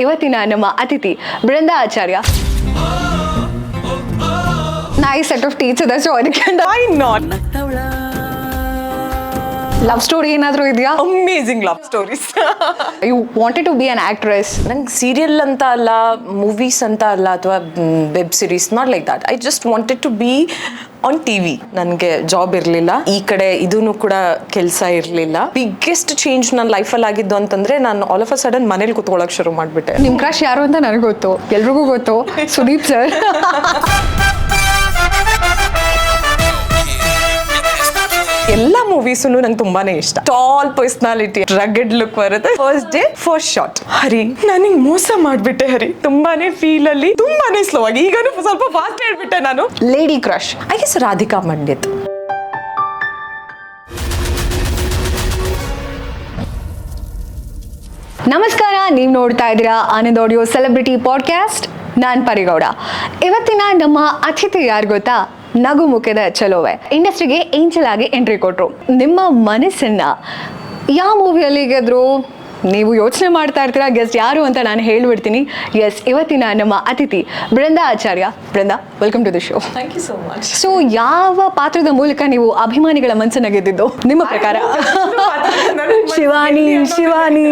ಇವತ್ತಿನ ನಮ್ಮ ಅತಿಥಿ Brinda Acharya. Nice set of teeth ಇದೆ, ಸೊ ಅದಕ್ಕೆ ವೈ ನಾಟ್ ಲವ್ ಸ್ಟೋರಿ ಏನಾದರೂ ಇದೆಯಾ? Amazing love stories. You wanted to be an actress? ನಂಗೆ ಸೀರಿಯಲ್ ಅಂತ ಅಲ್ಲ, ಮೂವೀಸ್ ಅಂತ ಅಲ್ಲ, ಅಥವಾ web series, not like that. I just wanted to be on TV. ನನಗೆ ಜಾಬ್ ಇರಲಿಲ್ಲ, ಈ ಕಡೆ ಇದೂ ಕೂಡ ಕೆಲಸ ಇರಲಿಲ್ಲ. ಬಿಗ್ಗೆಸ್ಟ್ ಚೇಂಜ್ ನನ್ನ ಲೈಫಲ್ಲಿ ಆಗಿದ್ದು ಅಂತಂದ್ರೆ, ನಾನು ಆಲ್ ಆಫ್ ಅ ಸಡನ್ ಮನೇಲಿ ಕೂತ್ಕೊಳ್ಳೋಕೆ ಶುರು ಮಾಡಿಬಿಟ್ಟೆ. ನಿಮ್ಮ ಕ್ರಶ್ ಯಾರು ಅಂತ ನನಗೆ ಗೊತ್ತು, ಎಲ್ರಿಗೂ ಗೊತ್ತು, ಸುದೀಪ್ ಸರ್. ಎಲ್ಲ ಮೂವೀಸು ನಂಗೆ ತುಂಬಾನೇ ಇಷ್ಟ. ಟಾಲ್ ಪರ್ಸನಾಲಿಟಿ, ರಗಡ್ ಲುಕ್ ಬರುತ್ತೆ. First day first shot. Hari, ನನಗೆ ಮೋಸ ಮಾಡ್ಬಿಟ್ಟೆ ಹರಿ. ತುಂಬಾನೇ ಫೀಲ್ ಅಲ್ಲಿ ತುಂಬಾನೇ ಸ್ಲೋ ಆಗಿ, ಈಗನೂ ಸ್ವಲ್ಪ ಫಾಸ್ಟ್ ಹೇಳ್ಬಿಟ್ಟೆ ನಾನು. Lady crush I guess Radhika ಮಂಡ್ಯತ್. ನಮಸ್ಕಾರ, ನೀವು ನೋಡ್ತಾ ಇದ್ದೀರಾ ಆನಂದ್ ಆಡಿಯೋ ಸೆಲೆಬ್ರಿಟಿ ಪಾಡ್ಕಾಸ್ಟ್. ನಾನು ಪರಿಗೌಡ. ಇವತ್ತಿನ ನಮ್ಮ ಅತಿಥಿ ಯಾರು ಗೊತ್ತಾ? ನಗು ಮುಖದ ಚಲೋವೆ. ಇಂಡಸ್ಟ್ರಿಗೆ ಏಂಜಲ್ ಆಗಿ ಎಂಟ್ರಿ ಕೊಟ್ರು. ನಿಮ್ಮ ಮನಸ್ಸನ್ನ ಯಾವ ಮೂವಿಯಲ್ಲಿ ಗೆದ್ರು ನೀವು ಯೋಚನೆ ಮಾಡ್ತಾ ಇರ್ತೀರಾ ಗೆಸ್ಟ್ ಯಾರು ಅಂತ ನಾನು ಹೇಳ್ಬಿಡ್ತೀನಿ. ಎಸ್, ಇವತ್ತಿನ ನಮ್ಮ ಅತಿಥಿ Brinda Acharya. Brinda, welcome to the show. Thank you so much. So, ಯಾವ ಪಾತ್ರದ ಮೂಲಕ ನೀವು ಅಭಿಮಾನಿಗಳ ಮನಸ್ಸನ್ನ ಗೆದ್ದಿದ್ದು ನಿಮ್ಮ ಪ್ರಕಾರ? ಶಿವಾನಿ.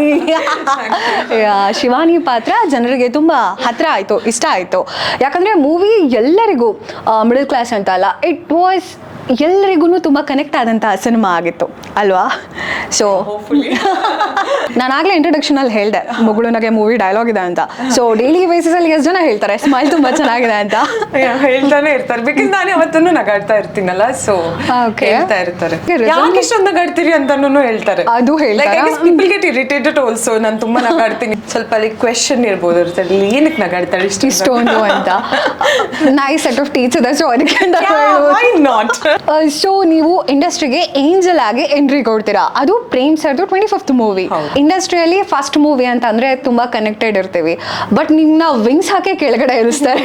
ಶಿವಾನಿ ಪಾತ್ರ ಜನರಿಗೆ ತುಂಬಾ ಹತ್ರ ಆಯ್ತು, ಇಷ್ಟ ಆಯ್ತು. ಯಾಕಂದ್ರೆ ಮೂವಿ ಎಲ್ಲರಿಗೂ ಮಿಡಲ್ ಕ್ಲಾಸ್ ಅಂತ ಅಲ್ಲ, ಇಟ್ ವಾಸ್ ಎಲ್ಲರಿಗೂ ತುಂಬ ಕನೆಕ್ಟ್ ಆದಂತಹ ಸಿನಿಮಾ ಆಗಿತ್ತು ಅಲ್ವಾ? ಸೊ ನಾನು ಆಗ್ಲೇ ಇಂಟ್ರೊಡಕ್ಷನ್ ಅಲ್ಲಿ ಹೇಳ್ದೆ ಮುಗುಳುನಗೆ ಮೂವಿ ಡೈಲಾಗ್ ಇದೆ ಅಂತ. ಸೊ ಡೈಲಿ ಬೇಸಿಸ್ ಅಲ್ಲಿ ಎಷ್ಟು ಜನ ಹೇಳ್ತಾರೆ ಸ್ಮೈಲ್ ತುಂಬಾ ಚೆನ್ನಾಗಿದೆ ಅಂತ? ಹೇಳ್ತಾನೆ ಇರ್ತಾರೆ, ಬಿಕಾಸ್ ನಾನು ಯಾವತ್ತೂ ನಗಾಡ್ತಾ ಇರ್ತೀನಲ್ಲ. ಸೊ ಹೇಳ್ತಾ ಇರ್ತಾರೆ, ಯಾಕೆ ಇಷ್ಟೊಂದು ನಗಾಡ್ತೀರಿ ಅಂತಾನು ಹೇಳ್ತಾರೆ. ಅದು ಹೇಳ್ತಾರೆ. People get irritated also. ನಾನು ತುಂಬಾ ನಗಾಡ್ತೀನಿ. ಸ್ವಲ್ಪ ಲೈಕ್ ಕ್ವೆಶನ್ ಇರ್ಬೋದು ಇರ್ತಾರೆ, ಏನಕ್ಕೆ ನಗಾಡ್ತಾರೆ ಇಷ್ಟೊಂದು ಅಂತ. ನೈಸ್ ಸೆಟ್ ಆಫ್ ಟೀಚ್ ಇದೆ, ಸೊ ಅದಕ್ಕೆ ನಾಟ್. ಸೊ ನೀವು ಇಂಡಸ್ಟ್ರಿಗೆ ಏಂಜಲ್ ಆಗಿ ಎಂಟ್ರಿ ಕೊಡ್ತೀರಾ, ಅದು ಪ್ರೇಮ್ ಸರ್ದು 25th ಮೂವಿ. ಇಂಡಸ್ಟ್ರಿಯಲ್ಲಿ ಫಸ್ಟ್ ಮೂವಿ ಅಂತ ಅಂದ್ರೆ ತುಂಬಾ ಕನೆಕ್ಟೆಡ್ ಇರ್ತೀವಿ, ಬಟ್ ನಿಮ್ನ ವಿಂಗ್ಸ್ ಹಾಕಿ ಕೆಳಗಡೆ ಇರಿಸ್ತಾರೆ.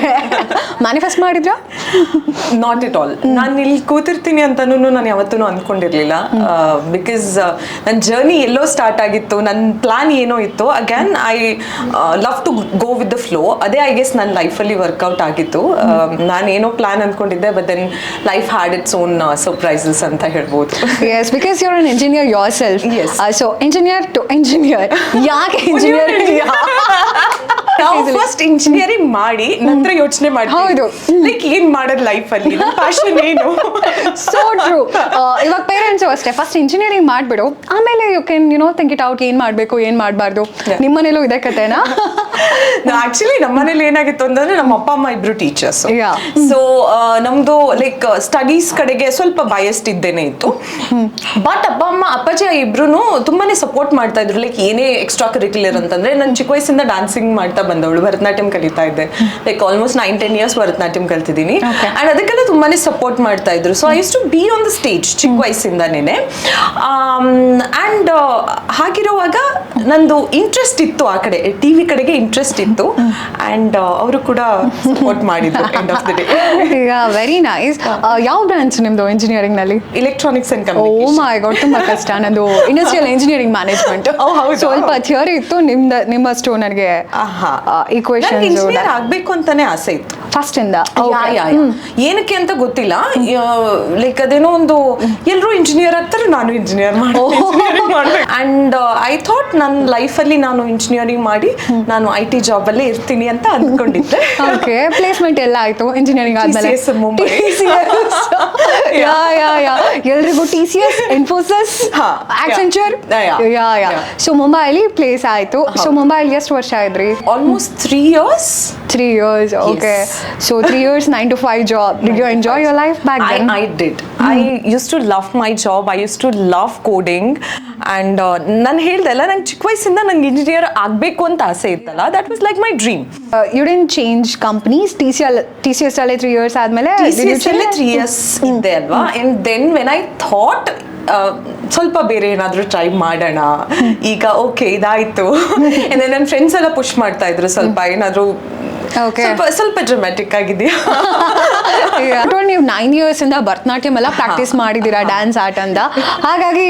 ಮ್ಯಾನಿಫೆಸ್ಟ್ ಮಾಡಿದ್ರಾ? Not it all. ನಾನು ಇಲ್ಲಿ ಕೂತಿರ್ತೀನಿ ಅಂತಾನು ನಾನು ಯಾವತ್ತೂ ಅನ್ಕೊಂಡಿರ್ಲಿಲ್ಲ. ಬಿಕಾಸ್ ನನ್ನ ಜರ್ನಿ ಎಲ್ಲೋ ಸ್ಟಾರ್ಟ್ ಆಗಿತ್ತು, ನನ್ನ ಪ್ಲಾನ್ ಏನೋ ಇತ್ತು. Again I love to go with the flow. ಅದೇ ಐ ಗೆಸ್ ನನ್ನ ಲೈಫಲ್ಲಿ ವರ್ಕೌಟ್ ಆಗಿತ್ತು. ನಾನು ಏನೋ ಪ್ಲಾನ್ ಅನ್ಕೊಂಡಿದ್ದೆ, but then life had its own surprises ಅಂತ ಹೇಳ್ಬೋದು. Yes, because you're an engineer yourself. Yes. So engineer to engineer. ಯಾಕೆ engineering? ನಾವು ಫಸ್ಟ್ ಇಂಜಿನಿಯರಿಂಗ್ ಮಾಡಿ ನಂತರ ಯೋಚನೆ ಮಾಡ್ತೀವಿ, ಹೌದು, ಲೈಕ್ ಏನ್ ಮಾಡೋದು ಲೈಫ್ ಅಲ್ಲಿ, ಪ್ಯಾಷನ್ ಏನು. So true. ಇವಾಗ ಪೇರೆಂಟ್ಸ್ ಅಷ್ಟೇ, ಫಸ್ಟ್ ಇಂಜಿನಿಯರಿಂಗ್ ಮಾಡ್ಬಿಡು, ಆಮೇಲೆ you can think it out, ಏನ್ ಮಾಡ್ಬೇಕು ಏನ್ ಮಾಡಬಾರ್ದು. ನಿಮ್ಮನೇಲೂ ಇದೆ ಕತೆನಾ? ಆಕ್ಚುಲಿ ನಮ್ಮನೇಲಿ ಏನಾಗಿತ್ತು ಅಂತಂದ್ರೆ, ನಮ್ಮ ಅಪ್ಪ ಅಮ್ಮ ಇಬ್ರು ಟೀಚರ್ಸ್. ಸೊ ನಮ್ದು ಲೈಕ್ ಸ್ಟಡೀಸ್ ಕಡೆಗೆ ಸ್ವಲ್ಪ ಬಯಸ್ಡ್ ಇದ್ದೇನೆ ಇತ್ತು. ಬಟ್ ಅಪ್ಪಾಜಿ ಇಬ್ರು ತುಂಬಾನೇ ಸಪೋರ್ಟ್ ಮಾಡ್ತಾ ಇದ್ರು. ಲೈಕ್ ಏನೇ ಎಕ್ಸ್ಟ್ರಾ ಕರಿಕ್ಯುಲರ್ ಅಂತಂದ್ರೆ, ನಾನು ಚಿಕ್ಕ ವಯಸ್ಸಿಂದ ಡ್ಯಾನ್ಸಿಂಗ್ ಮಾಡ್ತಾ ಬಂದವಳು, ಭರತನಾಟ್ಯಂ ಕಲಿತಾ ಇದ್ದೆ. ಲೈಕ್ ಆಲ್ಮೋಸ್ಟ್ 9-10 years ಭರತನಾಟ್ಯಂ ಕಲ್ತಿದ್ದೀನಿ. ಅಂಡ್ ಅದಕ್ಕೆಲ್ಲ ತುಂಬಾನೇ ಸಪೋರ್ಟ್ ಮಾಡ್ತಾ ಇದ್ರು. So I use to be on the stage ಚಿಕ್ಕ ವಯಸ್ಸಿಂದಾನೇನೆ. ಅಂಡ್ ಹಾಗಿರುವಾಗ ನಂದು ಇಂಟ್ರೆಸ್ಟ್ ಇತ್ತು, ಆ ಕಡೆ ಟಿವಿ ಕಡೆಗೆ ಇಂಟ್ರೆಸ್ಟ್ ಇತ್ತು. ಅಂಡ್ ಅವರು ಕೂಡ ಸಪೋರ್ಟ್ ಮಾಡಿದ್ರು end of the day. Very nice. ಯಾವ ಬ್ರಾಂಚ್ ನಿಮ್ದು ಇಂಜಿನಿಯರಿಂಗ್ ನಲ್ಲಿ? ಎಲೆಕ್ಟ್ರಾನಿಕ್ಸ್ ಅಂಡ್ ಓ ಕಮ್ಯುನಿಕೇಷನ್. ಮೈ ಗಾಡ್, ತುಂಬಾ ಕಷ್ಟ. ನಂದು ಇಂಡಸ್ಟ್ರಿಯಲ್ ಇಂಜಿನಿಯರಿಂಗ್ ಮ್ಯಾನೇಜ್ಮೆಂಟ್. ಸ್ವಲ್ಪ ಥಿಯರಿ ಇತ್ತು, ನಿಮ್ಮಷ್ಟು ನನಗೆ ಈಕ್ವೇಷನ್ಸ್. ಇಂಜಿನಿಯರ್ ಆಗ್ಬೇಕು ಅಂತಾನೆ ಆಸೆ ಇತ್ತು ಫಸ್ಟ್ ಇಂದ. ಏನಕ್ಕೆ ಅಂತ ಗೊತ್ತಿಲ್ಲ. ಲೈಕ್ ಅದೇನೋ ಒಂದು, ಎಲ್ಲರೂ ಇಂಜಿನಿಯರ್ ಆಗ್ತಾರೆ, ನಾನು ಇಂಜಿನಿಯರ್ ಮಾಡ್ಬೇಕು. ಅಂಡ್ ಐ ಥಾಟ್ ನನ್ನ ಲೈಫಲ್ಲಿ ನಾನು ಇಂಜಿನಿಯರಿಂಗ್ ಮಾಡಿ ನಾನು IT ಜಾಬ್ ಅಲ್ಲೇ ಇರ್ತೀನಿ ಅಂತ ಅಂದ್ಕೊಂಡಿದ್ದೆ. ಓಕೆ, ಪ್ಲೇಸ್ಮೆಂಟ್ ಎಲ್ಲ ಆಯ್ತು ಇಂಜಿನಿಯರಿಂಗ್ ಆದ್ಮೇಲೆ? ಮುಂಬೈ. ಎಲ್ರಿಗೂ TCS, ಇನ್ಫೋಸಿಸ್, ಆಕ್ಸೆಂಚರ್. ಸೊ ಮುಂಬೈಲಿ ಪ್ಲೇಸ್ ಆಯ್ತು. ಸೊ ಮುಂಬೈಲಿ ಎಷ್ಟು ವರ್ಷ ಇದ್ರಿ? Almost 3 years. 3 years. Okay. So 3 years 9 to 5 job. Did you enjoy your life back then? I did. I used to love my job. I used to love coding. And ನಾನು ಹೇಳ್ದಲ್ಲ, ನಂಗೆ ಚಿಕ್ಕ ವಯಸ್ಸಿಂದ ನಂಗೆ ಇಂಜಿನಿಯರ್ ಆಗಬೇಕು ಅಂತ ಆಸೆ ಇತ್ತಲ್ಲ, that was like my dream. You didn't change companies? TCS ಅಲ್ಲೇ 3 years ಆದ್ಮೇಲೆ TCS ಅಲ್ಲೇ 3 years ಇದ್ದೆ ಅಲ್ವಾ. And then when I thought ಸ್ವಲ್ಪ ಬೇರೆ ಏನಾದರೂ ಟ್ರೈ ಮಾಡೋಣ, ಈಗ ಓಕೆ ಇದಾಯಿತು. ನನ್ನ ಫ್ರೆಂಡ್ಸ್ ಎಲ್ಲ ಪುಷ್ ಮಾಡ್ತಾ ಇದ್ರು, ಸ್ವಲ್ಪ ಏನಾದರೂ Okay. ಸ್ವಲ್ಪ ಡ್ರಾಮ್ಯಾಟಿಕ್ ಆಗಿದೆಯಾ. ನೀವು 9 years ಇಂದ ಭರತನಾಟ್ಯಂ ಎಲ್ಲ ಪ್ರಾಕ್ಟೀಸ್ ಮಾಡಿದೀರಾ, ಡ್ಯಾನ್ಸ್ ಆರ್ಟ್ ಅಂತ. ಹಾಗಾಗಿ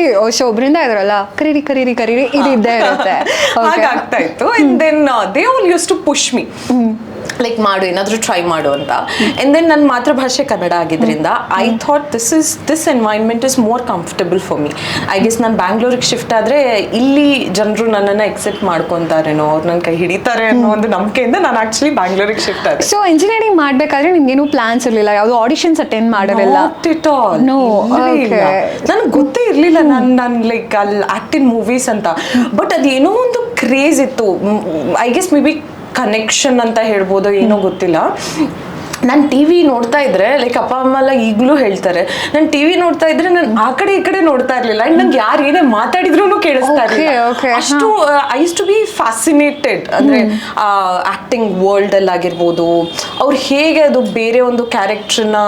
ಒಬ್ಬರಿಂದ ಇದ್ರಲ್ಲ ಕರೀರಿ ಇದು ಇದ್ದೇ ಇರುತ್ತೆ. ಹಾಗಾಗ್ತಾ ಇತ್ತು. And then they all use to push me, like ಮಾಡು, ಏನಾದರೂ ಟ್ರೈ ಮಾಡು ಅಂತ. ಅಂಡ್ ದೆನ್ ನನ್ನ ಮಾತೃಭಾಷೆ ಕನ್ನಡ ಆಗಿದ್ರಿಂದ I thought this environment is more comfortable for me. I guess ನಾನು ಬ್ಯಾಂಗ್ಳೂರಿಗೆ ಶಿಫ್ಟ್ ಆದರೆ ಇಲ್ಲಿ ಜನರು ನನ್ನನ್ನು ಎಕ್ಸೆಪ್ಟ್ ಮಾಡ್ಕೊತಾರೇನೋ, ಅವ್ರು ನನ್ನ ಕೈ ಹಿಡಿತಾರೆ ಅನ್ನೋ ಒಂದು ನಂಬಿಕೆಯಿಂದ ನಾನು ಆಕ್ಚುಲಿ ಬ್ಯಾಂಗ್ಳೂರಿಗೆ ಶಿಫ್ಟ್ ಆದೆ. ಸೊ ಇಂಜಿನಿಯರಿಂಗ್ ಮಾಡಬೇಕಾದ್ರೆ ನಿಮ್ಗೇನು ಪ್ಲಾನ್ಸ್ ಇರಲಿಲ್ಲ, ಯಾವುದು ಆಡಿಷನ್ಸ್ ಅಟೆಂಡ್ ಮಾಡಿರಲಿಲ್ಲ? ನನಗೆ ಗೊತ್ತೇ ಇರಲಿಲ್ಲ ನಾನು ಲೈಕ್ ಅಲ್ಲಿ ಆಕ್ಟ್ ಇನ್ ಮೂವೀಸ್ ಅಂತ. ಬಟ್ ಅದೇನೋ ಒಂದು ಕ್ರೇಜ್ ಇತ್ತು. I guess may be connection ಅಂತ ಹೇಳ್ಬೋದು, ಏನೋ ಗೊತ್ತಿಲ್ಲ. ನಾನು ಟಿ ವಿ ನೋಡ್ತಾ ಇದ್ರೆ, ಲೈಕ್ ಅಪ್ಪ ಅಮ್ಮ ಎಲ್ಲ ಈಗಲೂ ಹೇಳ್ತಾರೆ, ನಾನು ಟಿ ವಿ ನೋಡ್ತಾ ಇದ್ರೆ ನಾನು ಆ ಕಡೆ ಈ ಕಡೆ ನೋಡ್ತಾ ಇರ್ಲಿಲ್ಲ. ಅಂಡ್ ನಂಗೆ ಯಾರು ಏನೇ ಮಾತಾಡಿದ್ರು ಕೇಳಿಸ್ತಾ ಇರಲಿಲ್ಲ. ಅಷ್ಟು I use to be fascinated. ಅಂದ್ರೆ ಆಕ್ಟಿಂಗ್ ವರ್ಲ್ಡ್ ಅಲ್ಲಿ ಆಗಿರ್ಬೋದು, ಅವ್ರು ಹೇಗೆ ಅದು ಬೇರೆ ಒಂದು ಕ್ಯಾರೆಕ್ಟರ್ನ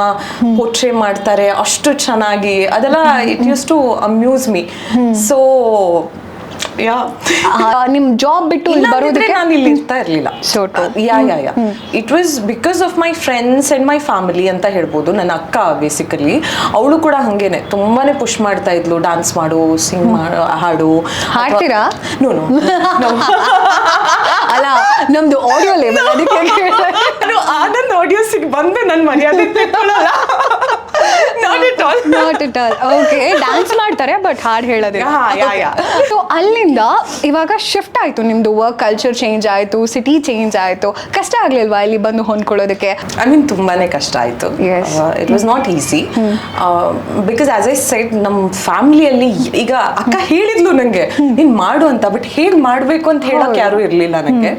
ಪೋರ್ಟ್ರೇ ಮಾಡ್ತಾರೆ ಅಷ್ಟು ಚೆನ್ನಾಗಿ, ಅದೆಲ್ಲ it use to amuse me. So ನಿಮ್ ಜಾಬ್ ಬಿಟ್ಟು ಬರೋದಕ್ಕೆ ನಾನು ಇಲ್ಲಿ ಇರ್ತಾ ಇರ್ಲಿಲ್ಲ. It was because of my friends and my family ಅಂತ ಹೇಳ್ಬೋದು. ನನ್ನ ಅಕ್ಕ ಬೇಸಿಕಲಿ ಅವಳು ಕೂಡ ಹಂಗೇನೆ ತುಂಬಾನೇ ಪುಷ್ ಮಾಡ್ತಾ ಇದ್ಲು, ಡಾನ್ಸ್ ಮಾಡು, ಸಿಂಗ್ ಮಾಡು, ಹಾಡ್ತೀರಾ? ನೋ ಅಲ್ಲ, ನಮ್ದು ಆಡಿಯೋ ಲೇಬಲ್, ಅದಕ್ಕೆ ಆನಂದ್ ಆಡಿಯೋಸಿಗೆ ಬಂದು ನನ್ನ ಮರ್ಯಾದೆ ತಿಳ್ಕೊಳ್ಳಲ್ಲ. Not it all. Okay, dance ಮಾಡ್ತಾರೆ ಬಟ್ ಹಾಡು ಹೇಳೋದಿಲ್ಲ. ಸೊ ಅಲ್ಲಿಂದ ಇವಾಗ ಶಿಫ್ಟ್ ಆಯ್ತು, ನಿಮ್ದು ವರ್ಕ್ ಕಲ್ಚರ್ ಚೇಂಜ್ ಆಯ್ತು, ಸಿಟಿ ಚೇಂಜ್ ಆಯ್ತು. ಕಷ್ಟ ಆಗ್ಲಿಲ್ವಾ ಇಲ್ಲಿ ಬಂದು ಹೊಂದ್ಕೊಳ್ಳೋದಕ್ಕೆ? ಐ ಮೀನ್ ತುಂಬಾನೇ ಕಷ್ಟ ಆಯ್ತು. It was not easy because as I shed, ನಮ್ಮ ಫ್ಯಾಮಿಲಿಯಲ್ಲಿ ಈಗ ಅಕ್ಕ ಹೇಳಿದ್ಲು ನಂಗೆ ನೀನ್ ಮಾಡು ಅಂತ, ಬಟ್ ಹೇಗ್ ಮಾಡ್ಬೇಕು ಅಂತ ಹೇಳಕ್ ಯಾರು ಇರ್ಲಿಲ್ಲ ನಂಗೆ.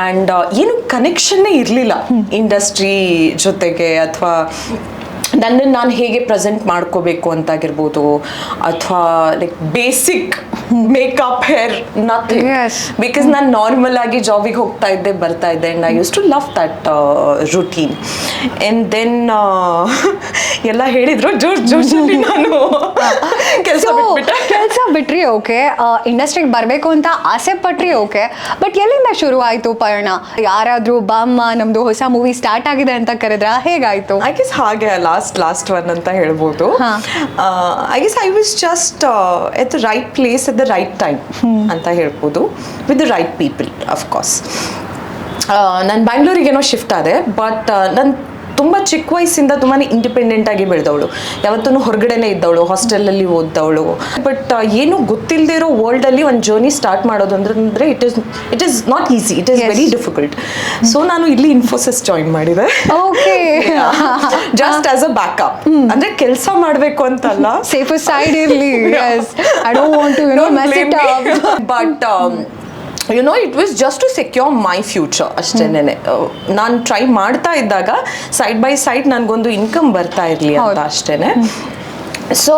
ಅಂಡ್ ಏನು ಕನೆಕ್ಷನ್ನೇ ಇರ್ಲಿಲ್ಲ ಇಂಡಸ್ಟ್ರಿ ಜೊತೆಗೆ, ಅಥವಾ ನನ್ನನ್ನು ನಾನು ಹೇಗೆ ಪ್ರೆಸೆಂಟ್ ಮಾಡ್ಕೋಬೇಕು ಅಂತಾಗಿರ್ಬೋದು, ಅಥವಾ like basic makeup, hair, nothing. Because ನಾನು ನಾರ್ಮಲ್ ಆಗಿ ಜಾಬಿಗೆ ಹೋಗ್ತಾ ಇದ್ದೆ, ಬರ್ತಾ ಇದ್ದೆ. And I use to love that routine. And then ಎಲ್ಲ ಹೇಳಿದ್ರು ಜೋಶಲ್ಲಿ ನಾನು ಕೆಲಸ ಬಿಟ್ರಿ. ಓಕೆ, ಇಂಡಸ್ಟ್ರಿಗೆ ಬರಬೇಕು ಅಂತ ಆಸೆ ಪಟ್ರಿ. ಓಕೆ, ಬಟ್ ಎಲ್ಲಿಂದ ಶುರು ಆಯ್ತು ಪಯಣ? ಯಾರಾದ್ರೂ ಬಾಮ್ಮ ನಮ್ದು ಹೊಸ ಮೂವಿ ಸ್ಟಾರ್ಟ್ ಆಗಿದೆ ಅಂತ ಕರೆದ್ರ, ಹೇಗಾಯ್ತು? ಐ ಗೆಸ್ ಹಾಗೆ ಲಾಸ್ಟ್ ಒನ್ ಅಂತ ಹೇಳ್ಬೋದು. I guess I was just at the right place at the right time ಅಂತ ಹೇಳ್ಬೋದು, with the right people of course. ನಾನು ಬ್ಯಾಂಗ್ಳೂರಿಗೇನೋ ಶಿಫ್ಟ್ ಆದೆ, ಬಟ್ ನಾನು ತುಂಬ ಚಿಕ್ಕ ವಯಸ್ಸಿಂದ ತುಂಬಾ ಇಂಡಿಪೆಂಡೆಂಟ್ ಆಗಿ ಬೆಳೆದವಳು. ಯಾವತ್ತೂ ಹೊರಗಡೆನೇ ಇದ್ದವಳು, ಹಾಸ್ಟೆಲಲ್ಲಿ ಓದ್ದವಳು. ಬಟ್ ಏನು ಗೊತ್ತಿಲ್ಲದೆ ಇರೋ ವರ್ಲ್ಡಲ್ಲಿ ಒಂದು ಜರ್ನಿ ಸ್ಟಾರ್ಟ್ ಮಾಡೋದು ಅಂದ್ರೆ it is not easy, it is very difficult. So ನಾನು ಇಲ್ಲಿ ಇನ್ಫೋಸಿಸ್ ಜಾಯಿನ್ ಮಾಡಿದೆ, ಜಸ್ಟ್ ಆಸ್ ಅ ಬ್ಯಾಕಪ್. ಅಂದ್ರೆ ಕೆಲಸ ಮಾಡಬೇಕು ಅಂತಲ್ಲ, ಸೇಫ್ ಸೈಡ್ ಇರಲಿ. I don't want to mess it up. But it was just to secure my future ಅಷ್ಟೇನೆ. ನಾನು ಟ್ರೈ ಮಾಡ್ತಾ ಇದ್ದಾಗ ಸೈಡ್ ಬೈ ಸೈಡ್ ನನಗೊಂದು ಇನ್ಕಮ್ ಬರ್ತಾ ಇರಲಿ ಅಂತ ಅಷ್ಟೇನೆ. ಸೊ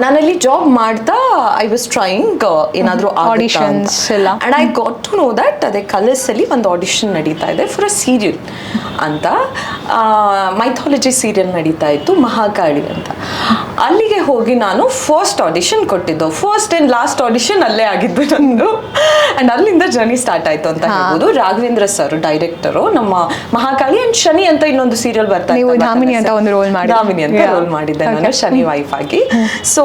ನಾನಲ್ಲಿ ಜಾಬ್ ಮಾಡ್ತಾ ಐ ವಾಸ್ ಟ್ರೈಯಿಂಗ್ ಏನಾದರೂ ಆಡಿಷನ್ಸ್ ಎಲ್ಲ. And I got to know that ಅದೇ ಕಲರ್ಸಲ್ಲಿ ಒಂದು ಆಡಿಷನ್ ನಡೀತಾ ಇದೆ ಫಾರ್ ಅ ಸೀರಿಯಲ್ ಅಂತ. ಮೈಥಾಲಜಿ ಸೀರಿಯಲ್ ನಡೀತಾ ಇತ್ತು, ಮಹಾಕಾಳಿ ಅಂತ. ಅಲ್ಲಿಗೆ ಹೋಗಿ ನಾನು ಫಸ್ಟ್ ಆಡಿಷನ್ ಕೊಟ್ಟಿದ್ದು, ಫಸ್ಟ್ ಆ್ಯಂಡ್ ಲಾಸ್ಟ್ ಆಡಿಷನ್ ಅಲ್ಲೇ ಆಗಿದ್ದು ನಂದು. ಆ್ಯಂಡ್ ಅಲ್ಲಿಂದ ಜರ್ನಿ ಸ್ಟಾರ್ಟ್ ಆಯಿತು ಅಂತ ಹೇಳ್ಬೋದು. ರಾಘವೇಂದ್ರ ಸರ್ ಡೈರೆಕ್ಟರು, ನಮ್ಮ ಮಹಾಕಾಳಿ ಆ್ಯಂಡ್ ಶನಿ ಅಂತ ಇನ್ನೊಂದು ಸೀರಿಯಲ್ ಬರ್ತಾ ಇತ್ತು, ಧಾಮಿನಿ ಅಂತ ಒಂದು ರೋಲ್ ಮಾಡಿದ್ದೆ ನಾನು, ಶನಿ ವೈಫ್ ಆಗಿ. So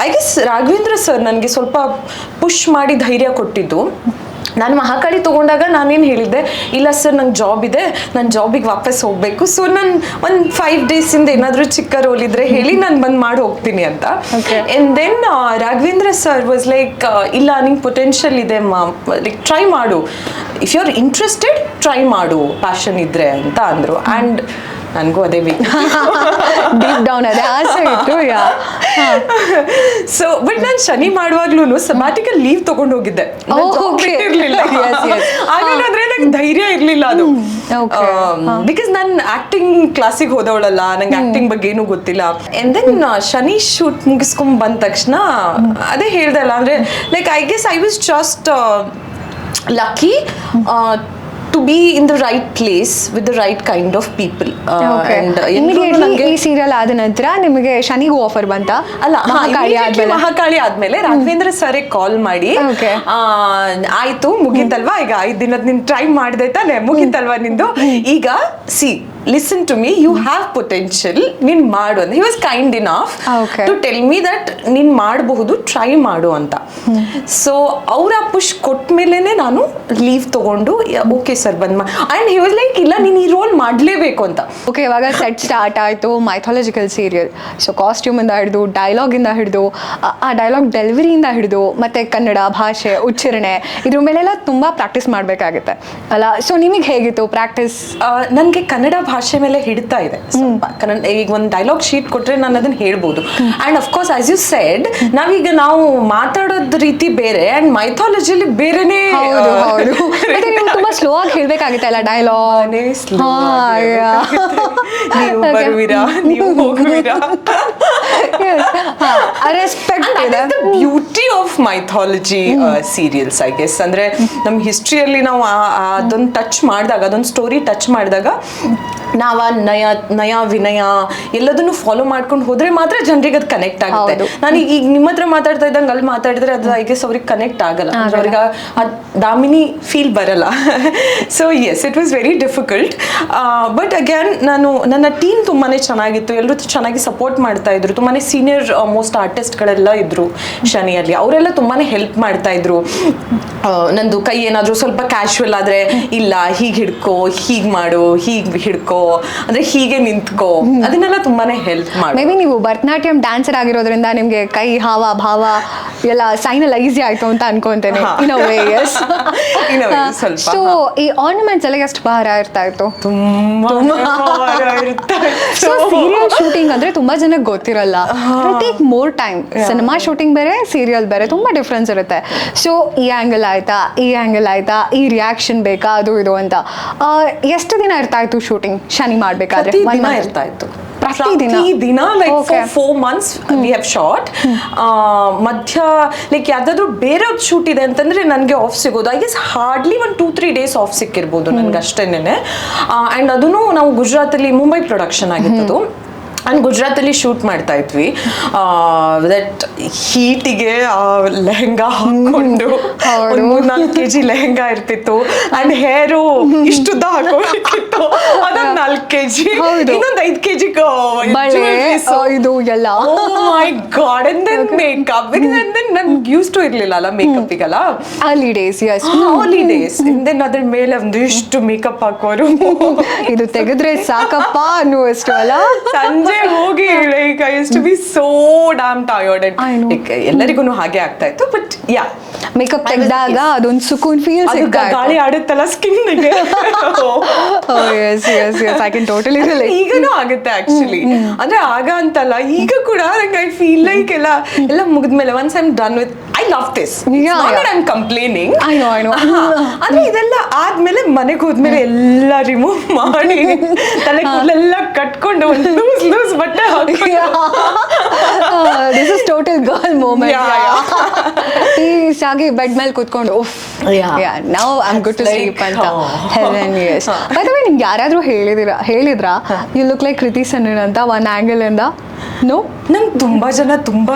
I guess Raghavendra sir ನನಗೆ ಸ್ವಲ್ಪ ಪುಷ್ ಮಾಡಿ ಧೈರ್ಯ ಕೊಟ್ಟಿದ್ದು. ನಾನು ಮಹಾಕಾಳಿ ತೊಗೊಂಡಾಗ ನಾನೇನು ಹೇಳಿದ್ದೆ, ಇಲ್ಲ ಸರ್ ನಂಗೆ ಜಾಬ್ ಇದೆ, ನಾನು ಜಾಬಿಗೆ ವಾಪಸ್ ಹೋಗಬೇಕು, ಸೊ ನಾನು ಒಂದು 5 ಡೇಸಿಂದ ಏನಾದರೂ ಚಿಕ್ಕ ರೋಲ್ ಇದ್ದರೆ ಹೇಳಿ ನಾನು ಬಂದು ಮಾಡಿ ಹೋಗ್ತೀನಿ ಅಂತ. And then Raghavendra sir was like, ಇಲ್ಲ ನಿಂಗೆ ಪೊಟೆನ್ಷಿಯಲ್ ಇದೆ ಲೈಕ್ ಟ್ರೈ ಮಾಡು, if you are interested try ಮಾಡು, ಪ್ಯಾಷನ್ ಇದ್ದರೆ ಅಂತ ಅಂದರು. ಆ್ಯಂಡ್ ನನಗೂ ಅದೇ ಬೇಕು, ಡೀಪ್ ಡೌನ್ ಅದೇ ಆಸೆ ಇತ್ತು. ಸೊ ಬಟ್ ನಾನು ಶನಿ ಮಾಡುವಾಗ್ಲೂ ಸಬ್ಯಾಟಿಕಲ್ ಲೀವ್ ತಗೊಂಡು ಹೋಗಿದ್ದೆ, ಇರ್ಲಿಲ್ಲ. ಹಾಗಾದ್ರೆ ನಂಗೆ ಧೈರ್ಯ ಇರ್ಲಿಲ್ಲ ಅದು, ಬಿಕಾಸ್ ನಾನು ಆಕ್ಟಿಂಗ್ ಕ್ಲಾಸಿಗೆ ಹೋದವಳಲ್ಲ, ನಂಗೆ ಆಕ್ಟಿಂಗ್ ಬಗ್ಗೆ ಏನೂ ಗೊತ್ತಿಲ್ಲ. ಅಂಡ್ ದೆನ್ ಶನಿ ಶೂಟ್ ಮುಗಿಸ್ಕೊಂಡ್ ಬಂದ ತಕ್ಷಣ ಅದೇ ಹೇಳ್ದೆ ಅಲ್ಲ, ಅಂದ್ರೆ like I guess I was just lucky to be in the right place with the right kind of people. Immediately ಈ ಸೀರಿಯಲ್ ಆದ ನಂತರ ನಿಮಗೆ ಶನಿಗೂ ಆಫರ್ ಬಂತ? ಅಲ್ಲ, ಮಹಾಕಾಳಿ ಆದ್ಮೇಲೆ ರಾಘವೇಂದ್ರ ಸರ್ ಕಾಲ್ ಮಾಡಿ ಆಯ್ತು ಮುಗೀತಲ್ವಾ, ಈಗ 5 ದಿನದ ನಿನ್ ಟ್ರೈ ಮಾಡ್ದೆ ತಾನೆ, ಮುಗೀತಲ್ವಾ ನಿಂದು, ಈಗ listen to me, you have potential, ನೀನ್ ಮಾಡು ಅಂತ. He was kind enough to tell me that ನೀನ್ ಮಾಡಬಹುದು, ಟ್ರೈ ಮಾಡು ಅಂತ. ಸೊ ಅವ್ರ ಪುಷ್ ಕೊಟ್ಮೇಲೆನೆ ನಾನು ಲೀವ್ ತಗೊಂಡು ಓಕೆ ಸರ್ ಬಂದ್ ಅಂಡ್ ಹಿ ವಾಸ್ ಲೈಕ್ ಇಲ್ಲ ನೀನ್ ಈ ರೋಲ್ ಮಾಡ್ಲೇಬೇಕು ಅಂತ. ಓಕೆ, ಇವಾಗ ಸೆಟ್ ಸ್ಟಾರ್ಟ್ ಆಯ್ತು, ಮೈಥಾಲಜಿಕಲ್ ಸೀರಿಯಲ್. ಸೊ ಕಾಸ್ಟ್ಯೂಮ್ ಇಂದ ಹಿಡಿದು, ಡೈಲಾಗ್ ಇಂದ ಹಿಡಿದು, ಆ ಡೈಲಾಗ್ ಡೆಲಿವರಿಯಿಂದ ಹಿಡಿದು, ಮತ್ತೆ ಕನ್ನಡ ಭಾಷೆ, ಉಚ್ಚಾರಣೆ, ಇದ್ರ ಮೇಲೆಲ್ಲ ತುಂಬಾ ಪ್ರಾಕ್ಟೀಸ್ ಮಾಡ್ಬೇಕಾಗುತ್ತೆ ಅಲ್ಲ? ಸೊ ನಿಮಗೆ ಹೇಗಿತ್ತು ಪ್ರಾಕ್ಟೀಸ್? ನನ್ಗೆ ಕನ್ನಡ ಭಾಷೆ ಮೇಲೆ ಹಿಡ್ತಾ ಇದೆ ಸ್ವಲ್ಪ. ಈಗ ಒಂದು ಡೈಲಾಗ್ ಶೀಟ್ ಕೊಟ್ರೆ ನಾನು ಅದನ್ನ ಹೇಳ್ಬೋದು. And of course as you said, ನಾವು ಮಾತಾಡೋದ್ ರೀತಿ ಬೇರೆ ಅಂಡ್ ಮೈಥಾಲಜಿಲಿ ಬೇರೆನೇ. ತುಂಬಾ ಸ್ಲೋ ಆಗಿ ಹೇಳ್ಬೇಕಾಗುತ್ತೆ ಅಲ್ಲ ಡೈಲಾಗ್? ನೀವು ಬರುವಿರಾ, ನೀವು ಹೋಗುವಿರಾ. ರೆಸ್ಪೆಕ್ಟ್ ಇದೆ. Beauty of mythology serials I guess. ಅಂದ್ರೆ ನಮ್ ಹಿಸ್ಟ್ರಿಯಲ್ಲಿ ನಾವು ಅದೊಂದು ಟಚ್ ಮಾಡಿದಾಗ, ಅದೊಂದು ಸ್ಟೋರಿ ಟಚ್ ಮಾಡಿದಾಗ ನಾವ್ ನಯ ವಿನಯ ಎಲ್ಲದನ್ನು ಫಾಲೋ ಮಾಡ್ಕೊಂಡು ಹೋದ್ರೆ ಮಾತ್ರ ಜನರಿಗೆ ಅದು ಕನೆಕ್ಟ್ ಆಗುತ್ತೆ. ನಾನು ಈಗ ನಿಮ್ಮ ಹತ್ರ ಮಾತಾಡ್ತಾ ಇದ್ದಂಗೆ ಅಲ್ಲಿ ಮಾತಾಡಿದ್ರೆ ಅದು ಐ ಗೆಸ್ ಅವ್ರಿಗೆ ಕನೆಕ್ಟ್ ಆಗಲ್ಲ, ಅವ್ರಿಗೆ ದಾಮಿನಿ ಫೀಲ್ ಬರಲ್ಲ. So yes, it was very difficult. But again ನನ್ನ ಟೀಮ್ ತುಂಬಾನೇ ಚೆನ್ನಾಗಿತ್ತು, ಎಲ್ಲರೂ ಚೆನ್ನಾಗಿ ಸಪೋರ್ಟ್ ಮಾಡ್ತಾ ಇದ್ರು. ತುಂಬಾನೇ ಸೀನಿಯರ್ ಮೋಸ್ಟ್ ಆರ್ಟಿಸ್ಟ್ಗಳೆಲ್ಲ ಇದ್ರು ಶನಿಯಲ್ಲಿ, ಅವರೆಲ್ಲ ತುಂಬಾನೇ ಹೆಲ್ಪ್ ಮಾಡ್ತಾ ಇದ್ರು. ನಂದು ಕೈ ಏನಾದ್ರು ಸ್ವಲ್ಪ ಕ್ಯಾಶುವಲ್ ಆದ್ರೆ ಇಲ್ಲ ಹೀಗೆ ಹಿಡ್ಕೋ, ಹೀಗ್ ಮಾಡು, ಹೀಗ್ ಹಿಡ್ಕೋ, ಅಂದ್ರೆ ಹೀಗೆ ನಿಂತ್ಕೋ, ಅದನ್ನೆಲ್ಲ ತುಂಬಾನೇ ಹೆಲ್ಪ್ ಮಾಡಿ. ಮೇ ಬಿ ನೀವು ಭರತನಾಟ್ಯಂ ಡ್ಯಾನ್ಸರ್ ಆಗಿರೋದ್ರಿಂದ ನಿಮ್ಗೆ ಕೈ ಹಾವ ಭಾವ ಎಲ್ಲ ಸೈನ್ ಎಲ್ಲ ಈಸಿ ಆಯ್ತು ಅಂತ ಅನ್ಕೊಂತೇನೆ. ಸೊ ಈ ಆರ್ನಮೆಂಟ್ಸ್ ಎಲ್ಲ ಎಷ್ಟು ಭಾರ ಇರ್ತಾ ಇತ್ತು? ಸೊ ಸೀರಿಯಲ್ ಶೂಟಿಂಗ್ ಅಂದ್ರೆ ತುಂಬಾ ಜನಕ್ಕೆ ಗೊತ್ತಿರಲ್ಲ, take more time. Cinema shooting ಬೇರೆ, ಸೀರಿಯಲ್ ಬೇರೆ, ತುಂಬಾ ಡಿಫ್ರೆನ್ಸ್ ಇರುತ್ತೆ. ಸೊ ಈ ಆಂಗಲ್ ಆಯ್ತಾ, ಈ ಆಂಗಲ್ ಆಯ್ತಾ, ಈ ರಿಯಾಕ್ಷನ್ ಬೇಕಾ, ಅದು ಇದು ಅಂತ. ಎಷ್ಟು ದಿನ ಇರ್ತಾ ಇತ್ತು ಶೂಟಿಂಗ್ ಶನಿ ಮಾಡ್ಬೇಕಾದ್ರೆ? ಇರ್ತಾ ಇತ್ತು ಪ್ರತಿದಿನ, like 4 months we have shot. ಮಧ್ಯ ಲೈಕ್ ಯಾವ್ದಾದ್ರು ಬೇರೆ ಶೂಟ್ ಇದೆ ಅಂತಂದ್ರೆ ನನಗೆ ಆಫ್ ಸಿಗೋದು I guess hardly 1-2-3 days off ಸಿಕ್ಕಿರ್ಬೋದು ನನ್ಗೆ ಅಷ್ಟೇನೆ. ಅಂಡ್ ಅದನ್ನು ನಾವು ಗುಜರಾತಲ್ಲಿ, ಮುಂಬೈ ಪ್ರೊಡಕ್ಷನ್ ಆಗಿತ್ತು ಅಂಡ್ ಗುಜರಾತಲ್ಲಿ ಶೂಟ್ ಮಾಡ್ತಾ ಇದ್ವಿ. ದಟ್ ಹೀಟಿಗೆ ಲೆಹಂಗಾ ಹಾಕೊಂಡು 3-4 kg ಲೆಹಂಗಾ ಇರ್ತಿತ್ತು ಅಂಡ್ ಹೇರು ಇಷ್ಟುದ್ದ ಹಾಕೋಬೇಕಿತ್ತು, ಅದೊಂದು 4 kg, ಇನ್ನೊಂದು 5 kg ಇದು ಎಲ್ಲ. My God. And then makeup, ನನ್ಗೆ ಯೂಸ್ ಟು ಇರ್ಲಿಲ್ಲ ಅಲ್ಲ ಮೇಕಪ್ಪಿಗೆಲ್ಲ. early days, yes. early days. Then ಅದ್ರ ಮೇಲೆ ಒಂದಿಷ್ಟು ಮೇಕಪ್ ಹಾಕೋರು, ಇದು ತೆಗೆದ್ರೆ ಸಾಕಪ್ಪ ಅನ್ನುವಷ್ಟು ಅಲ್ಲ. ಸಂಜೆ ಹೋಗಿ like I use to be so damn tired. ಎಲ್ಲರಿಗೂ ಹಾಗೆ ಆಗ್ತಾ ಇತ್ತು. ಬಟ್ ಯಾ, ಮೇಕಪ್ ತೆಗೆದಾಗ ಅದೊಂದು ಸುಕೂನ್ ಫೀಲ್ ಸಿಗ್ತಾ ಇತ್ತು. ಗಾಳಿ ಆಡುತ್ತಲ್ಲ ಸ್ಕಿನ್ಗೆ. I can totally relate. ಈಗನೂ ಆಗುತ್ತೆ ಆಕ್ಚುಲಿ. ಅಂದ್ರೆ ಆಗ ಅಂತಲ್ಲ, ಈಗ ಕೂಡ ನಂಗೆ ಐ ಫೀಲ್ ಲೈಕ್ ಎಲ್ಲ ಮುಗಿದ್ಮೇಲೆ once I am done with, I love this, I am complaining. I know ಆದ್ರೆ ಇದೆಲ್ಲ ಆದ್ಮೇಲೆ ಮನೆಗೆ ಹೋದ್ಮೇಲೆ ಎಲ್ಲ ರಿಮೂವ್ ಮಾಡಿ ತಲೆ ಕೂದಲೆಲ್ಲ ಕಟ್ಕೊಂಡು ಒಂದು ಲೂಸ್ ಬಟ್ಟೆ this is total girl moment. ಆಗಿ ಬೆಡ್ ಮೇಲೆ ಕೂತ್ಕೊಂಡು now I am good to sleep ಅಂತ. Yes. By the way, ನಿಮ್ಗೆ ಯಾರಾದ್ರೂ ಹೇಳಿದ್ರಾ ಯು ಲುಕ್ ಲೈಕ್ ಕೃತಿ ಸನನ್ ಅಂತ ಒನ್ ಆಂಗಲ್ ಇಂದ? ನೋ, ನಂಗೆ ತುಂಬಾ ಜನ ತುಂಬಾ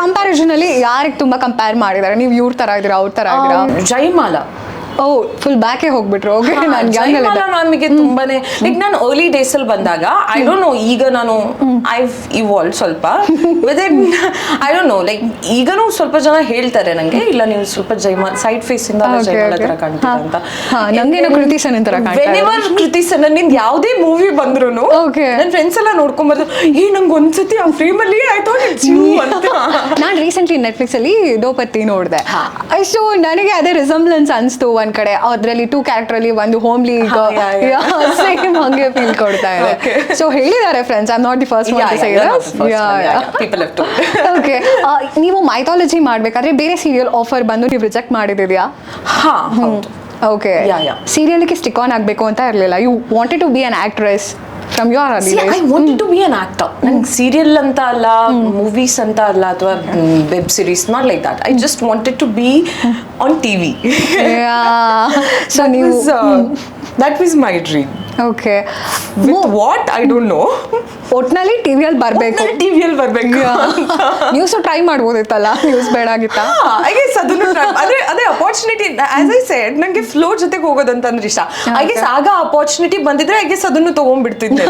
ಕಂಪ್ಯಾರಿಸನ್ ಅಲ್ಲಿ ಯಾರಿಗೆ ತುಂಬಾ ಕಂಪೇರ್ ಮಾಡಿದಾರೆ? ನೀವು ಇವ್ರ ತರ ಇದ್ದೀರಾ, ಅವ್ರ ತರ ಇದ್ದೀರಾ? ಜೈಮಾಲಾ ಫುಲ್ ಬ್ಯಾಕೆ ಹೋಗ್ಬಿಟ್ರು. ನಮಗೆ ತುಂಬಾನೇ ಲೈಕ್ ನಾನು ಅರ್ಲಿ ಡೇಸ್ ಅಲ್ಲಿ ಬಂದಾಗ ಐ ಡೋಂಟ್ ನೋ, ಈಗ ನಾನು ಐ ಇವಾಲ್ವ್ ಸ್ವಲ್ಪ. ಐ ಡೋಂಟ್ ನೋ, ಲೈಕ್ ಈಗನೂ ಸ್ವಲ್ಪ ಜನ ಹೇಳ್ತಾರೆ ನಂಗೆ, ಇಲ್ಲ ನೀವು ಸ್ವಲ್ಪ ಜೈಮಾಲ್ ಸೈಡ್ ಫೇಸ್ ಇಂದ ಜೈಮಾಲ ತರ ಕಾಣ್ತೀರಾ ಅಂತ. ನಂಗೇನೋ ಕೃತಿ ಸನನ್ ತರ ವೆನೆವರ್ ಕೃತಿ ಸನನ್ ನಿಂದ ಯಾವುದೇ ಮೂವಿ ಬಂದ್ರು ನನ್ನ ಫ್ರೆಂಡ್ಸ್ ಎಲ್ಲ ನೋಡ್ಕೊಂಡ್ ಬರ್ದು, ನಂಗೆ ಒಂದ್ಸತಿ ಆ ಫ್ರೇಮ್ ಅಲ್ಲಿ ಆಯ್ತು ಅಂತ. ನಾನು ರೀಸೆಂಟ್ಲಿ ನೆಟ್ಫ್ಲಿಕ್ಸ್ ಅಲ್ಲಿ ದೋಪತಿ ನೋಡಿದೆ. ಸೊ ನನಗೆ ಅದೇ ರಿಸಂಬ್ಲೆನ್ಸ್ ಅನ್ಸ್ತು. ಒಂದ್ ಕಡೆ ಅದ್ರಲ್ಲಿ 2 ಕ್ಯಾರೆಕ್ಟರ್ ಅಲ್ಲಿ ಒಂದು ಹೋಮ್ಲಿ ಸೇಮ್ ಹಂಗೆ ಫೀಲ್ ಕೊಡ್ತಾ ಇದೆ. ಸೊ ಹೇಳಿದ್ದಾರೆ friends, I am not the first one to say this. Okay, ನೀವು ಮೈಥಾಲಜಿ ಮಾಡ್ಬೇಕಾದ್ರೆ ಬೇರೆ ಸೀರಿಯಲ್ ಆಫರ್ ಬಂದು ನೀವು ರಿಜೆಕ್ಟ್ ಮಾಡಿದಿದ್ಯಾ? ಓಕೆ, ಸೀರಿಯಲ್ಗೆ ಸ್ಟಿಕ್ ಆನ್ ಆಗ್ಬೇಕು ಅಂತ ಇರಲಿಲ್ಲ, you wanted to be an actress from your early days? I wanted to be an actor. ನಂಗೆ ಸೀರಿಯಲ್ ಅಂತ ಅಲ್ಲ, ಮೂವೀಸ್ ಅಂತ ಅಲ್ಲ, ಅಥವಾ web series, not like that. I just wanted to be on TV. So ನೀವು that was my dream. Okay, With what I don't know. ಒಟ್ನಲ್ಲಿ ಟಿವಿಯಲ್ಲಿ ಬರಬೇಕು, ಟಿವಿಯಲ್ಲಿ ಬರ್ಬೇಕು. ನ್ಯೂಸ್ ಟ್ರೈ ಮಾಡ್ಬೋದಿತ್ತಲ್ಲ, ನ್ಯೂಸ್ ಬೇಡಾಗಿತ್ತಾ? ಐ ಗೆಸ್ ಅದನ್ನು ಅದೇ ಅಪಾರ್ಚುನಿಟಿ. ಆಸ್ ಐ ಸೆಡ್, ನಂಗೆ ಫ್ಲೋ ಜೊತೆಗೆ ಹೋಗೋದಂತಂದ್ರೆ ಇಷ್ಟ. ಐ ಗೆಸ್ ಆಗ ಅಪಾರ್ಚುನಿಟಿ ಬಂದಿದ್ರೆ ಐ ಗೆಸ್ ಅದನ್ನು ತಗೊಂಡ್ಬಿಡ್ತಿದ್ದೆ.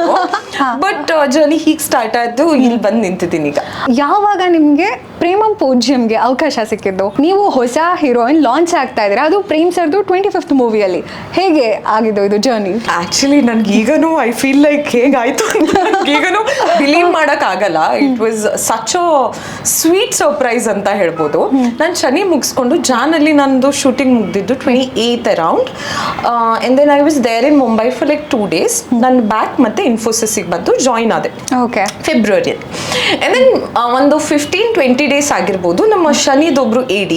ಬಟ್ ಜರ್ನಿ ಹೀಗೆ ಸ್ಟಾರ್ಟ್ ಆಯ್ತು, ಇಲ್ಲಿ ಬಂದು ನಿಂತಿದ್ದೀನಿ ಈಗ. ಯಾವಾಗ ನಿಮ್ಗೆ ಪ್ರೇಮಂ ಪೂಜ್ಯಂಗೆ ಅವಕಾಶ ಸಿಕ್ಕಿದ್ದು? ನೀವು ಹೊಸ ಹೀರೋಯಿನ್ ಲಾಂಚ್ ಆಗ್ತಾ ಇದ್ದೀರಾ, ಅದು ಪ್ರೇಮ್ ಸರ್ದು 25th ಮೂವಿಯಲ್ಲಿ. ಹೇಗೆ ಆಗಿದ್ದು ಇದು ಜರ್ನಿ? ಆಕ್ಚುಲಿ ನನ್ಗೆ ಈಗನೂ ಐ ಫೀಲ್ ಲೈಕ್ ಹೇಗಾಯ್ತು ಅಂತ ಈಗನೂ ಬಿಲೀವ್ ಮಾಡಕ್ ಆಗಲ್ಲ. It was such a sweet surprise ಅಂತ ಹೇಳ್ಬೋದು. ನಾನು ಶನಿ ಮುಗಿಸ್ಕೊಂಡು ಜಾನಲ್ಲಿ ನಂದು ಶೂಟಿಂಗ್ ಮುಗ್ದಿದ್ದು 28th around, and then I was there in Mumbai for like 2 days. ನಾನು ಬ್ಯಾಕ್ ಮತ್ತೆ ಇನ್ಫೋಸಿಸ್ಗೆ ಬಂದು ಜಾಯಿನ್ ಆದೆ ಓಕೆ ಫೆಬ್ರವರಿ. ಅಂಡ್ ದೆನ್ ಒಂದು 15-20 days ಆಗಿರ್ಬೋದು, ನಮ್ಮ ಶನಿದೊಬ್ರು AD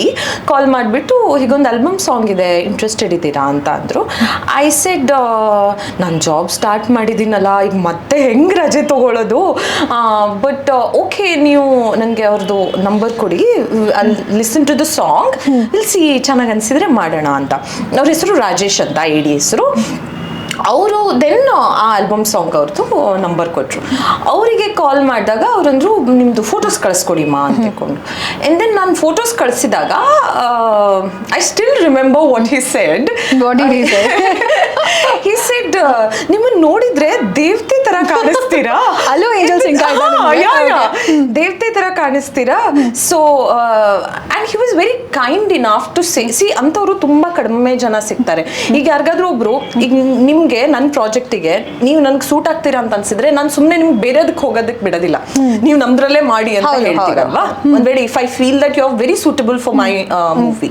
ಕಾಲ್ ಮಾಡಿಬಿಟ್ಟು ಹೀಗೊಂದು ಆಲ್ಬಮ್ ಸಾಂಗ್ ಇದೆ, ಇಂಟ್ರೆಸ್ಟೆಡ್ ಇದ್ದೀರಾ ಅಂತ ಅಂದರು. ಐ ಸೆಡ್, ನಾನು ಜಾಬ್ ಸ್ಟಾರ್ಟ್ ಮಾಡಿದ್ದೀನಲ್ಲ, ಈಗ ಮತ್ತೆ ಹೆಂಗೆ ರಜೆ ತೊಗೊಳ್ಳೋದು, ಬಟ್ ಓಕೆ ನೀವು ನನಗೆ ಅವ್ರದ್ದು ನಂಬರ್ ಕೊಡಿ, ಅಲ್ಲಿ listen to the song, will see ಚೆನ್ನಾಗಿ ಅನಿಸಿದ್ರೆ ಮಾಡೋಣ ಅಂತ. ಅವ್ರ ಹೆಸರು ರಾಜೇಶ್ ಅಂತ, AD ಹೆಸರು. ಅವರು ದೆನ್ ಆ ಆಲ್ಬಮ್ ಸಾಂಗ್ ಅವ್ರದ್ದು ನಂಬರ್ ಕೊಟ್ಟರು. ಅವರಿಗೆ ಕಾಲ್ ಮಾಡಿದಾಗ ಅವರಂದ್ರು ನಿಮ್ಮದು ಫೋಟೋಸ್ ಕಳಿಸ್ಕೊಡಿಮಾ ಅಂತ ಹೇಳ್ಕೊಂಡು. ಆ್ಯಂಡ್ ದೆನ್ ನಾನು ಫೋಟೋಸ್ ಕಳಿಸಿದಾಗ I still remember what he said. He said, ನಿಮ್ಮನ್ನು ನೋಡಿದ್ರೆ ದೇವತೆ ತರ ಕಾಣಿಸ್ತೀರಾ, ಅಲ್ಲೂ ಏಂಜಲ್ ಸಿಂಕ್ ದೇವತೆ ತರ ಕಾಣಿಸ್ತೀರಾ. So and he was very kind enough to see ಅಂಥವ್ರು ತುಂಬ ಕಡಿಮೆ ಜನ ಸಿಗ್ತಾರೆ. ಈಗ ಯಾರಿಗಾದ್ರೂ ಒಬ್ರು ಈಗ ನಿಮ್ಗೆ ನನ್ನ ಪ್ರಾಜೆಕ್ಟಿಗೆ ನೀವು ನನಗೆ ಸೂಟ್ ಆಗ್ತೀರಾ ಅಂತ ಅನ್ಸಿದ್ರೆ ನಾನು ಸುಮ್ಮನೆ ನಿಮ್ಗೆ ಬೇರೆದಕ್ಕೆ ಹೋಗೋದಕ್ಕೆ ಬಿಡೋದಿಲ್ಲ, ನೀವು ನಮ್ದ್ರಲ್ಲೇ ಮಾಡಿ ಅಂತ ಹೇಳ್ತೀರಲ್ವಾ. ಒಂದ್ ವೇಳೆ if I feel that you are very suitable for my movie.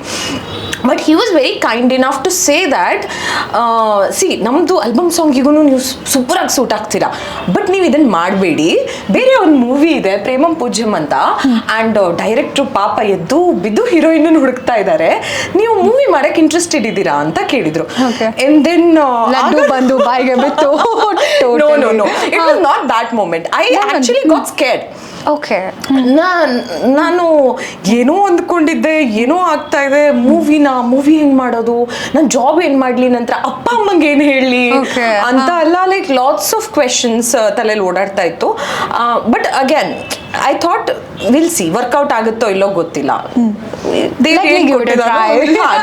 But he was very kind enough to say that, see ನಮ್ಮದು ಆಲ್ಬಮ್ ಸಾಂಗಿಗೂ ನೀವು ಸೂಪರಾಗಿ ಸೂಟ್ ಆಗ್ತೀರಾ, ಬಟ್ ನೀವು ಇದನ್ನು ಮಾಡಬೇಡಿ, ಬೇರೆ ಒಂದು ಮೂವಿ ಇದೆ ಪ್ರೇಮಂ ಪೂಜ್ಯಂ ಅಂತ, ಆ್ಯಂಡ್ ಡೈರೆಕ್ಟ್ರು ಪಾಪ ಎದ್ದು ಬಿದ್ದು ಹೀರೋಯಿನ್ ಹುಡುಕ್ತಾ ಇದ್ದಾರೆ, ನೀವು ಮೂವಿ ಮಾಡಕ್ಕೆ ಇಂಟ್ರೆಸ್ಟೆಡ್ ಇದ್ದೀರಾ ಅಂತ ಕೇಳಿದ್ರು. ಅಂಡ್ ದೆನ್ ಬಂದು ಬಾಯಿಗೆ ಬಿತ್ತು. No, it was not that moment. I actually got scared. Okay, ನಾನು ಏನೋ ಅಂದ್ಕೊಂಡಿದ್ದೆ, ಏನೋ ಆಗ್ತಾ ಇದೆ, ಮೂವಿ ಹೆಂಗ್ ಮಾಡೋದು, ನಾನು ಜಾಬ್ ಏನ್ ಮಾಡ್ಲಿ, ನಂತರ ಅಪ್ಪ ಅಮ್ಮಂಗೆ ಏನ್ ಹೇಳಲಿ ಅಂತ ಎಲ್ಲ ಲೈಕ್ ಲಾಟ್ಸ್ ಆಫ್ ಕ್ವೆಶನ್ಸ್ ತಲೆಯಲ್ಲಿ ಓಡಾಡ್ತಾ ಇತ್ತು. But again I thought will see work out ಆಗುತ್ತೋ ಇಲ್ಲೋ ಗೊತ್ತಿಲ್ಲ,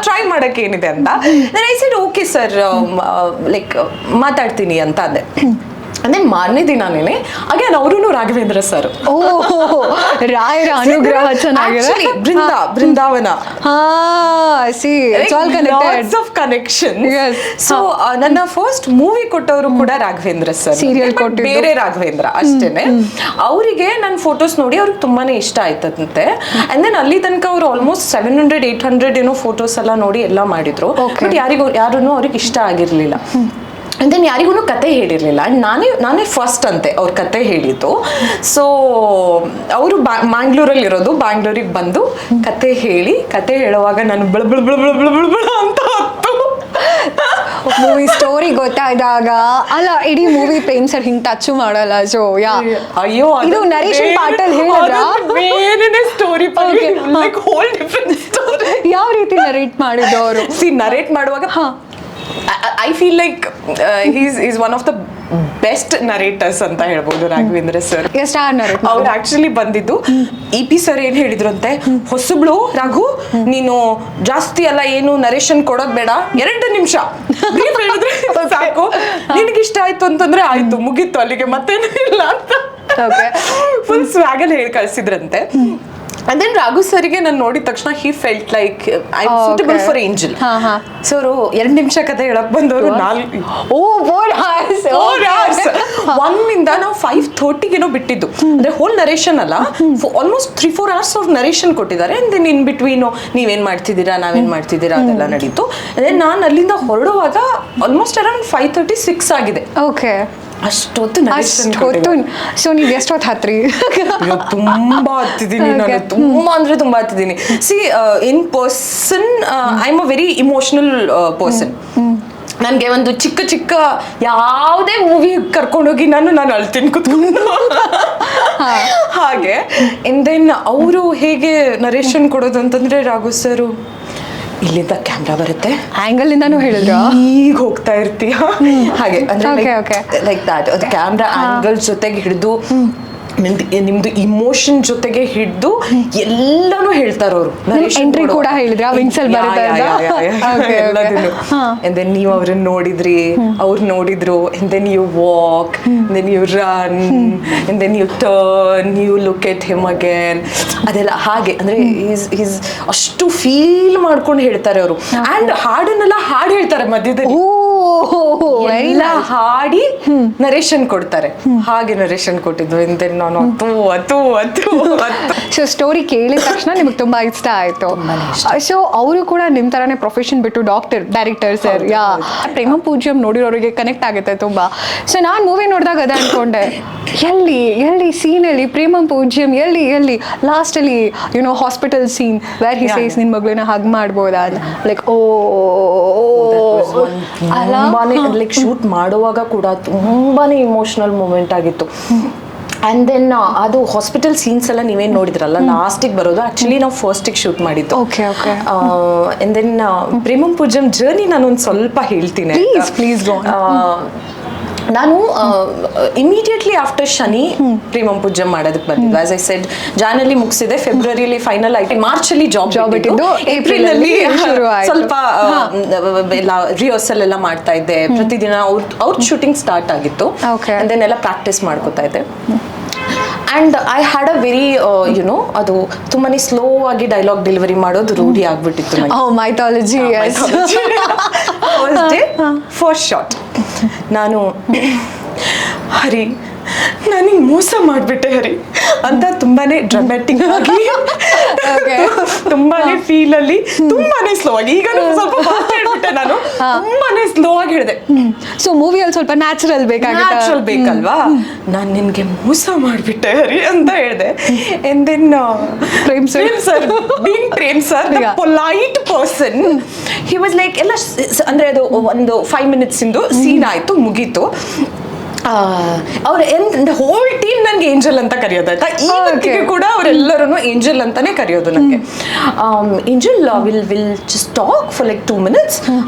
ಟ್ರೈ ಮಾಡಕ್ಕೆ ಏನಿದೆ ಅಂತ. I said okay sir, like ಮಾತಾಡ್ತೀನಿ ಅಂತ ಅಂದೆ. ಅಂದ್ರೆ ಮಾರನೇ ದಿನಾನೇನೆ ಅಗೇನ್ ಅವರು ರಾಘವೇಂದ್ರ ಸರ್, ರಾಯರ ಅನುಗ್ರಹ ಚೆನ್ನಾಗಿದೆ. ಬೃಂದಾವನ ಕನೆಕ್ಷನ್. ಸೊ ನನ್ನ ಫಸ್ಟ್ ಮೂವಿ ಕೊಟ್ಟವರು ಕೂಡ ರಾಘವೇಂದ್ರ ಸರ್, ಸೀರಿಯಲ್ ಕೊಟ್ಟು ಬೇರೆ ರಾಘವೇಂದ್ರ ಅಷ್ಟೇನೆ. ಅವರಿಗೆ ನನ್ನ ಫೋಟೋಸ್ ನೋಡಿ ಅವ್ರಿಗೆ ತುಂಬಾನೇ ಇಷ್ಟ ಆಯ್ತಂತೆ. ಅಂಡ್ ದೆನ್ ಅಲ್ಲಿ ತನಕ ಅವರು ಆಲ್ಮೋಸ್ಟ್ 700-800 ಏನೋ ಫೋಟೋಸ್ ಎಲ್ಲ ನೋಡಿ ಎಲ್ಲ ಮಾಡಿದ್ರು. ಬಟ್ ಯಾರೂ ಅವ್ರಿಗೆ ಇಷ್ಟ ಆಗಿರ್ಲಿಲ್ಲ. ದೆನ್ ಯಾರಿಗೂ ಕತೆ ಹೇಳಿರಲಿಲ್ಲ. ಆ್ಯಂಡ್ ನಾನೇ ಫಸ್ಟ್ ಅಂತೆ ಅವ್ರ ಕತೆ ಹೇಳಿದ್ದು. ಸೊ ಅವರು ಮ್ಯಾಂಗ್ಳೂರಲ್ಲಿ ಇರೋದು, ಬ್ಯಾಂಗ್ಳೂರಿಗೆ ಬಂದು ಕತೆ ಹೇಳುವಾಗ ನಾನು ಬಳ ಅಂತ ಮೂವಿ ಸ್ಟೋರಿ ಗೊತ್ತಾದಾಗ ಅಲ್ಲ, ಇಡೀ ಮೂವಿ ಪ್ರೇಮ್ ಸರ್ ಹಿಂಗ್ ಟಚ್ ಮಾಡಲ್ಲ. ಸೊ ಅಯ್ಯೋ, ಇದು ನರೇಶನ್ ಪಾರ್ಟ್ ಅಲ್ಲಿ ಹೇಳಿದ್ರೆ ಸ್ಟೋರಿ ಹೋಲ್ ಡಿಫರೆಂಟ್ ಸ್ಟೋರಿ. ಯಾವ ರೀತಿ ನರೇಟ್ ಮಾಡಿದ್ದು ಅವರು? ನರೇಟ್ ಮಾಡುವಾಗ I feel like is one of the best narrators ಅಂತ ಹೇಳ್ಬೋದು ರಾಘವೇಂದ್ರ ಸರ್. ಅವ್ರು ಆಕ್ಚುಲಿ ಬಂದಿದ್ದು EP ಸರ್ ಏನ್ ಹೇಳಿದ್ರು ಅಂತೆ, ಹೊಸಬ್ಳು ರಾಘು, ನೀನು ಜಾಸ್ತಿ ಎಲ್ಲ ಏನು ನರೇಶನ್ ಕೊಡೋದ್ ಬೇಡ, 2 ನಿಮಿಷ ಹೇಳಿದ್ರೆ ಸಾಕು, ನಿನಗಿಷ್ಟ ಆಯ್ತು ಅಂತಂದ್ರೆ ಆಯ್ತು, ಮುಗೀತು ಅಲ್ಲಿಗೆ, ಮತ್ತೇನು ಇಲ್ಲ ಅಂತ ಫುಲ್ ಸ್ವ್ಯಾಗಲ್ಲಿ ಹೇಳಿ ಕಳ್ಸಿದ್ರಂತೆ. And then Raghu ಸರ್ಗೆ ನಾನು ನೋಡಿದ ತಕ್ಷಣ he felt like I am suitable for Angel. So ಅವರು 2 ನಿಮಿಷ ಕತೆ ಹೇಳಕ್ ಬಂದವರು 4 hours 1 ಇಂದ ನಾವು 5:30 ಬಿಟ್ಟಿದ್ದು. ಅಂದ್ರೆ ಹೋಲ್ ನರೇಶನ್ ಅಲ್ಲ, ಆಲ್ಮೋಸ್ಟ್ 3-4 hours ಆಫ್ ನರೇಶನ್ ಕೊಟ್ಟಿದ್ದಾರೆ. ಅಂಡ್ ದೆನ್ ಇನ್ ಬಿಟ್ವೀನ್ ನೀವೇನ್ ಮಾಡ್ತಿದ್ದೀರಾ, ನಾವೇನ್ ಮಾಡ್ತಿದ್ದೀರಾ ಅದೆಲ್ಲ ನಡೀತು. ಅದೇ ನಾನು ಅಲ್ಲಿಂದ ಹೊರಡುವಾಗ ಆಲ್ಮೋಸ್ಟ್ ಅರೌಂಡ್ 5:30-6 ಆಗಿದೆ. ಓಕೆ, ಅಷ್ಟೊತ್ತು. ಸೊ ನೀವು ಎಷ್ಟೊತ್ತು ಹತ್ರಿ? ತುಂಬಾ ಹತ್ತಿದ್ದೀನಿ ನಾನು, ತುಂಬಾ ಹತ್ತಿದ್ದೀನಿ. See in person I am a very emotional person. ನನಗೆ ಒಂದು ಚಿಕ್ಕ ಚಿಕ್ಕ ಯಾವುದೇ ಮೂವಿ ಕರ್ಕೊಂಡೋಗಿ ನಾನು ಅಳ್ತೀನಿ ಕುತ್ಕೊಂಡು. ಹಾಗೆ ಅಂಡ್ ದೆನ್ ಅವರು ಹೇಗೆ ನರೇಶನ್ ಕೊಡೋದು ಅಂತಂದ್ರೆ, ರಾಘು ಸರು ಇಲ್ಲಿಂದ ಕ್ಯಾಮ್ರಾ ಬರುತ್ತೆ, ಆಂಗಲ್ ಇಂದಾನು ಹೇಳಿದ್ರು ಈಗ ಹೋಗ್ತಾ ಇರ್ತೀಯ ಹಾಗೆ ಅಂದ್ರೆ ಲೈಕ್ ದಾಟ್. ಅದು ಕ್ಯಾಮ್ರಾ ಆಂಗಲ್ ಜೊತೆಗೆ ಹಿಡಿದು ನಿಮ್ದು ಇಮೋಷನ್ ಜೊತೆಗೆ ಹಿಡಿದು ಎಲ್ಲಾನು ಹೇಳ್ತಾರ ಅವರು. ಎಂಟ್ರಿ ಕೂಡ ಹೇಳಿದ್ರ ವಿಂಗ್ಸ್ ಅಲ್ಲಿ ಬರುತ್ತೆ. ನೀವು ಅವ್ರನ್ನ ನೋಡಿದ್ರಿ, ಅವ್ರು ನೋಡಿದ್ರು, then you walk, then you run, then you turn, you look at him again. ಅದೆಲ್ಲ ಹಾಗೆ ಅಂದ್ರೆ ಈಸ್ ಅಷ್ಟು ಫೀಲ್ ಮಾಡ್ಕೊಂಡು ಹೇಳ್ತಾರೆ ಅವರು. ಅಂಡ್ ಹಾಡನ್ನೆಲ್ಲ ಹಾಡು ಹೇಳ್ತಾರೆ ಮಧ್ಯದಲ್ಲಿ, ಎಲ್ಲ ಹಾಡಿ ನರೇಶನ್ ಕೊಡ್ತಾರೆ. ಹಾಗೆ ನರೇಶನ್ ಕೊಟ್ಟಿದ್ದು ನಾನು ಸೊ ಸ್ಟೋರಿ ಕೇಳಿದ ತಕ್ಷಣ ನಿಮಗೆ ತುಂಬಾ ಇಷ್ಟ ಆಯ್ತು. ಸೊ ಅವರು ಕೂಡ ನಿಮ್ ತರಾನೇ ಪ್ರೊಫೆಷನ್ ಬಿಟ್ಟು ಡೈರೆಕ್ಟರ್ ಸರ್. ಯಾ, ಪ್ರೇಮ ಪೂಜ್ಯಂ ನೋಡಿರೋರಿಗೆ ಕನೆಕ್ಟ್ ಆಗುತ್ತೆ ತುಂಬಾ. ಸೊ ನಾನು ಮೂವಿ ನೋಡಿದಾಗ ಅದೇ ಅನ್ಕೊಂಡೆ, ಎಲ್ಲಿ ಸೀನಲ್ಲಿ ಪ್ರೇಮ ಪೂಜ್ಯಂ, ಎಲ್ಲಿ ಲಾಸ್ಟ್ ಅಲ್ಲಿ you know hospital scene where he says ನಿನ್ ಮಗಳನ್ನ ಹಗ್ ಮಾಡ್ಬೋದಾ ಅಂತ. ಲೈಕ್ ಲೈಕ್ ಶೂಟ್ ಮಾಡುವಾಗ ಕೂಡ ತುಂಬಾನೇ ಇಮೋಷನಲ್ ಮೂಮೆಂಟ್ ಆಗಿತ್ತು. ಆ್ಯಂಡ್ ದೆನ್ ಅದು ಹಾಸ್ಪಿಟಲ್ ಸೀನ್ಸ್ ಎಲ್ಲ ನೀವೇನು ನೋಡಿದ್ರಲ್ಲ, ಲಾಸ್ಟಿಗೆ ಬರೋದು ಆ್ಯಕ್ಚುಲಿ ನಾವು ಫಸ್ಟಿಗೆ ಶೂಟ್ ಮಾಡಿದ್ದು. And then Premam Poojyam journey ನಾನು ಒಂದು ಸ್ವಲ್ಪ ಹೇಳ್ತೀನಿ. ಪ್ಲೀಸ್ ನಾನು ಇಮಿಡಿಯೇಟ್ಲಿ ಆಫ್ಟರ್ ಶನಿ ಪ್ರೇಮಂ ಪೂಜ್ಯಂ ಮಾಡೋದಕ್ಕೆ ಬಂದಿದ್ದು. ಆಸ್ ಐ ಸೆಡ್, ಜಾನಲ್ಲಿ ಮುಗಿಸಿದೆ, ಫೆಬ್ರವರಿಲಿ ಫೈನಲ್ ಆಯ್ತು, ಮಾರ್ಚಲ್ಲಿ ಜಾಬ್ ಇಟ್ಟಿದ್ದು, ಏಪ್ರಿಲ್ ಅಲ್ಲಿ ಸ್ವಲ್ಪ ಎಲ್ಲ ರಿಹರ್ಸಲ್ ಎಲ್ಲ ಮಾಡ್ತಾ ಇದ್ದೆ. ಪ್ರತಿದಿನ ಅವ್ರ ಶೂಟಿಂಗ್ ಸ್ಟಾರ್ಟ್ ಆಗಿತ್ತು, ದೆನ್ ಎಲ್ಲ ಪ್ರಾಕ್ಟೀಸ್ ಮಾಡ್ಕೋತಾ ಇದ್ದೆ. And I had a very you know, ಅದು ತುಂಬಾನೇ ಸ್ಲೋ ಆಗಿ ಡೈಲಾಗ್ ಡೆಲಿವರಿ ಮಾಡೋದು ರೂಢಿ ಆಗ್ಬಿಟ್ಟಿತ್ತು. ಮೈಥಾಲಜಿ ಫಸ್ಟ್ ಶಾಟ್ ನಾನು, ಹರಿ ನನಗೆ ಮೋಸ ಮಾಡಿಬಿಟ್ಟೆ ಹರಿ ಅಂತ ತುಂಬಾನೇ ಡ್ರಾಮ್ಯಾಟಿಕ್ ಆಗಿ, ತುಂಬಾನೇ ಫೀಲ್ ಅಲ್ಲಿ, ತುಂಬಾನೇ ಸ್ಲೋ ಆಗಿ, ಈಗ ಸ್ವಲ್ಪ ಹೇಳ್ಬಿಟ್ಟೆ ನಾನು, ತುಂಬಾನೇ ಸ್ಲೋ ಆಗಿ ಹೇಳಿದೆ. ಸೊ ಮೂವಿಯಲ್ಲಿ ಸ್ವಲ್ಪ ನ್ಯಾಚುರಲ್ ಬೇಕಲ್ವಾ, ನಾನು ನಿನ್ಗೆ ಮೋಸ ಮಾಡಿಬಿಟ್ಟೆ ಹರಿ ಅಂತ ಹೇಳಿದೆ. And then Prem sir Prem sir polite person, he was like ಎಲ್ಲ ಅಂದ್ರೆ ಅದು ಒಂದು 5 minutes ಇಂದು ಸೀನ್ ಆಯ್ತು, ಮುಗೀತು. ಅವ್ರ ಹೋಲ್ ಟೀಮ್ ನನ್ಗೆ ಏಂಜಲ್ ಅಂತ ಕರೆಯೋದಾಯ್ತಾ, ಇವತ್ತಿಗೆ ಕೂಡ ಅವರೆಲ್ಲರೂ ಏಂಜಲ್ ಅಂತಾನೆ ಕರೆಯೋದು ನನಗೆ. Angel will just talk for like 2 minutes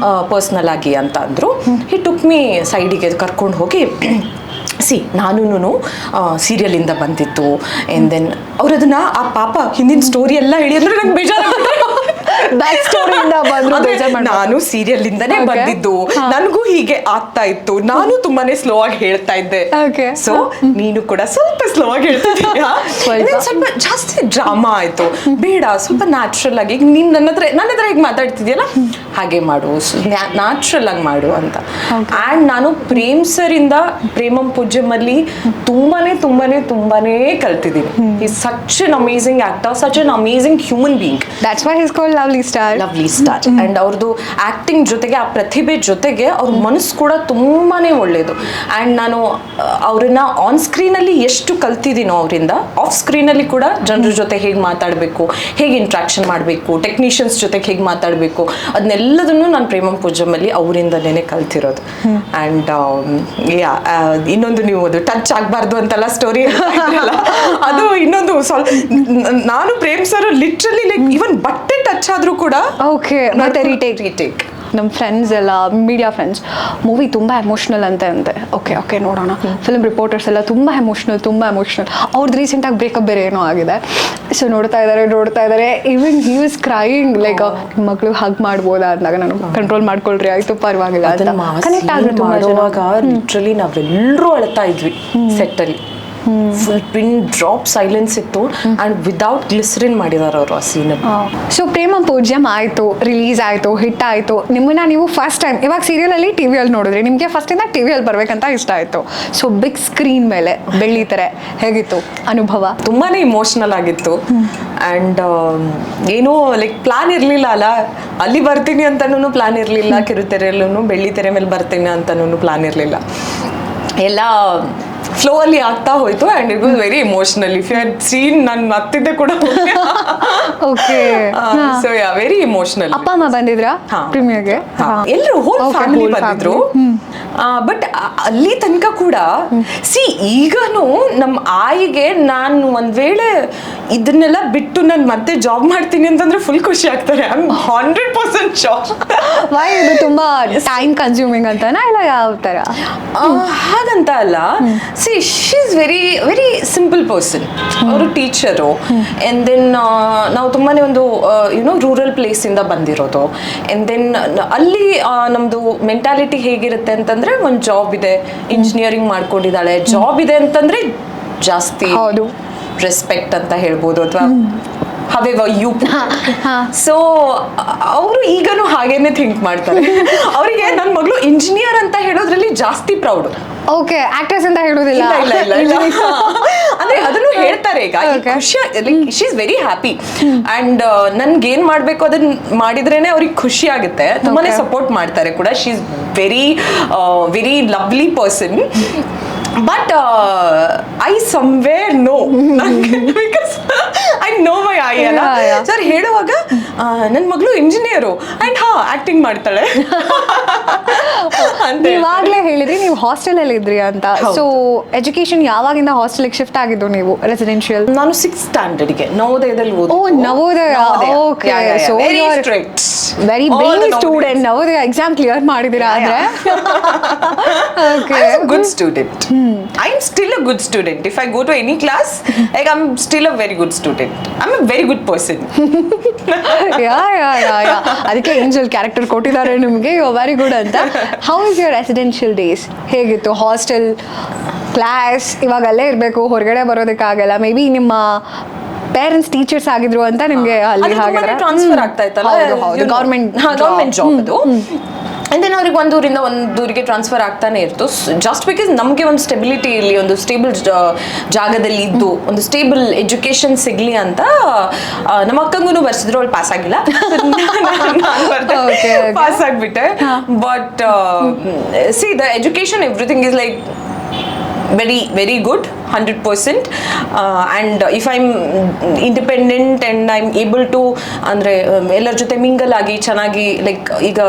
personal ಆಗಿ ಅಂತ ಅಂದ್ರು. ಹಿ ಟುಕ್ ಮೀ ಸೈಡಿಗೆ ಕರ್ಕೊಂಡು ಹೋಗಿ, ನಾನು ಸೀರಿಯಲಿಂದ ಬಂದಿತ್ತು. ಆ್ಯಂಡ್ ದೆನ್ ಅವ್ರು ಅದನ್ನ ಆ ಪಾಪ ಹಿಂದಿನ ಸ್ಟೋರಿ ಎಲ್ಲ ಹೇಳಿ ಅಂದ್ರೆ ನಂಗೆ ಬೇಜಾರಾಗ್ಬಿಟ್ಟೆ. ನಾನು ಸೀರಿಯಲ್ ಇಂದಾನೇ ಬಂದಿದ್ದು, ನನಗೂ ಹೀಗೆ ಆಗ್ತಾ ಇತ್ತು, ನಾನು ತುಂಬಾನೇ ಸ್ಲೋ ಆಗಿ ಹೇಳ್ತಾ ಇದ್ದೆ. ಸೊ ನೀನು ಕೂಡ ಸ್ವಲ್ಪ ಸ್ಲೋ ಆಗಿ ಹೇಳ್ತಿದ್ದೀಯಾ, ಸ್ವಲ್ಪ ಜಾಸ್ತಿ ಡ್ರಾಮಾ ಆಯ್ತು, ಬೇಡ ಸ್ವಲ್ಪ ನ್ಯಾಚುರಲ್ ಆಗಿ, ನೀನ್ ನನ್ನ ಹತ್ರ ಹೇಗೆ ಮಾತಾಡ್ತಿದ್ಯಲ್ಲ ಹಾಗೆ ಮಾಡು, ನ್ಯಾಚುರಲ್ ಆಗಿ ಮಾಡು ಅಂತ. ಆ್ಯಂಡ್ ನಾನು ಪ್ರೇಮ್ ಸರ್ ಇಂದ ಪ್ರೇಮಂ ಪೂಜ್ಯಂ ಅಲ್ಲಿ ತುಂಬಾನೇ ಕಲ್ತಿದ್ದೀನಿ. Is such an amazing actor, such an amazing human being. That's why he is called lovely star. And ಅವ್ರದ್ದು ಆಕ್ಟಿಂಗ್ ಜೊತೆಗೆ ಆ ಪ್ರತಿಭೆ ಜೊತೆಗೆ ಅವ್ರ ಮನಸ್ಸು ಕೂಡ ತುಂಬಾನೇ ಒಳ್ಳೇದು. ಅಂಡ್ ನಾನು ಅವ್ರನ್ನ ಆನ್ ಸ್ಕ್ರೀನ್ ಅಲ್ಲಿ ಎಷ್ಟು ಕಲ್ತಿದ್ದೀನೋ ಅವರಿಂದ, ಆಫ್ ಸ್ಕ್ರೀನ್ ಅಲ್ಲಿ ಕೂಡ ಜನರ ಜೊತೆ ಹೇಗೆ ಮಾತಾಡಬೇಕು, ಹೇಗೆ ಇಂಟ್ರಾಕ್ಷನ್ ಮಾಡಬೇಕು, ಟೆಕ್ನಿಷಿಯನ್ಸ್ ಜೊತೆಗೆ ಹೇಗೆ ಮಾತಾಡಬೇಕು, ಅದನ್ನೆಲ್ಲದನ್ನು ನಾನು ಪ್ರೇಮಂ ಪೂಜ್ಯಂ ಅಲ್ಲಿ ಅವರಿಂದನೇ ಕಲ್ತಿರೋದು. ಅಂಡ್ ಇನ್ನೊಂದು, ನೀವು ಅದು ಟಚ್ ಆಗಬಾರ್ದು ಅಂತೆಲ್ಲ ಸ್ಟೋರಿ ಅದು ಇನ್ನೊಂದು ಸ್ವಲ್ಪ, ನಾನು Prem sir literally like even ಬಟ್ಟೆ ಟಚ್ ಆದ್ರೂ ಕೂಡ ಮತ್ತೆ ರೀಟೇಕ್. ನಮ್ಮ ಫ್ರೆಂಡ್ಸ್ ಎಲ್ಲ, ಮೀಡಿಯಾ ಫ್ರೆಂಡ್ಸ್, ಮೂವಿ ತುಂಬ ಎಮೋಷ್ನಲ್ ಅಂತೆ. ಓಕೆ ನೋಡೋಣ. ಫಿಲ್ಮ್ ರಿಪೋರ್ಟರ್ಸ್ ಎಲ್ಲ ತುಂಬ ಎಮೋಷ್ನಲ್. ಅವ್ರದ್ದು ರೀಸೆಂಟಾಗಿ ಬ್ರೇಕಪ್ ಬೇರೆ ಏನೋ ಆಗಿದೆ. ಸೊ ನೋಡ್ತಾ ಇದ್ದಾರೆ. Even he was crying like, ಮಗಳು ಹಗ್ ಮಾಡ್ಬೋದಾ ಅಂದಾಗ ನಾನು ಕಂಟ್ರೋಲ್ ಮಾಡ್ಕೊಳ್ರಿ, ಆಯ್ತು ಪರವಾಗಿಲ್ಲ ಅಂತ ಕನೆಕ್ಟ್ ಮಾಡುವಾಗ ಲಿಟ್ರಲಿ ನಾವೆಲ್ಲರೂ ಅಳ್ತಾ ಇದ್ವಿ ಸೆಟ್ಟಲ್ಲಿ. ಫುಲ್ ಪಿನ್ ಡ್ರಾಪ್ ಸೈಲೆನ್ಸ್ ಇತ್ತು. ಅಂಡ್ ವಿದೌಟ್ ಗ್ಲಿಸರಿನ್ ಮಾಡಿದಾರೆ ಅವರು ಆ ಸೀನಲ್ಲಿ. ಸೊ ಪ್ರೇಮಂ ಪೂಜ್ಯಂ ಆಯ್ತು, ರಿಲೀಸ್ ಆಯ್ತು, ಹಿಟ್ ಆಯ್ತು. ನಿಮ್ಮನ್ನ ನೀವು ಫಸ್ಟ್ ಟೈಮ್ ಇವಾಗ ಸೀರಿಯಲಲ್ಲಿ ಟಿವಿಯಲ್ಲಿ ನೋಡಿದ್ರಿ, ನಿಮಗೆ ಫಸ್ಟಿಂದ ಟಿವಿಯಲ್ಲಿ ಬರ್ಬೇಕಂತ ಇಷ್ಟ ಆಯ್ತು. ಸೊ ಬಿಗ್ ಸ್ಕ್ರೀನ್ ಮೇಲೆ ಬೆಳೀತಾರೆ, ಹೇಗಿತ್ತು ಅನುಭವ? ತುಂಬಾನೇ ಇಮೋಷನಲ್ ಆಗಿತ್ತು. ಆ್ಯಂಡ್ ಏನೋ ಲೈಕ್ ಪ್ಲಾನ್ ಇರಲಿಲ್ಲ ಅಲ್ಲ, ಅಲ್ಲಿ ಬರ್ತೀನಿ ಅಂತನೂ ಪ್ಲಾನ್ ಇರಲಿಲ್ಲ, ಕಿರುತೆರೆಯಲ್ಲೂ ಬೆಳ್ಳಿ ತೆರೆ ಮೇಲೆ ಬರ್ತೀನಿ ಅಂತನೂ ಪ್ಲಾನ್ ಇರಲಿಲ್ಲ. ಎಲ್ಲ ಫ್ಲೋ ಅಲ್ಲಿ ಆಗ್ತಾ ಹೋಯ್ತು and it was very emotional. If you had seen ನಾನು ಅತ್ತಿದ್ದೆ ಕೂಡ okay so yeah very emotional. ಅಪ್ಪ ಅಮ್ಮ ಬಂದಿದ್ರಾ ಪ್ರೀಮಿಯರ್ಗೆ? ಎಲ್ಲರೂ ಹೋಲ್ ಫ್ಯಾಮಿಲಿ ಬಂದಿದ್ರು. ಬಟ್ ಅಲ್ಲಿ ತನಕ ಕೂಡ ಈಗನು ನಮ್ಮ ಆಯಿಗೆ ನಾನು ಒಂದ್ ವೇಳೆ ಇದನ್ನೆಲ್ಲ ಬಿಟ್ಟು ನಾನು ಮತ್ತೆ ಜಾಬ್ ಮಾಡ್ತೀನಿ ಅಂತಂದ್ರೆ ಫುಲ್ ಖುಷಿ ಆಗ್ತಾರೆ. I am 100% sure. ವೈ ಇದು ತುಂಬಾ ಟೈಮ್ ಕನ್ಸ್ಯೂಮಿಂಗ್ ಅಂತನಾ ಇಲ್ಲ ಯಾವ ತರ? ಹಾಗಂತ ಅಲ್ಲ. She is very very simple person. ಅವರು ಟೀಚರು ಅಂಡ್ ದೆನ್ ನಾವು ತುಂಬಾನೇ ಒಂದು ರೂರಲ್ ಪ್ಲೇಸ್ ಇಂದ ಬಂದಿರೋದು. ಅಂಡ್ ದೆನ್ ಅಲ್ಲಿ ನಮ್ದು ಮೆಂಟಾಲಿಟಿ ಹೇಗಿರುತ್ತೆ ಅಂತಂದ್ರೆ ಒಂದು ಜಾಬ್ ಇದೆ, ಇಂಜಿನಿಯರಿಂಗ್ ಮಾಡ್ಕೊಂಡಿದ್ದಾಳೆ, ಜಾಬ್ ಇದೆ ಅಂತಂದ್ರೆ ಜಾಸ್ತಿ ರೆಸ್ಪೆಕ್ಟ್ ಅಂತ ಹೇಳ್ಬೋದು ಅಥವಾ however you ಸೊ ಅವರು ಈಗನೂ ಹಾಗೇನೆ ಥಿಂಕ್ ಮಾಡ್ತಾರೆ. ಅವರಿಗೆ ನನ್ನ ಮಗಳು ಇಂಜಿನಿಯರ್ ಅಂತ ಹೇಳೋದ್ರಲ್ಲಿ ಜಾಸ್ತಿ ಪ್ರೌಡ್. ಓಕೆ, ಆಕ್ಟ್ರೆಸ್ ಅಂತ ಹೇಳೋದಿಲ್ಲ. ಇಲ್ಲ ಅಂದ್ರೆ ಅದನ್ನು ಹೇಳ್ತಾರೆ. ಈಗ ಖುಷಿ, she is very happy and ನನ್ಗೆ ಏನ್ ಮಾಡ್ಬೇಕು ಅದನ್ನ ಮಾಡಿದ್ರೇನೆ ಅವ್ರಿಗೆ ಖುಷಿ ಆಗುತ್ತೆ. ತುಂಬಾನೇ ಸಪೋರ್ಟ್ ಮಾಡ್ತಾರೆ ಕೂಡ. She is very very lovely person. But I somewhere know, because I know my I ಅಲ್ಲ. ಸರ್ ಹೇಳುವಾಗ ನನ್ನ ಮಗಳು ಇಂಜಿನಿಯರು ಅಂಡ್ ಆಕ್ಟಿಂಗ್ ಮಾಡ್ತಾಳೆ ಅಂತ. ಇವಾಗಲೇ ಹೇಳಿದ್ರಿ ನೀವು ಹಾಸ್ಟೆಲ್ ಅಲ್ಲಿ ಇದ್ರಿ ಅಂತ. ಸೊ ಎಜುಕೇಶನ್ ಯಾವಾಗಿಂದ ಹಾಸ್ಟೆಲ್ಗೆ ಶಿಫ್ಟ್ ಆಗಿದ್ದು ನೀವು? ರೆಸಿಡೆನ್ಷಿಯಲ್? ನಾನು 6th ಸ್ಟ್ಯಾಂಡರ್ಡ್ಗೆ ನವೋದಯದಲ್ಲಿ ಓದಿ. Oh, Navodaya. Okay, so very strict, very brainy student. Navodaya exam clear ಮಾಡಿದಿರಾ ಅಂದ್ರೆ? Okay, good student. I'm still a good student. If I go to any class, like I'm still a very good student. I'm a very good person. ಯಾ ಅದಕ್ಕೆ angel character ಕೊಟ್ಟಿದ್ದಾರೆ ನಿಮಗೆ, you are very good ಅಂತ. How is your residential days? ಹೇಗಿತ್ತು? Hostel, class, ಇವಾಗ ಅಲ್ಲೇ ಇರಬೇಕು, ಹೊರಗಡೆ ಬರೋದಕ್ಕಾಗಲ್ಲ. May be ನಿಮ್ಮ ಪೇರೆಂಟ್ಸ್ ಟೀಚರ್ಸ್ ಆಗಿದ್ರು ಅಂತ ನಿಮಗೆ ಅಲ್ಲಿ ಹಾಗೆ ಟ್ರಾನ್ಸ್ಫರ್ ಆಗ್ತಾ ಇತ್ತಲ್ಲ, ಗೌರ್ಮೆಂಟ್ ಜಾಬ್ ಅದು. ಅಂಡ್ ದೆನ್ ಅವ್ರಿಗೆ ಒಂದೂರಿಂದ ಒಂದೂರಿಗೆ ಟ್ರಾನ್ಸ್ಫರ್ ಆಗ್ತಾನೆ ಇರ್ತು. ಜಸ್ಟ್ ಬಿಕಾಸ್ ನಮಗೆ ಒಂದು ಸ್ಟೆಬಿಲಿಟಿ ಇರಲಿ, ಒಂದು ಸ್ಟೇಬಲ್ ಜಾಗದಲ್ಲಿ ಇದ್ದು ಒಂದು ಸ್ಟೇಬಲ್ ಎಜುಕೇಶನ್ ಸಿಗ್ಲಿ ಅಂತ ನಮ್ಮ ಅಕ್ಕಂಗೂ ಬರ್ಸಿದ್ರು. ಅವಳು ಪಾಸ್ ಆಗಿಲ್ಲ, ಪಾಸ್ ಆಗ್ಬಿಟ್ಟೆ. But see the education everything is like very very good, 100%. And if I'm independent and I'm able to ಅಂದ್ರೆ ಎಲ್ಲರ ಜೊತೆ ಮಿಂಗಲ್ ಆಗಿ ಚೆನ್ನಾಗಿ ಲೈಕ್ ಈಗ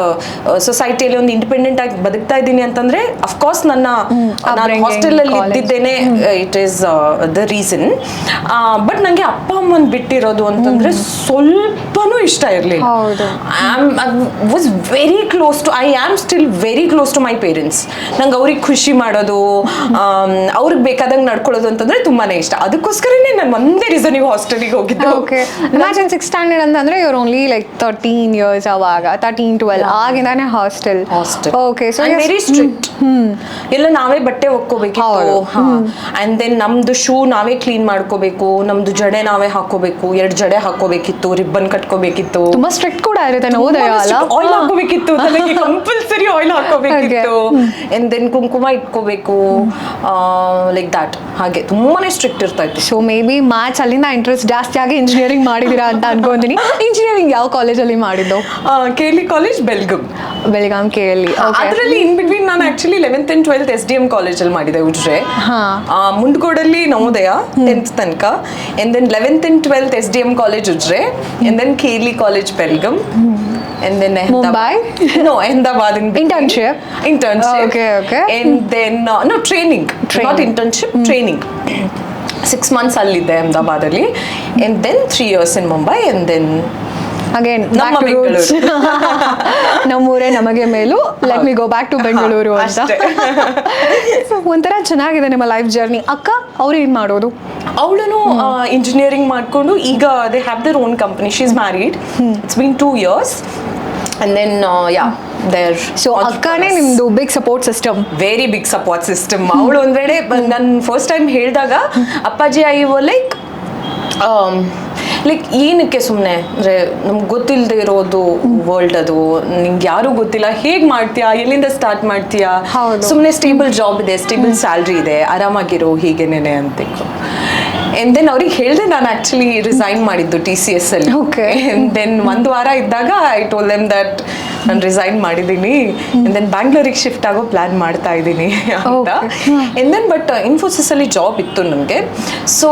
ಸೊಸೈಟಿಯಲ್ಲಿ ಒಂದು ಇಂಡಿಪೆಂಡೆಂಟ್ ಆಗಿ ಬದುಕ್ತಾ ಇದ್ದೀನಿ ಅಂತಂದ್ರೆ ಅಫ್ಕೋರ್ಸ್ ನಾನು ಹಾಸ್ಟೆಲ್ ಅಲ್ಲಿ ಇದ್ದಿದ್ದೇನೆ, it is the reason. But ನಂಗೆ ಅಪ್ಪ ಅಮ್ಮನ್ ಬಿಟ್ಟಿರೋದು ಅಂತಂದ್ರೆ ಸ್ವಲ್ಪನೂ ಇಷ್ಟ ಇರಲಿಲ್ಲ. I was very close to, I am still very close to my parents. ನಂಗೆ ಅವ್ರಿಗೆ ಖುಷಿ ಮಾಡೋದು, ಅವ್ರಿಗೆ ಬೇಕಾದಂಗೆ ನಡ್ಕೊಳ್ಳೋದು ಅಂತಂದ್ರೆ ತುಂಬಾನೇ ಇಷ್ಟ. ಅದಕ್ಕೋಸ್ಕರನೇ ನಾನು ಒಂದೇ ರೀಸನ್ ಈಗ ಹಾಸ್ಟೆಲಿಗೆ ಹೋಗಿದ್ದು. ಓಕೆ, ಇಮ್ಯಾಜಿನ್ 6th ಸ್ಟ್ಯಾಂಡರ್ಡ್ ಅಂತಂದ್ರೆ ಇವ್ರು ಓನ್ಲಿ ಲೈಕ್ 13 years, ಅವಾಗ 13-12 ಆಗಿಂದಾನೆ hostel. Okay, so very strict. ಎಲ್ಲ ನಾವೇ ಬಟ್ಟೆ ಒಕ್ಕೋಬೇಕಿತ್ತು. ಅಂಡ್ ದೆನ್ ನಮ್ದು ಶೂ ನಾವೇ ಕ್ಲೀನ್ ಮಾಡ್ಕೋಬೇಕು, ನಮ್ದು ಜಡೆ ನಾವೇ ಹಾಕೋಬೇಕು, 2 ಜಡೆ ಹಾಕೋಬೇಕಿತ್ತು, ರಿಬ್ಬನ್ ಕಟ್ಕೋಬೇಕಿತ್ತು. ತುಂಬಾ ಸ್ಟ್ರಿಕ್ಟ್ ಕೂಡ ಇರುತ್ತೆ ನವೋದಯ ಅಲ್ಲ. ಆಯಿಲ್ ಹಾಕೋಬೇಕಿತ್ತು, ತಲೆಗೆ ಕಂಪಲ್ಸರಿ ಆಯಿಲ್ ಹಾಕೋಬೇಕಿತ್ತು. ಅಂಡ್ ದೆನ್ ಕುಂಕುಮ ಇಟ್ಕೋಬೇಕು, ಲೈಕ್ ದಾಟ್. ಹಾಗೆ ತುಂಬಾನೇ ಸ್ಟ್ರಿಕ್ಟ್ ಇರ್ತಾ ಇತ್ತು. ಸೊ ಮೇ ಬಿ ಮ್ಯಾಥ್ಸ್ ಅಲ್ಲಿಂದ ಇಂಟ್ರೆಸ್ಟ್ ಜಾಸ್ತಿ ಆಗಿ ಇಂಜಿನಿಯರಿಂಗ್ ಮಾಡಿದಿರಾ ಅಂತ ಅನ್ಕೊಂತೀನಿ. ಇಂಜಿನಿಯರಿಂಗ್ ಯಾವ ಕಾಲೇಜಲ್ಲಿ ಮಾಡಿದ್ದು? KLE college, Belgaum KLE. ಅದರಲ್ಲಿ ಇನ್ ಬಿಟ್ವೀನ್ ನಾನು actually 11th and 12th SDM ಕಾಲೇಜಲ್ಲಿ ಮಾಡಿದೆ ಉಜ್ರೆ. ಮುಂಡ್ಗೋಡಲ್ಲಿ ನವೋದಯ 10th ತನಕ, and then 11th and 12th SDM college Ujire, and then KLE college Belgaum. And then Mumbai? No, Ahmedabad. Internship. Okay. And then no, training. Not internship, training. 6 months ಅಲ್ಲಿದ್ದೆ ಅಹಮದಾಬಾದಲ್ಲಿ. And then 3 years in Mumbai, and then again ನಮ್ಮೂರೇ ನಮಗೆ ಮೇಲು, let me go back to Bengaluru ಅಂತ. ಒಂಥರ ಚೆನ್ನಾಗಿದೆ ನಿಮ್ಮ life journey. ಅಕ್ಕ ಅವ್ರು ಏನ್ ಮಾಡೋದು? ಅವಳು ಇಂಜಿನಿಯರಿಂಗ್ ಮಾಡ್ಕೊಂಡು ಈಗ they have their own company. She is married, it's been 2 years. And then so ಅಕ್ಕನೇ ನಿಮ್ದು big support system. Very big support system. ಅವಳು ಒಂದ್ ವೇಳೆ ನಾನು ಫಸ್ಟ್ ಟೈಮ್ ಹೇಳಿದಾಗ ಅಪ್ಪಾಜಿ ಐ ಲೈಕ್ ಏನಕ್ಕೆ ಸುಮ್ಮನೆ ಅಂದರೆ ನಮ್ಗೆ ಗೊತ್ತಿಲ್ಲದೆ ಇರೋದು ವರ್ಲ್ಡ್ ಅದು, ನಿಂಗೆ ಯಾರೂ ಗೊತ್ತಿಲ್ಲ, ಹೇಗೆ ಮಾಡ್ತೀಯಾ, ಎಲ್ಲಿಂದ ಸ್ಟಾರ್ಟ್ ಮಾಡ್ತೀಯಾ, ಸುಮ್ಮನೆ ಸ್ಟೇಬಲ್ ಜಾಬ್ ಇದೆ, ಸ್ಟೇಬಲ್ ಸ್ಯಾಲ್ರಿ ಇದೆ, ಆರಾಮಾಗಿರೋ ಹೀಗೇನೆ ಅಂತಿದ್ರು. ಅಂಡ್ ದೆನ್ ಅವ್ರಿಗೆ ಹೇಳಿದೆ ನಾನು ಆಕ್ಚುಲಿ ರಿಸೈನ್ ಮಾಡಿದ್ದು TCS ಅಲ್ಲಿ. Okay. ಅಂಡ್ ದೆನ್ ಒಂದು ವಾರ ಇದ್ದಾಗ ಐ ಟೋಲ್ ದೆಮ್ ದಟ್ ನಾನು ರಿಸೈನ್ ಮಾಡಿದ್ದೀನಿ ಅಂಡ್ ದೆನ್ ಬ್ಯಾಂಗ್ಳೂರಿಗೆ ಶಿಫ್ಟ್ ಆಗೋ ಪ್ಲಾನ್ ಮಾಡ್ತಾ ಇದ್ದೀನಿ ಅಂತ. ಅಂಡ್ ದೆನ್ ಬಟ್ ಇನ್ಫೋಸಿಸ್ ಅಲ್ಲಿ ಜಾಬ್ ಇತ್ತು ನನಗೆ. ಸೊ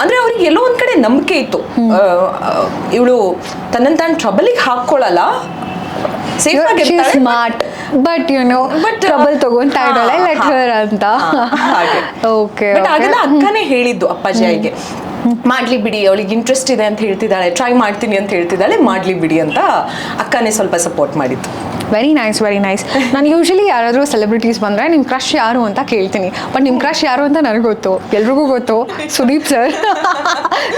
ಅಂದ್ರೆ ಅವ್ರಿಗೆ ಎಲ್ಲೋ ಒಂದ್ ಕಡೆ ನಂಬಿಕೆ ಇತ್ತು, ಇವಳು ತನ್ನನ್ನು ತಾನು ಟ್ರಬಲಿಗೆ ಹಾಕೊಳ್ಳಲ್ಲ, ಸೇಫ್ ಆಗಿರ್ತಾಳೆ, ಸ್ಮಾರ್ಟ್ ಬಟ್ ಟ್ರಬಲ್ ತಗೊಂತಾ ಇದ್ದಾಳೆ ಲೆಟ್ ಹರ್ ಅಂತ. ಓಕೆ, ಬಟ್ ಅದೆಲ್ಲ ಅಕ್ಕನೇ ಹೇಳಿದ್ದು ಅಪ್ಪಾಜಿಗೆ, ಮಾಡ್ಲಿ ಬಿಡಿ, ಅವಳಿಗೆ ಇಂಟ್ರೆಸ್ಟ್ ಇದೆ ಅಂತ ಹೇಳ್ತಿದ್ದಾಳೆ, ಟ್ರೈ ಮಾಡ್ತೀನಿ ಅಂತ ಹೇಳ್ತಿದ್ದಾಳೆ, ಮಾಡ್ಲಿ ಬಿಡಿ ಅಂತ ಅಕ್ಕನೇ ಸ್ವಲ್ಪ ಸಪೋರ್ಟ್ ಮಾಡಿದ್ದು. Very nice, very nice. ನಾನು ಯೂಶಲಿ ಯಾರಾದರೂ ಸೆಲೆಬ್ರಿಟೀಸ್ ಬಂದರೆ ನಿಮ್ಮ ಕ್ರಶ್ ಯಾರು ಅಂತ ಕೇಳ್ತೀನಿ. ಬಟ್ ನಿಮ್ಮ ಕ್ರಶ್ ಯಾರು ಅಂತ ನನಗೆ ಗೊತ್ತು, ಎಲ್ರಿಗೂ ಗೊತ್ತು, ಸುದೀಪ್ ಸರ್.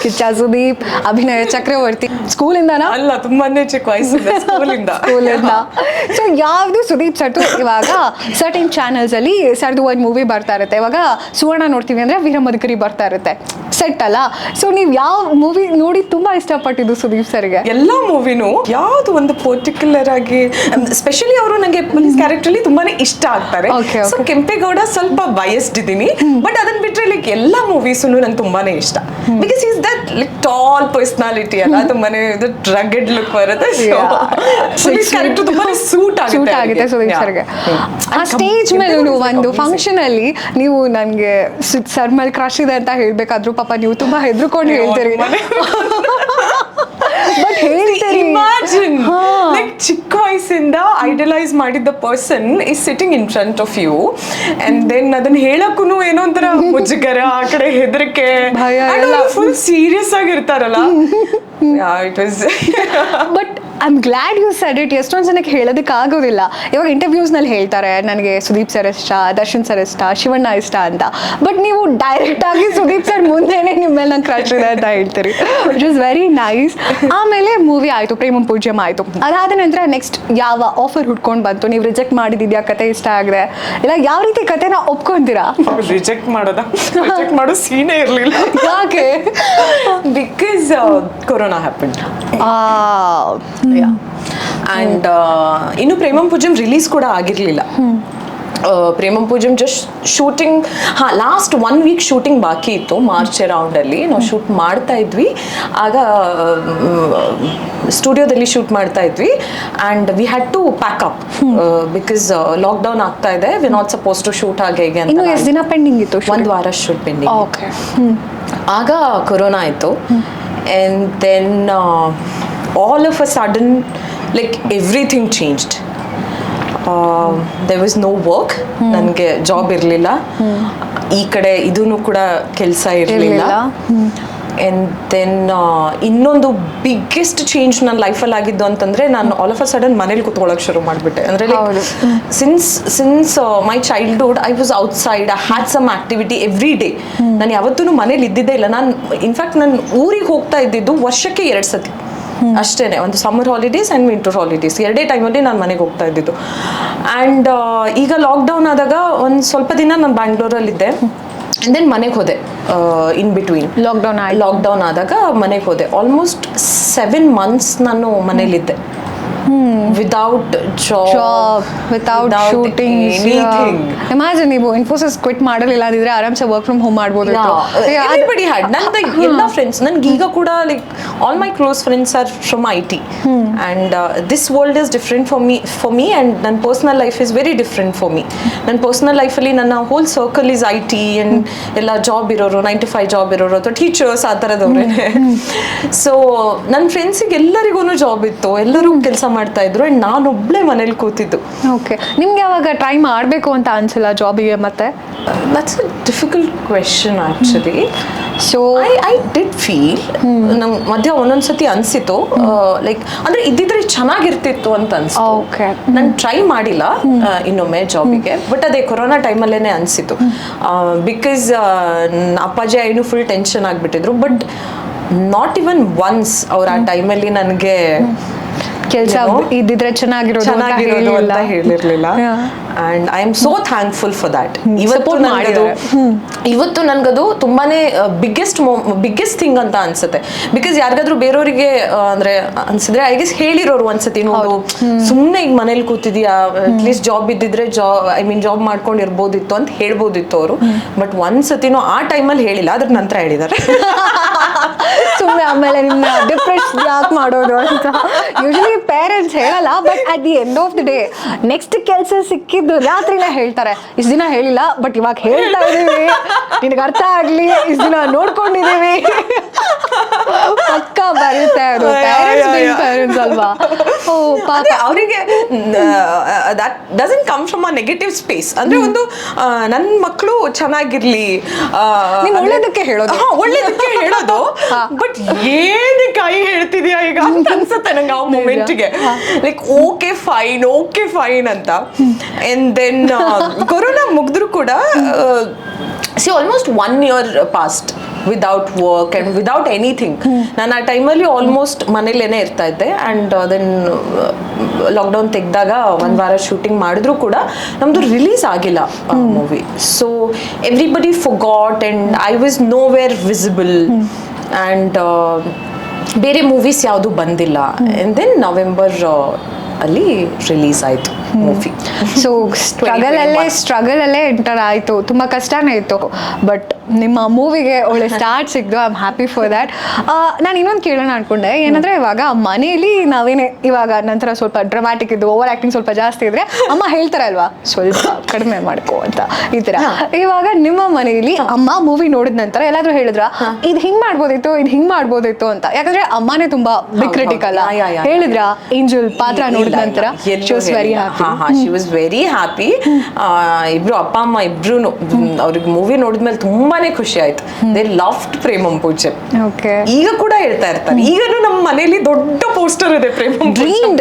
ಕಿಚ್ಚ ಸುದೀಪ್, ಅಭಿನಯ ಚಕ್ರವರ್ತಿ. ಸ್ಕೂಲಿಂದನಾ? ಅಲ್ಲ, ತುಂಬಾನೇ ಚಿಕ್ಕ ವಯಸ್ಸಿಂದ, ಸ್ಕೂಲಿಂದ. ಸೊ ಯಾವುದು ಸುದೀಪ್ ಸರ್ದು ಇವಾಗ ಸರ್ಟನ್ ಚಾನಲ್ಸಲ್ಲಿ ಸರ್ದು ಒಂದು ಮೂವಿ ಬರ್ತಾ ಇರುತ್ತೆ. ಇವಾಗ ಸುವರ್ಣ ನೋಡ್ತೀವಿ ಅಂದರೆ ವೀರಮದಕರಿ ಬರ್ತಾ ಇರುತ್ತೆ, ಸೆಟ್ ಅಲ್ಲ. ಸೊ ನೀವು ಯಾವ ಮೂವಿ ನೋಡಿ ತುಂಬಾ ಇಷ್ಟಪಟ್ಟಿದ್ದು ಸುದೀಪ್ ಸರ್ಗೆ? ಎಲ್ಲಾ ಮೂವಿನೂ ಯಾವ್ದು ಒಂದು ಪರ್ಟಿಕ್ಯುಲರ್ ಆಗಿ, ಸ್ಪೆಷಲಿ ಅವರು ನಂಗೆ ಪೊಲೀಸ್ ಕ್ಯಾರೆಕ್ಟರ್ ಅಲ್ಲಿ ತುಂಬಾನೇ ಇಷ್ಟ ಆಗ್ತಾರೆ. ಸೊ ಕೆಂಪೇಗೌಡ ಸ್ವಲ್ಪ ಬಯಸ್ಡ್ ಇದ್ದೀನಿ, ಬಟ್ ಅದನ್ನ ಬಿಟ್ರೆ ಲೈಕ್ ಎಲ್ಲಾ ಮೂವೀಸ್ ನಂಗೆ ತುಂಬಾನೇ ಇಷ್ಟ. Because is that like tall personality ಅಲ್ಲ, ತುಂಬಾನೇ ರಗ್ಗೆಡ್ ಲುಕ್ ಬರುತ್ತೆ. ಪೊಲೀಸ್ ಕ್ಯಾರೆಕ್ಟರ್ ತುಂಬಾನೇ ಸೂಟ್ ಆಗುತ್ತೆ ಸುದೀಪ್ ಸರ್ಗೆ. ಆ ಸ್ಟೇಜ್ ಮೇಲೆ ಒಂದು ಫಂಕ್ಷನ್ ಅಲ್ಲಿ ನೀವು ನನ್ಗೆ ಸರ್ ಮೇಲೆ ಕ್ರಶ್ ಇದೆ ಅಂತ ಹೇಳ್ಬೇಕಾದ್ರು ಪಾಪ ನೀವು ತುಂಬಾ ಹೆದರ್ಕೊಂಡು ಹೇಳ್ತೀರಿ. ಬಟ್ ಹೇಳ್ತೀರಿ, ಇಮ್ಯಾಜಿನ್ ಲೈಕ್ ಚಿಕ್ಕ ವಯಸ್ಸಿಂದ ಐಡಲೈಸ್ ಮಾಡಿದ್ದ person is sitting in front of you and then ಅದನ್ನ ಹೇಳಕ್ಕೂ ಏನೋ ಒಂಥರ ಮುಜುಗರ, ಆ ಕಡೆ ಹೆದರಿಕೆ, ಫುಲ್ ಸೀರಿಯಸ್ ಆಗಿರ್ತಾರಲ್ಲ. It was but I am glad you said it. ಎಷ್ಟೊಂದು ಜನಕ್ಕೆ ಹೇಳೋದಕ್ಕೆ ಆಗೋದಿಲ್ಲ. ಇವಾಗ ಇಂಟರ್ವ್ಯೂಸ್ನಲ್ಲಿ ಹೇಳ್ತಾರೆ ನನಗೆ ಸುದೀಪ್ ಸರ್ ಇಷ್ಟ, ದರ್ಶನ್ ಸರ್ ಇಷ್ಟ, ಶಿವಣ್ಣ ಇಷ್ಟ ಅಂತ. ಬಟ್ ನೀವು ಡೈರೆಕ್ಟ್ ಆಗಿ ಸುದೀಪ್ ಸರ್ ಮುಂದೆನೇ ನಿಮ್ಮ ಮೇಲೆ ನಂಗೆ ಕ್ರಶ್ ಇದೆ ಅಂತ ಹೇಳ್ತೀರಿ. It was very nice. ಆಮೇಲೆ ಮೂವಿ ಆಯಿತು, ಪ್ರೇಮಂ ಪೂಜ್ಯಂ ಆಯಿತು. ಅದಾದ ನಂತರ ನೆಕ್ಸ್ಟ್ ಯಾವ ಆಫರ್ ಹುಡ್ಕೊಂಡು ಬಂತು? ನೀವು ರಿಜೆಕ್ಟ್ ಮಾಡಿದ್ಯಾ, ಕತೆ ಇಷ್ಟ ಆಗಿದೆ ಇಲ್ಲ, ಯಾವ ರೀತಿ ಕತೆನ ಒಪ್ಕೊಂತೀರಾ? ರಿಜೆಕ್ಟ್ ಮಾಡೋ ಸೀನೇ ಇರಲಿಲ್ಲ. ಯಾಕೆ? Because corona happen. ಅಂಡ್ ಇನ್ನು ಪ್ರೇಮಂ ಪೂಜ್ಯಂ ರಿಲೀಸ್ ಕೂಡ ಆಗಿರಲಿಲ್ಲ. Premam Poojyam just shooting, last 1 week shooting ಬಾಕಿ ಇತ್ತು. ಮಾರ್ಚ್ ಅರೌಂಡಲ್ಲಿ ನಾವು ಶೂಟ್ ಮಾಡ್ತಾ ಇದ್ವಿ. ಆಗ ಸ್ಟುಡಿಯೋದಲ್ಲಿ ಶೂಟ್ ಮಾಡ್ತಾ ಇದ್ವಿ and we had to pack up because lockdown ಆಗ್ತಾ ಇದೆ, we not suppose to shoot ಹಾಗೆ ಹೀಗೆ ಅಂತ. ಎಷ್ಟು ದಿನ ಪೆಂಡಿಂಗ್ ಇತ್ತು? 1 ವಾರ ಶೂಟ್ ಪೆಂಡಿಂಗ್. ಓಕೆ. ಆಗ ಕೊರೋನಾ ಆಯಿತು and then all of a sudden like everything changed. There was no work, ನನಗೆ ಜಾಬ್ ಇರಲಿಲ್ಲ, ಈ ಕಡೆ ಇದೂ ಕೂಡ ಕೆಲಸ ಇರಲಿಲ್ಲ. ಆ್ಯಂಡ್ ದೆನ್ ಇನ್ನೊಂದು ಬಿಗ್ಗೆಸ್ಟ್ ಚೇಂಜ್ ನನ್ನ ಲೈಫಲ್ಲಿ ಆಗಿದ್ದು ಅಂತಂದರೆ, ನಾನು ಆಲ್ ಆಫ್ ಅ ಸಡನ್ ಮನೇಲಿ ಕೂತ್ಕೊಳ್ಳೋಕೆ ಶುರು ಮಾಡಿಬಿಟ್ಟೆ. ಅಂದರೆ since my childhood I was outside, I had some activity every day. ನಾನು ಯಾವತ್ತೂ ಮನೇಲಿ ಇದ್ದಿದ್ದೇ ಇಲ್ಲ. ನಾನು ಇನ್ಫ್ಯಾಕ್ಟ್ ನಾನು ಊರಿಗೆ ಹೋಗ್ತಾ ಇದ್ದಿದ್ದು ವರ್ಷಕ್ಕೆ 2 ಸತಿ ಅಷ್ಟೇನೆ. ಒಂದು summer holidays and winter holidays, 2 ಟೈಮಲ್ಲಿ ನಾನು ಮನೆಗೆ ಹೋಗ್ತಾ ಇದ್ದಿದ್ದು. ಆ್ಯಂಡ್ ಈಗ ಲಾಕ್ಡೌನ್ ಆದಾಗ ಒಂದು ಸ್ವಲ್ಪ ದಿನ ನಾನು ಬ್ಯಾಂಗ್ಳೂರಲ್ಲಿದ್ದೆ. ಆ್ಯಂಡ್ ದೆನ್ ಮನೆಗೆ ಹೋದೆ ಇನ್ ಬಿಟ್ವೀನ್. ಲಾಕ್ಡೌನ್ ಆದಾಗ ಮನೆಗೆ ಹೋದೆ. ಆಲ್ಮೋಸ್ಟ್ 7 months ನಾನು ಮನೇಲಿದ್ದೆ. Without job, without shooting, anything. Imagine ನೀವು ಇನ್ಫೋಸಿಸ್ ಕ್ವಿಟ್ ಮಾಡಲಿಲ್ಲ ಅಂದಿದ್ರೆ ಆರಾಮ್ಸೆ ವರ್ಕ್ ಫ್ರಮ್ ಹೋಮ್ ಮಾಡ್ಬೋದು. Everybody had. ನನ್ನ ಎಲ್ಲ ಫ್ರೆಂಡ್ಸ್, ನನ್ಗೆ ಈಗ ಕೂಡ like all my close friends are from IT and this world is different for me and ನನ್ನ personal life is very different for me. ನನ್ನ ಪರ್ಸ್ನಲ್ ಲೈಫಲ್ಲಿ ನನ್ನ whole circle is IT and ಎಲ್ಲ ಜಾಬ್ ಇರೋರು, 9 to 5 job ಇರೋರು ಅಥವಾ teachers, ಆ ಥರದವ್ರೆ. So ನನ್ನ ಫ್ರೆಂಡ್ಸಿಗೆ ಎಲ್ಲರಿಗೂ ಜಾಬ್ ಇತ್ತು, ಎಲ್ಲರೂ ಕೆಲಸ ಮಾಡ್ತಾ ಇದ್ರು ಆ್ಯಂಡ್ ನಾನೊಬ್ಳೆ ಮನೇಲಿ ಕೂತಿದ್ದು. ಓಕೆ. ನಿಮ್ಗೆ ಯಾವಾಗ ಟ್ರೈ ಮಾಡಬೇಕು ಅಂತ ಅನ್ಸಿಲ್ಲ ಜಾಬಿಗೆ? ಮತ್ತೆ that's a difficult question actually. So I did feel, ನಂಗೆ ಮಧ್ಯ ಒಂದೊಂದ್ಸತಿ ಅನಿಸಿತು ಲೈಕ್ ಅಂದರೆ ಇದ್ದಿದ್ರೆ ಚೆನ್ನಾಗಿರ್ತಿತ್ತು ಅಂತ ಅನಿಸ್ತು. ಓಕೆ. ನಾನು ಟ್ರೈ ಮಾಡಿಲ್ಲ ಇನ್ನೊಮ್ಮೆ ಜಾಬಿಗೆ, ಬಟ್ ಅದೇ ಕೊರೋನಾ ಟೈಮಲ್ಲೇ ಅನಿಸಿತು. ಬಿಕಾಸ್ ಅಪ್ಪಾಜಿ ಐನು ಫುಲ್ ಟೆನ್ಷನ್ ಆಗಿಬಿಟ್ಟಿದ್ರು. ಬಟ್ ನಾಟ್ ಇವನ್ ಒನ್ಸ್ ಅವ್ರು ಆ ಟೈಮಲ್ಲಿ ನನಗೆ ಕೆಲಸ ಇದ್ದಿದ್ರೆ ಚೆನ್ನಾಗಿರೋದು ಅಂತ ಹೇಳಿರಲಿಲ್ಲ. And I am so thankful for that. ಇವತ್ತು ನನ್ಗದು ತುಂಬಾನೇ ಬಿಗ್ಗೆಸ್ಟ್ ಥಿಂಗ್ ಅಂತ ಅನ್ಸುತ್ತೆ. ಬಿಕಾಸ್ ಯಾರಿಗಾದ್ರೂ ಬೇರೆಯವರಿಗೆ ಅಂದ್ರೆ ಅನ್ಸಿದ್ರೆ ಐ ಗೆಸ್ ಹೇಳಿರೋರು ಒಂದ್ಸತಿ ನೋಡು ಸುಮ್ನೆ ಈಗ ಮನೇಲಿ ಕೂತಿದ್ಯಾ, ಅಟ್ಲೀಸ್ಟ್ ಜಾಬ್ ಇದ್ದಿದ್ರೆ ಜಾಬ್ ಮಾಡ್ಕೊಂಡಿರ್ಬೋದಿತ್ತು ಅಂತ ಹೇಳ್ಬೋದಿತ್ತು ಅವರು. ಬಟ್ ಒಂದ್ಸತಿನೂ ಆ ಟೈಮಲ್ಲಿ ಹೇಳಿಲ್ಲ, ಅದ್ರ ನಂತರ ಹೇಳಿದ್ದಾರೆ. ಸುಮ್ಮನೆ ಆಮೇಲೆ ನಿಮ್ನ ಡಿಪ್ರೆಸ್ ಯಾಕೆ ಮಾಡೋದು ಅಂತ ಯೂಶಲಿ ಪೇರೆಂಟ್ಸ್ ಹೇಳಲ್ಲ. But at the end of the day next ಕೆಲಸ ಸಿಕ್ಕಿದ್ದು ರಾತ್ರಿನೇ ಹೇಳ್ತಾರೆ, ಇಷ್ಟು ದಿನ ಹೇಳಿಲ್ಲ ಬಟ್ ಇವಾಗ ಹೇಳ್ತಾ ಇದೀವಿ, ನಿನಗೆ ಅರ್ಥ ಆಗ್ಲಿ, ಇಷ್ಟು ದಿನ ನೋಡ್ಕೊಂಡಿದೀವಿ. ಪಕ್ಕ ಬರುತ್ತೆ ಅದು ಪೇರೆಂಟ್ಸ್ ಅಲ್ವಾ. ಅವರಿಗೆ that doesn't come from a negative space. ಅಂದ್ರೆ ಒಂದು ನನ್ನ ಮಕ್ಕಳು ಚೆನ್ನಾಗಿರ್ಲಿ, ಒಳ್ಳೇದಕ್ಕೆ ಹೇಳೋದು. ಬಟ್ ಏನಕ್ಕೆ ಹೇಳ್ತಿದ್ಯಾ ಈಗ ಅಂತ ಅನ್ಸುತ್ತೆ ನಂಗೆ ಆ ಮೂಮೆಂಟ್ಗೆ. ಲೈಕ್ ಓಕೆ ಫೈನ್ ಅಂತ. ಅಂಡ್ ದೆನ್ ಕೊರೋನಾ ಮುಗಿದ್ರು ಕೂಡ almost 1 year past without work and without anything. ನಾನು ಆ ಟೈಮಲ್ಲಿ ಆಲ್ಮೋಸ್ಟ್ ಮನೇಲೇನೆ ಇರ್ತಾ ಇದ್ದೆ. ಅಂಡ್ ದೆನ್ ಲಾಕ್ಡೌನ್ ತೆಗೆದಾಗ 1 ವಾರ ಶೂಟಿಂಗ್ ಮಾಡಿದ್ರು ಕೂಡ ನಮ್ದು ರಿಲೀಸ್ ಆಗಿಲ್ಲ movie. So everybody forgot and I was no wear visible. And ಬೇರೆ ಮೂವೀಸ್ ಯಾವುದು ಬಂದಿಲ್ಲ. ಅಂಡ್ ದೆನ್ ನವೆಂಬರ್ ಅಲ್ಲಿ ರಿಲೀಸ್ ಆಯ್ತು ಮೂವಿ. ಸೊ ಸ್ಟ್ರಗಲ್ ಅಲ್ಲೇ ಎಂಟರ್ ಆಯ್ತು, ತುಂಬಾ ಕಷ್ಟನೇ ಇತ್ತು. ಬಟ್ ನಿಮ್ಮ ಮೂವಿಗೆ ಒಳ್ಳೆ ಸ್ಟಾರ್ಟ್ ಸಿಕ್ತು. I am happy for that. ನಾನು ಇನ್ನೊಂದು ಕೇಳೋಣ ಅನ್ಕೊಂಡೆ, ಏನಂದ್ರೆ ಇವಾಗ ಮನೇಲಿ ನಾವೇನೇ ಇವಾಗ ನಂತರ ಸ್ವಲ್ಪ ಡ್ರಾಮ್ಯಾಟಿಕ್ ಇದ್ದು ಓವರ್ ಆಕ್ಟಿಂಗ್ ಸ್ವಲ್ಪ ಜಾಸ್ತಿ ಇದ್ರೆ ಅಮ್ಮ ಹೇಳ್ತಾರೆ ಅಲ್ವಾ, ಸ್ವಲ್ಪ ಕಡಿಮೆ ಮಾಡ್ಕೋ ಅಂತ ಈ ತರ. ಇವಾಗ ನಿಮ್ಮ ಮನೆಯಲ್ಲಿ ಅಮ್ಮ ಮೂವಿ ನೋಡಿದ ನಂತರ ಎಲ್ಲಾದ್ರೂ ಹೇಳಿದ್ರ ಇದು ಹಿಂಗ್ ಮಾಡ್ಬೋದಿತ್ತು ಅಂತ? ಯಾಕಂದ್ರೆ ಅಮ್ಮನೇ ತುಂಬಾ ಬಿಗ್ ಕ್ರಿಟಿಕ್ ಅಲ್ಲ, ಹೇಳಿದ್ರ ಏಂಜಲ್ ಪಾತ್ರ ನೋಡಿದ ನಂತರ? She was very happy. ಇಬ್ರು ಅಪ್ಪ ಅಮ್ಮ ಇಬ್ರು ಅವ್ರಿಗೆ ಮೂವಿ ನೋಡಿದ್ಮೇಲೆ ತುಂಬಾನೇ ಖುಷಿ ಆಯ್ತು. They loved Premam Poojyam. ಈಗ ಕೂಡ ಹೇಳ್ತಾ ಇರ್ತಾರೆ. ಈಗಲೂ ನಮ್ಮ ಮನೇಲಿ ದೊಡ್ಡ ಪೋಸ್ಟರ್ ಇದೆ ಪ್ರೇಮಂ ಪೂಜ್ಯಂ.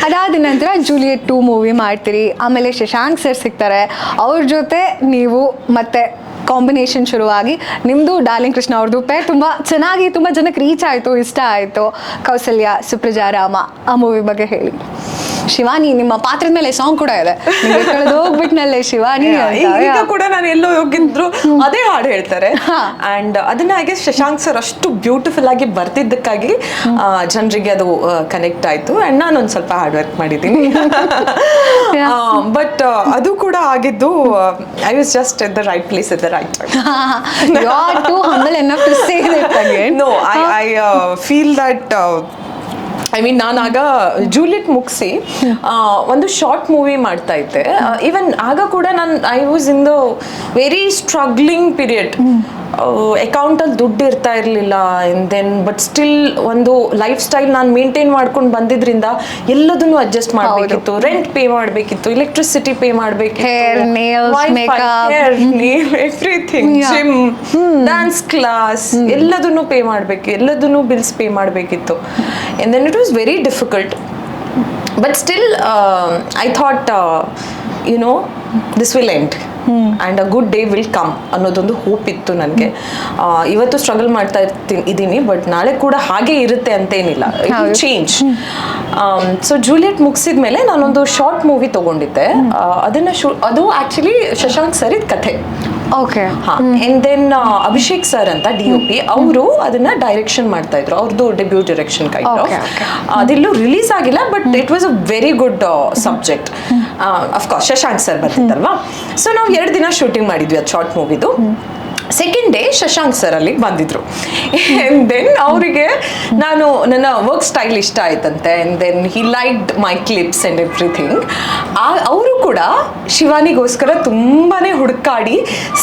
ಅದಾದ ನಂತರ ಜೂಲಿಯಟ್ 2 ಮೂವಿ ಮಾಡ್ತೀರಿ. ಆಮೇಲೆ ಶಶಾಂಕ್ ಸರ್ ಸಿಗ್ತಾರೆ, ಅವ್ರ ಜೊತೆ ನೀವು ಮತ್ತೆ ಕಾಂಬಿನೇಷನ್ ಶುರುವಾಗಿ ನಿಮ್ಮದು ಡಾರ್ಲಿಂಗ್ ಕೃಷ್ಣ ಅವ್ರದ್ದು ಪೇರ್ ತುಂಬ ಚೆನ್ನಾಗಿ ತುಂಬ ಜನಕ್ಕೆ ರೀಚ್ ಆಯಿತು, ಇಷ್ಟ ಆಯಿತು. ಕೌಸಲ್ಯ, ಸುಪ್ರಜಾ ರಾಮ, ಆ ಮೂವಿ ಬಗ್ಗೆ ಹೇಳಿ. ಶಿವಾನಿ, ನಿಮ್ಮ ಪಾತ್ರದ ಮೇಲೆ ಸಾಂಗ್ ಕೂಡ ಇದೆ, ಹೋಗ್ಬಿಟ್ನಲ್ಲೇ ಶಿವಾನಿ. ಈಗ ಕೂಡ ನಾನು ಎಲ್ಲೋ ಹೋಗಿದ್ರು ಅದೇ ಹಾಡು ಹೇಳ್ತಾರೆ. ಅಂಡ್ ಅದನ್ನ ಹಾಗೆ ಶಶಾಂಕ್ ಸರ್ ಅಷ್ಟು ಬ್ಯೂಟಿಫುಲ್ ಆಗಿ ಬರ್ತಿದ್ದಕ್ಕಾಗಿ ಜನರಿಗೆ ಅದು ಕನೆಕ್ಟ್ ಆಯ್ತು. ಅಂಡ್ ನಾನು ಒಂದು ಸ್ವಲ್ಪ ಹಾರ್ಡ್ ವರ್ಕ್ ಮಾಡಿದ್ದೀನಿ. ಬಟ್ ಅದು ಕೂಡ ಆಗಿದ್ದು I was just at the right place at the right time. You are too humble enough to say that again. No, I feel that I mean ನಾನಾಗ Juliet ಮುಗಿಸಿ ಒಂದು ಶಾರ್ಟ್ ಮೂವಿ ಮಾಡ್ತಾ ಇದ್ದೆ. Even ಆಗ ಕೂಡ I was in the very struggling period. ಅಕೌಂಟಲ್ಲಿ ದುಡ್ಡು ಇರ್ತಾ ಇರಲಿಲ್ಲ. ದೆನ್ ಬಟ್ ಸ್ಟಿಲ್ ಒಂದು ಲೈಫ್ ಸ್ಟೈಲ್ ನಾನು ಮೇಂಟೈನ್ ಮಾಡ್ಕೊಂಡು ಬಂದಿದ್ರಿಂದ ಎಲ್ಲದನ್ನು ಅಡ್ಜಸ್ಟ್ ಮಾಡಬೇಕಿತ್ತು. ರೆಂಟ್ ಪೇ ಮಾಡಬೇಕಿತ್ತು, ಎಲೆಕ್ಟ್ರಿಸಿಟಿ ಪೇ ಮಾಡಬೇಕಿತ್ತು, ಎವ್ರಿಥಿಂಗ್, ಜಿಮ್, ಡ್ಯಾನ್ಸ್ ಕ್ಲಾಸ್ ಎಲ್ಲದನ್ನು ಪೇ ಮಾಡಬೇಕು, ಎಲ್ಲದನ್ನು ಬಿಲ್ಸ್ ಪೇ ಮಾಡಬೇಕಿತ್ತು. And then it was very difficult. But still I thought this will end and a good day will come ಅನ್ನೋದೊಂದು hope ಇತ್ತು ನನಗೆ. ಇವತ್ತು ಸ್ಟ್ರಗಲ್ ಮಾಡ್ತಾ ಇದ್ದೀನಿ, ಬಟ್ ನಾಳೆ ಕೂಡ ಹಾಗೆ ಇರುತ್ತೆ ಅಂತೇನಿಲ್ಲ, ಚೇಂಜ್. ಸೊ ಜೂಲಿಯಟ್ ಮುಗಿಸಿದ ಮೇಲೆ ನಾನೊಂದು ಶಾರ್ಟ್ ಮೂವಿ ತೊಗೊಂಡಿದ್ದೆ. ಅದು ಆ್ಯಕ್ಚುಲಿ ಶಶಾಂಕ್ ಸರ್ ಕಥೆ. Okay. And then Abhishek sir ಅಂತ DOP ಅವರು ಅದನ್ನ ಡೈರೆಕ್ಷನ್ ಮಾಡ್ತಾ ಇದ್ರು. ಅವ್ರದ್ದು ಡೆಬ್ಯೂ ಡೈರೆಕ್ಷನ್ ಕೈಂಡ್ ಆಫ್. ಅದೆಲ್ಲೂ ರಿಲೀಸ್ ಆಗಿಲ್ಲ, but it was a very good subject. Of course Shashank sir ಬರ್ತಿತ್ತಲ್ವಾ. ಸೊ ನಾವು 2 ದಿನ ಶೂಟಿಂಗ್ ಮಾಡಿದ್ವಿ ಅದು ಶಾರ್ಟ್ ಮೂವಿದು. ಸೆಕೆಂಡ್ ಡೇ ಶಶಾಂಕ್ ಸರ್ ಅಲ್ಲಿಗೆ ಬಂದಿದ್ರು. ಆ್ಯಂಡ್ ದೆನ್ ಅವರಿಗೆ ನನ್ನ ವರ್ಕ್ ಸ್ಟೈಲ್ ಇಷ್ಟ ಆಯ್ತಂತೆ. And then he liked my clips and everything. ಅವರು ಕೂಡ ಶಿವಾನಿಗೋಸ್ಕರ ತುಂಬಾನೇ ಹುಡುಕಾಡಿ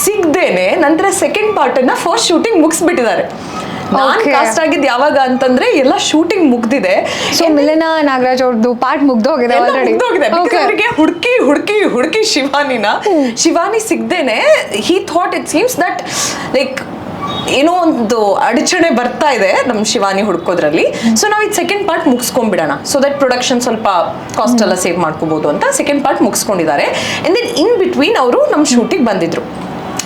ಸಿಗ್ದೇನೆ ನಂತರ ಸೆಕೆಂಡ್ ಪಾರ್ಟನ್ನು ಫಸ್ಟ್ ಶೂಟಿಂಗ್ ಮುಗಿಸ್ಬಿಟ್ಟಿದ್ದಾರೆ. ನಾನು ಕಾಸ್ಟ್ ಆಗಿದ್ದು ಯಾವಾಗ ಅಂತಂದ್ರೆ ಎಲ್ಲ ಶೂಟಿಂಗ್ ಮುಗ್ದಿದೆ. ಸೊ ಮಿಲನಾ ನಾಗರಾಜ್ ಅವ್ರದ್ದು ಪಾರ್ಟ್ ಮುಗ್ದೋಗಿದೆ ಆಲ್ರೆಡಿ. ಅವರಿಗೆ ಹುಡುಕಿ ಶಿವಾನಿ ಸಿಗ್ದೇನೆ he thought it seems that like ಏನೋ ಒಂದು ಅಡಚಣೆ ಬರ್ತಾ ಇದೆ ನಮ್ಮ ಶಿವಾನಿ ಹುಡ್ಕೋದ್ರಲ್ಲಿ. ಸೊ ನಾವು ಇದು ಸೆಕೆಂಡ್ ಪಾರ್ಟ್ ಮುಗಿಸ್ಕೊಂಡ್ಬಿಡೋಣ, ಸೊ ದಟ್ ಪ್ರೊಡಕ್ಷನ್ ಸ್ವಲ್ಪ ಕಾಸ್ಟ್ ಎಲ್ಲ ಸೇವ್ ಮಾಡ್ಕೋಬಹುದು ಅಂತ ಸೆಕೆಂಡ್ ಪಾರ್ಟ್ ಮುಗಿಸ್ಕೊಂಡಿದ್ದಾರೆ. ಅಂಡ್ ದೆನ್ ಇನ್ ಬಿಟ್ವೀನ್ ಅವರು ನಮ್ಮ ಶೂಟಿಗೆ ಬಂದಿದ್ರು.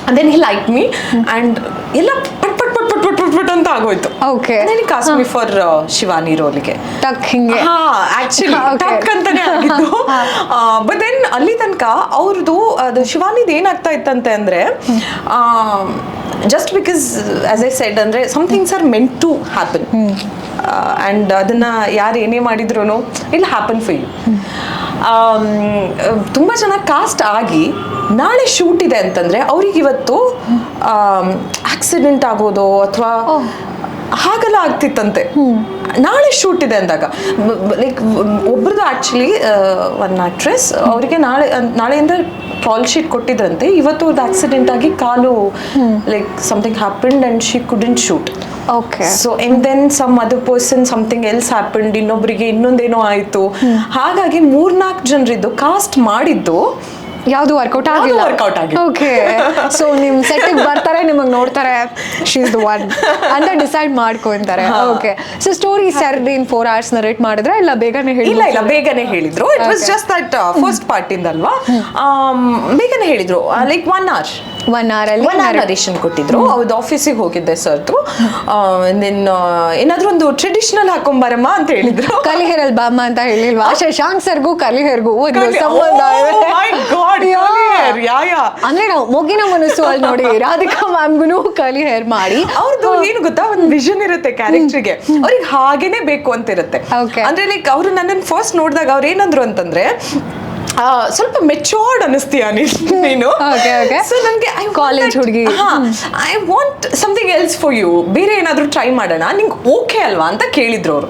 And then he like me and ಎಲ್ಲ ಪಟ್ ಅಂತ ಆಗೋಯ್ತು. Okay. Cast me for Shivani ರೋಲಿಗೆ. ಟಕ್ ಹಿಂಗೆ. ಆಕ್ಚುಲಿ ಟಕ್ ಅಂತಾನೆ ಆಗಿದ್ದು. ಅಲ್ಲಿ ತನಕ ಅವ್ರದ್ದು ಅದು ಶಿವಾನಿದ್ ಏನಾಗ್ತಾ ಇತ್ತಂತೆ ಅಂದ್ರೆ just because as I said ಅಂದ್ರೆ some things are meant to happen and ಅದನ್ನ ಯಾರು ಏನೇ ಮಾಡಿದ್ರು ಇಲ್ ಹ್ಯಾಪನ್ ಫಾರ್ ಯು. ತುಂಬ ಚೆನ್ನಾಗಿ ಕಾಸ್ಟ್ ಆಗಿ ನಾಳೆ ಶೂಟ್ ಇದೆ ಅಂತಂದ್ರೆ ಅವ್ರಿಗೆ ಇವತ್ತು ಆಕ್ಸಿಡೆಂಟ್ ಆಗೋದು ಅಥವಾ ಹಾಗೆಲ್ಲ ಆಗ್ತಿತ್ತಂತೆ. ನಾಳೆ ಶೂಟ್ ಇದೆ ಅಂದಾಗ ಲೈಕ್ ಒಬ್ರದ್ದು ಆಕ್ಚುಲಿ ಒನ್ ಆಕ್ಟ್ರೆಸ್ ಅವರಿಗೆ ನಾಳೆಯಿಂದ ಕಾಲ್ ಶೀಟ್ ಕೊಟ್ಟಿದ್ರಂತೆ. ಇವತ್ತು ಅವ್ರದ್ದು ಆಕ್ಸಿಡೆಂಟ್ ಆಗಿ ಕಾಲು like something happened and she couldn't shoot. Okay. So and then some other person something else happened, ಇನ್ನೊಬ್ಬರಿಗೆ ಇನ್ನೊಂದೇನೋ ಆಯ್ತು. ಹಾಗಾಗಿ 3-4 ಜನರಿದ್ದು ಕಾಸ್ಟ್ ಮಾಡಿದ್ದು ಯಾವುದು ವರ್ಕೌಟ್ ಆಗಿಲ್ಲ. ಓಕೆ, ಸೊ ನಿಮ್ ಸೆಟ್ಟಿಗೆ ಬರ್ತಾರೆ, ನಿಮಗೆ ನೋಡ್ತಾರೆ, ಶಿ ಇಸ್ ದ ಒನ್ ಅಂತ ಡಿಸೈಡ್ ಮಾಡ್ಕೊಂತಾರೆ. Okay, so story sir in 4 hours narrate ಮಾಡಿದ್ರೆ ಇಲ್ಲ ಬೇಗನೆ ಹೇಳಿದ್ರು? ಇಲ್ಲ ಬೇಗನೆ ಹೇಳಿದ್ರು. It was just that first part ಇಂದಲ್ವಾ, ಬೇಗನೆ ಹೇಳಿದ್ರು. ಲೈಕ್ 1 hour ಅಲ್ಲಿ ನರೇಷನ್ ಕೊಟ್ಟಿದ್ರು. ಅವ್ರದ್ದು ಆಫೀಸಿಗೆ ಹೋಗಿದ್ದೆ ಸರ್ದು. ದೆನ್ ಏನಾದ್ರೂ ಒಂದು ಟ್ರೆಡಿಷನಲ್ ಹಾಕೊಂಬರಮ್ಮ ಅಂತ ಹೇಳಿದ್ರು. ಕಲಿ ಹೇರಲ್ ಬಾಮ್ಮ ಅಂತ ಹೇಳಿಲ್ವಾ? ಶಶಾಂಕ್ ಸರ್ಗೂ ಕಲಿ ಹೇರ್ಗೂ ಸಂಬಂಧ ಅಂದ್ರೆ ನಾವು ಮೊಗಿನ ಮನಸ್ಸು ಅಲ್ಲಿ ನೋಡಿ ರಾಧಿಕಾ ಮ್ಯಾಮ್ಗೂ ಕಲಿ ಹೇರ್ ಮಾಡಿ ಅವ್ರದ್ದು ಏನು ಗೊತ್ತಾ, ಒಂದು ವಿಷನ್ ಇರುತ್ತೆ ಕ್ಯಾರೆಕ್ಟರ್ಗೆ, ಅವ್ರಿಗೆ ಹಾಗೇನೆ ಬೇಕು ಅಂತ ಇರುತ್ತೆ. ಅಂದ್ರೆ ಲೈಕ್ ಅವರು ನನ್ನನ್ನು ಫಸ್ಟ್ ನೋಡಿದಾಗ ಅವ್ರು ಏನಂದ್ರು ಅಂತಂದ್ರೆ ಸ್ವಲ್ಪ ಮೆಚೋರ್ಡ್ ಅನಿಸ್ತೀಯ ನೀನು. ಸೊ ನನಗೆ ಕಾಲೇಜ್ ಹುಡುಗಿ, I want something else for you, ಬೇರೆ ಏನಾದರೂ ಟ್ರೈ ಮಾಡೋಣ, ನಿಂಗೆ ಓಕೆ ಅಲ್ವಾ ಅಂತ ಕೇಳಿದ್ರು ಅವರು.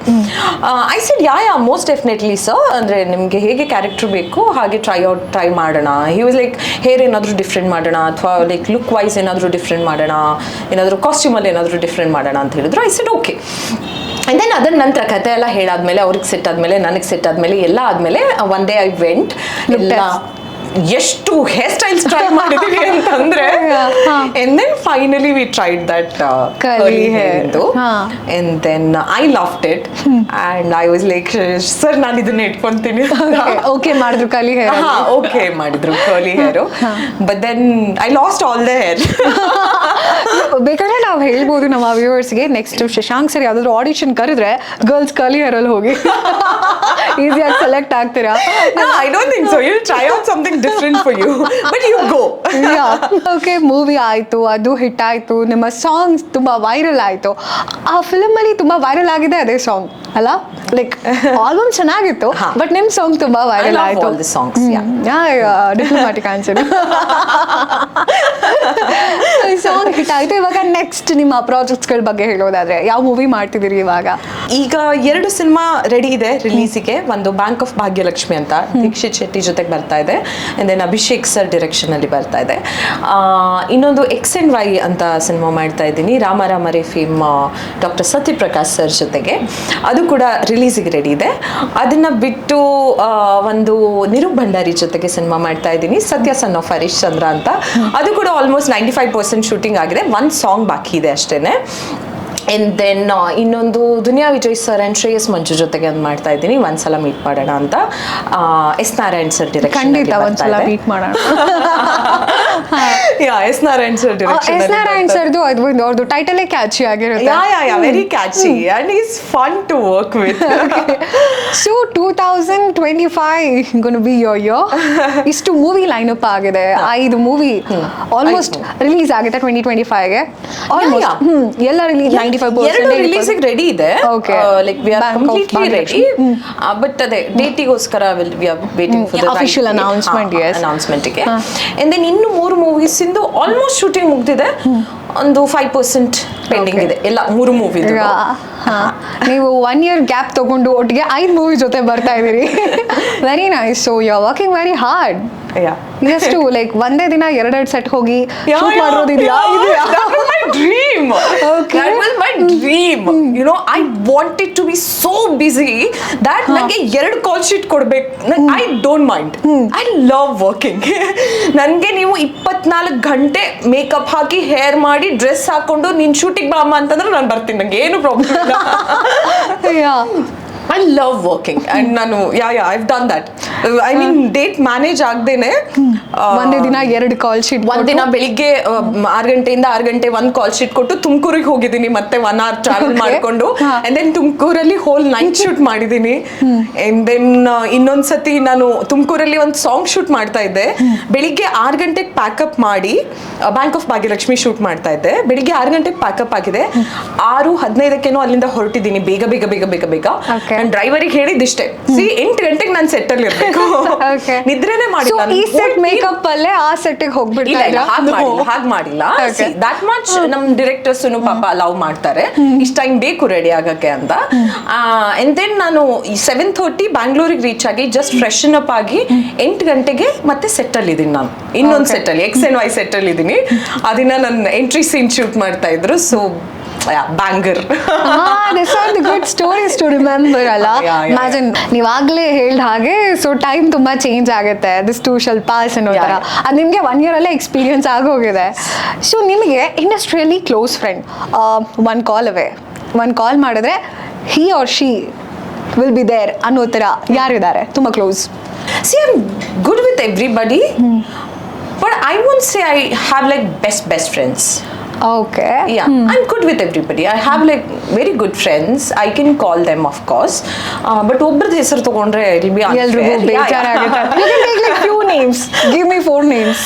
I said yeah most definitely sir, ಅಂದರೆ ನಿಮಗೆ ಹೇಗೆ ಕ್ಯಾರೆಕ್ಟರ್ ಬೇಕು ಹಾಗೆ ಟ್ರೈ ಮಾಡೋಣ. ಹಿ ವಾಸ್ ಲೈಕ್ ಹೇರ್ ಏನಾದರೂ ಡಿಫ್ರೆಂಟ್ ಮಾಡೋಣ ಅಥವಾ ಲೈಕ್ ಲುಕ್ ವೈಸ್ ಏನಾದರೂ ಡಿಫ್ರೆಂಟ್ ಮಾಡೋಣ, ಏನಾದರೂ ಕಾಸ್ಟ್ಯೂಮಲ್ಲಿ ಏನಾದರೂ ಡಿಫ್ರೆಂಟ್ ಮಾಡೋಣ ಅಂತ ಹೇಳಿದ್ರು. I said okay. And then ಅದರ ನಂತರ ಕತೆ ಎಲ್ಲ ಹೇಳಾದ್ಮೇಲೆ, ಅವ್ರಿಗೆ ಸೆಟ್ ಆದಮೇಲೆ, ನನಗೆ ಸೆಟ್ ಆದಮೇಲೆ, ಎಲ್ಲ ಆದಮೇಲೆ ಒನ್ ಡೇ ಐ ವೆಂಟ್. ಎಲ್ಲ ಎಷ್ಟು ಹೇರ್ ಸ್ಟೈಲ್ಸ್ ಟ್ರೈ ಮಾಡಿದೀವಿ ಅಂತಂದ್ರೆ, and then finally we tried that curly hair and then I loved it and I was like sir ನಾನು ಇದನ್ನ ಇಟ್ಕೊಂತೀನಿ. ಓಕೆ ಮಾಡಿದ್ರು curly hair. ಓಕೆ ಮಾಡಿದ್ರು curly hair, but then I lost all the hair. ಬೇಕಾದ್ರೆ ನಾವು ಹೇಳ್ಬೋದು ನಮ್ಮ ವ್ಯೂವರ್ಸ್ಗೆ, next Shashank sir ಯಾವ್ದಾದ್ರು audition ಕರೆದ್ರೆ ಗರ್ಲ್ಸ್ ಕರ್ಲಿ ಹೇರ್ ಅಲ್ಲಿ ಹೋಗಿ ಈಸಿಯಾಗಿ ಸೆಲೆಕ್ಟ್ ಆಗ್ತೀರಾ? I don't think so. You'll try out something different for you, but you go. Okay, movie ಆಯ್ತು, ಅದು ಹಿಟ್ ಆಯ್ತು, ನಿಮ್ಮ ಸಾಂಗ್ಸ್ ತುಂಬಾ ವೈರಲ್ ಆಯ್ತು. ಆ ಫಿಲ್ಮ್ ಅಲ್ಲಿ ತುಂಬಾ ವೈರಲ್ ಆಗಿದೆ ಅದೇ ಸಾಂಗ್ ಅಲ್ಲ? ಲೈಕ್ ಆಲ್ಬಮ್ ಚೆನ್ನಾಗಿತ್ತು, ಬಟ್ ನಿಮ್ ಸಾಂಗ್ ತುಂಬಾ ವೈರಲ್ ಆಯ್ತು. all the songs, diplomatic answer. Song hit ಆಯ್ತು. ಇವಾಗ ನೆಕ್ಸ್ಟ್ ನಿಮ್ಮ ಪ್ರಾಜೆಕ್ಟ್ಸ್ ಗಳ ಬಗ್ಗೆ ಹೇಳೋದಾದ್ರೆ ಯಾವ ಮೂವಿ ಮಾಡ್ತಿದ್ದೀರಿ ಇವಾಗ? ಈಗ 2 ಸಿನಿಮಾ ರೆಡಿ ಇದೆ ರಿಲೀಸಿಗೆ. ಒಂದು ಬ್ಯಾಂಕ್ ಆಫ್ ಭಾಗ್ಯಲಕ್ಷ್ಮಿ ಅಂತ ದೀಕ್ಷಿತ್ ಶೆಟ್ಟಿ ಜೊತೆಗೆ ಬರ್ತಾ ಇದೆ, and then Abhishek sir direction ಅಲ್ಲಿ ಬರ್ತಾ ಇದೆ. ಇನ್ನೊಂದು ಎಕ್ಸ್ ಅಂಡ್ ವೈ ಅಂತ ಸಿನಿಮಾ ಮಾಡ್ತಾ ಇದ್ದೀನಿ, ರಾಮರೇ ಫೇಮ್ ಡಾಕ್ಟರ್ ಸತ್ಯಪ್ರಕಾಶ್ ಸರ್ ಜೊತೆಗೆ. ಅದು ಕೂಡ ರಿಲೀಸಿಗೆ ರೆಡಿ ಇದೆ. ಅದನ್ನ ಬಿಟ್ಟು ಒಂದು ನಿರೂಪ್ ಭಂಡಾರಿ ಜೊತೆಗೆ ಸಿನಿಮಾ ಮಾಡ್ತಾ ಇದ್ದೀನಿ, ಸತ್ಯ ಸನ್ ಆಫ್ ಹರೀಶ್ ಚಂದ್ರ ಅಂತ. ಅದು ಕೂಡ ಆಲ್ಮೋಸ್ಟ್ 95% ಶೂಟಿಂಗ್ ಆಗಿದೆ, 1 ಸಾಂಗ್ ಬಾಕಿ ಇದೆ ಅಷ್ಟೇನೆ. ಅಂಡ್ ದೆನ್ ಇನ್ನೊಂದು ದುನಿಯಾ ವಿಜಯ್ ಸರ್ ಅಂಡ್ ಶ್ರೇಯಸ್ ಮಂಜು ಜೊತೆಗೆ ಒಂದು ಮಾಡ್ತಾ ಇದ್ದೀನಿ, ಒಂದ್ಸಲ ಮೀಟ್ ಮಾಡೋಣ ಅಂತ. S Narayan sir direction. ಖಂಡಿತ ಒಂದ್ಸಲ ಮೀಟ್ ಮಾಡೋಣ. S Narayan sir direction. S Narayan ಸರ್ದು ಅವ್ರದ್ದು ಟೈಟಲೇ ಕ್ಯಾಚಿ ಆಗಿರುತ್ತೆ. Very catchy and is fun to work with. So 2025 gonna be your year. ಇಷ್ಟು ಮೂವಿ ಲೈನ್ ಅಪ್ ಆಗಿದೆ, 5 ಮೂವಿ ಆಲ್ಮೋಸ್ಟ್ ರಿಲೀಸ್ ಆಗಿದೆ 2025ಗೆ. ಎಲ್ಲ ರಿಲೀಸ್ 95% ರಿಲೀಸಿಗೆ ರೆಡಿ ಇದೆ. Like we are completely ready, but ಅದೇ ಡೇಟಿಗೋಸ್ಕರ we are waiting for the official ಅನೌನ್ಸ್ಮೆಂಟ್ಗೆ. ಅಂಡ್ ದೆನ್ ಇನ್ನು 3 ಮೂವೀಸ್ ಇಂದು ಆಲ್ಮೋಸ್ಟ್ ಶೂಟಿಂಗ್ ಮುಗ್ದಿದೆ, ಒಂದು 5% ಪೆಂಡಿಂಗ್ ಇದೆ ಎಲ್ಲ 3 ಮೂವಿ. ನೀವು 1 year ಗ್ಯಾಪ್ ತಗೊಂಡು ಒಟ್ಟಿಗೆ 5 ಮೂವಿ ಜೊತೆ ಬರ್ತಾ ಇದೀರಿ. Very nice. So you are working very hard. ಎಷ್ಟು ಲೈಕ್ ಒಂದೇ ದಿನ 2 ಸೆಟ್ ಹೋಗಿ ಶೂಟ್ ಮಾಡೋದಿದೆಯಾ? my dream. Okay. That was my dream. You know, I wanted to be so busy that ನನಗೆ 2 ಕಾಲ್ ಶೀಟ್ ಕೊಡ್ಬೇಕು. I don't mind. I love working. ನನಗೆ ನೀವು 24 ಗಂಟೆ ಮೇಕಪ್ ಹಾಕಿ ಹೇರ್ ಮಾಡಿ ಡ್ರೆಸ್ ಹಾಕೊಂಡು ನೀನ್ ಶೂಟಿಂಗ್ ಬಾ ಅಮ್ಮ ಅಂತಂದ್ರೆ ನಾನು ಬರ್ತೀನಿ, ನಂಗೆ ಏನು ಪ್ರಾಬ್ಲಮ್ ಇಲ್ಲ. I love working and ನಾನು I've done that. I mean date manage ಆಗ್ದೇನೆ ಒಂದೇ ದಿನ 2 ಕಾಲ್ ಶೀಟ್, ಒಂದಿನ ಬೆಳಿಗ್ಗೆ 6 ಗಂಟೆಯಿಂದ 6 ಗಂಟೆ 1 ಕಾಲ್ ಶೀಟ್ ಕೊಟ್ಟು ತುಮಕೂರಿಗೆ ಹೋಗಿದ್ದೀನಿ, ಮತ್ತೆ 1 hour ಟ್ರಾವೆಲ್ ಮಾಡ್ಕೊಂಡು ಅಂಡ್ ದೆನ್ ತುಮಕೂರಲ್ಲಿ ಹೋಲ್ ನೈಟ್ ಶೂಟ್ ಮಾಡಿದ್ದೀನಿ. ಅಂಡ್ ದೆನ್ ಇನ್ನೊಂದ್ಸತಿ ನಾನು ತುಮಕೂರಲ್ಲಿ ಒಂದು ಸಾಂಗ್ ಶೂಟ್ ಮಾಡ್ತಾ ಇದ್ದೆ. ಬೆಳಿಗ್ಗೆ 6 ಗಂಟೆಗೆ ಪ್ಯಾಕಪ್ ಮಾಡಿ ಬ್ಯಾಂಕ್ ಆಫ್ ಭಾಗ್ಯಲಕ್ಷ್ಮಿ ಶೂಟ್ ಮಾಡ್ತಾ ಇದ್ದೆ. ಬೆಳಿಗ್ಗೆ 6 ಗಂಟೆಗೆ ಪ್ಯಾಕಪ್ ಆಗಿದೆ, 6:15 ಅಲ್ಲಿಂದ ಹೊರಟಿದ್ದೀನಿ ಬೇಗ ಬೇಗ ಬೇಗ ಬೇಗ ಬೇಗ. ನಾನು ಡ್ರೈವರಿಗೆ ಹೇಳಿದ್ದಿಷ್ಟೇ, 8 ಗಂಟೆಗೆ ನಾನು ಸೆಟ್ ಅಲ್ಲಿ ಇರ್ಬೇಕು, ನಿದ್ರೆನೆ ಮಾಡಿಲ್ಲ. ಈ ಸೆಟ್ ಮೇಕಪ್ ಅಲ್ಲೇ ಆ ಸೆಟ್ಟಿಗೆ ಹೋಗ್ಬಿಡ್ತಾ ಇಲ್ಲ, ಹಾಗೆ ಮಾಡಿಲ್ಲ. ದಟ್ ಮಚ್ ನಮ್ ಡೈರೆಕ್ಟರ್ಸ್ ಪಾಪ ಲವ್ ಮಾಡ್ತಾರೆ, ಇಷ್ಟ ಟೈಮ್ ಬೇಕು ರೆಡಿ ಆಗಕ್ಕೆ ಅಂತ. ಅಂಡ್ ದೆನ್ ನಾನು 7:30 ಬ್ಯಾಂಗ್ಳೂರಿಗೆ ರೀಚ್ ಆಗಿ ಜಸ್ಟ್ ಫ್ರೆಶನ್ ಅಪ್ ಆಗಿ 8 ಗಂಟೆಗೆ ಮತ್ತೆ ಸೆಟ್ ಅಲ್ಲಿ ಇದೀನಿ. ನಾನು ಇನ್ನೊಂದು ಸೆಟ್ ಅಲ್ಲಿ XNY ಸೆಟ್ ಅಲ್ಲಿ ಇದೀನಿ. ಅದನ್ನ ನನ್ನ ಎಂಟ್ರಿ ಸೀನ್ ಶೂಟ್ ಮಾಡ್ತಾ ಇದ್ರು. So banger. This are the good stories to remember ಅಲ್ಲ. ಇಮ್ಯಾಜಿನ್ ನೀವಾಗ್ಲೇ ಹೇಳ್ದ ಹಾಗೆ, ಸೊ ಟೈಮ್ ತುಂಬಾ ಚೇಂಜ್ ಆಗುತ್ತೆ, ದಿಸ್ ಟು ಶಲ್ ಪಾಸ್ ಅನ್ನೋ ತರ. ಅದು ನಿಮಗೆ 1 year ಅಲ್ಲೇ ಎಕ್ಸ್ಪೀರಿಯನ್ಸ್ ಆಗೋಗಿದೆ. ಸೊ ನಿಮಗೆ ಇಂಡಸ್ಟ್ರಿಯಲ್ಲಿ ಕ್ಲೋಸ್ ಫ್ರೆಂಡ್, ಒನ್ ಕಾಲ್ ಮಾಡಿದ್ರೆ he or she will be there ಅನ್ನೋ ಥರ ಯಾರಿದ್ದಾರೆ ತುಂಬ close? See, I'm good with everybody, but I won't say I have like best friends. Okay. Yeah, I'm good with everybody. I have like very good friends. I can call them, of course. But ಒಬ್ಬರದ್ದು ಹೆಸರು ತಗೊಂಡ್ರೆ it'll be unfair. ಎಲ್ರಿಗೂ ಬೇಜಾರಾಗುತ್ತೆ. You can take like few names. Give me 4 names.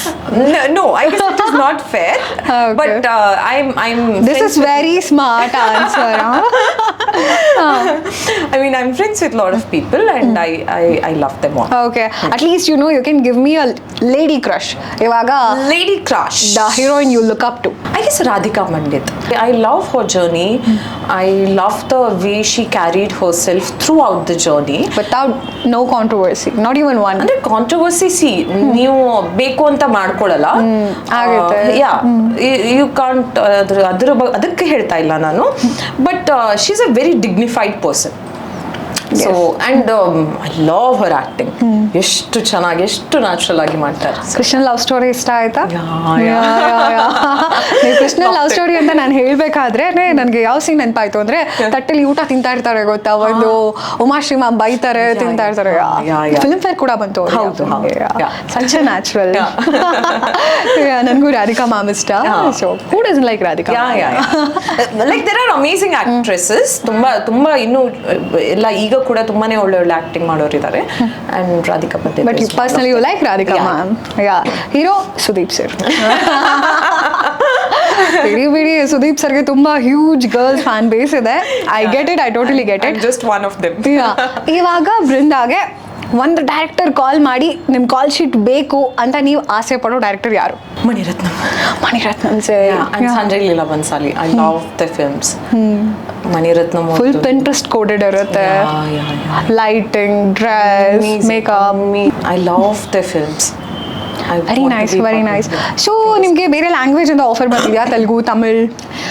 No, I guess it is not fair. Okay. But I'm This is very smart answer. I mean, I'm friends with a lot of people and I love them all. Okay. At least you can give me a lady crush. ಇವಾಗ Lady crush. the heroine you look up to. I guess Radhika Mandit. I love her journey. I love the way she carried herself throughout the journey. Without no controversy, not even one. ಅಂದ್ರೆ controversy ನೀವು ಬೇಕು ಅಂತ ಮಾಡ್ಕೊಳ್ಳಲ್ಲ, ಆಗುತ್ತೆ. You can't. ಅದಕ್ಕೆ ಹೇಳ್ತಾ ಇಲ್ಲ ನಾನು, but she is a very dignified person. So and I love her acting. ಎಷ್ಟು ಚೆನ್ನಾಗಿ, ಎಷ್ಟು ನ್ಯಾಚುರಲ್ ಆಗಿ ಮಾಡ್ತಾರೆ. ಕೃಷ್ಣನ್ ಲವ್ ಸ್ಟೋರಿ ಇಷ್ಟ ಆಯ್ತಾ? ಕೃಷ್ಣನ್ ಲವ್ ಸ್ಟೋರಿ ಅಂತ ನಾನು ಹೇಳ್ಬೇಕಾದ್ರೆ ನನಗೆ ಯಾವ ಸೀನ್ ನೆನಪಾಯ್ತು ಅಂದ್ರೆ, ತಟ್ಟೆಲಿ ಊಟ ತಿಂತಾ ಇರ್ತಾರೆ ಗೊತ್ತಾ, ಒಂದು ಉಮಾಶ್ರೀಮ ಬೈತಾರೆ, ತಿಂತಾ ಇರ್ತಾರೆ. ಫಿಲ್ಮ್ ಫೇರ್ ಕೂಡ ಬಂತು. Such natural. ನನಗೂ ರಾಧಿಕಾ ಮ್ಯಾಮ್ ಇಷ್ಟ. So who doesn't like Radhika? Like there are amazing actresses. ತುಂಬಾ ಇನ್ನು ಎಲ್ಲ ಈಗ ಕೂಡ ತುಂಬಾನೇ ಒಳ್ಳೆ ಆಕ್ಟಿಂಗ್ ಮಾಡೋರಿದ್ದಾರೆ. And Radhika Mandir. But personally you like Radhika ma'am? Hero Sudeep sir. ಬಿಡಿ ಸುದೀಪ್ ಸರ್ಗೆ ತುಂಬಾ ಹ್ಯೂಜ್ ಗರ್ಲ್ಸ್ ಫ್ಯಾನ್ ಬೇಸ್ ಇದೆ. I get it, I totally get it. Just one of them. ಇವಾಗ ಬೃಂದಾಗೆ ಒಂದು ಡೈರೆಕ್ಟರ್ ಕಾಲ್ ಮಾಡಿ ನಿಮ್ ಕಾಲ್ ಶೀಟ್ ಬೇಕು ಅಂತ ನೀವು ಆಸೆ ಪಡೋ ಡೈರೆಕ್ಟರ್ ಯಾರು? Mani Ratnam sir. Sanjay Leela Bhansali. I love the films. Mani Ratnam full Pinterest coded ಇರುತ್ತೆ. Lighting, dress, makeup. I love the films. Very nice. So ನಿಮಗೆ ಬೇರೆ ಲ್ಯಾಂಗ್ವೇಜ್ ಅಂತ ಆಫರ್ ಬಂದಿದೆಯಾ? ತೆಲುಗು, ತಮಿಳ್,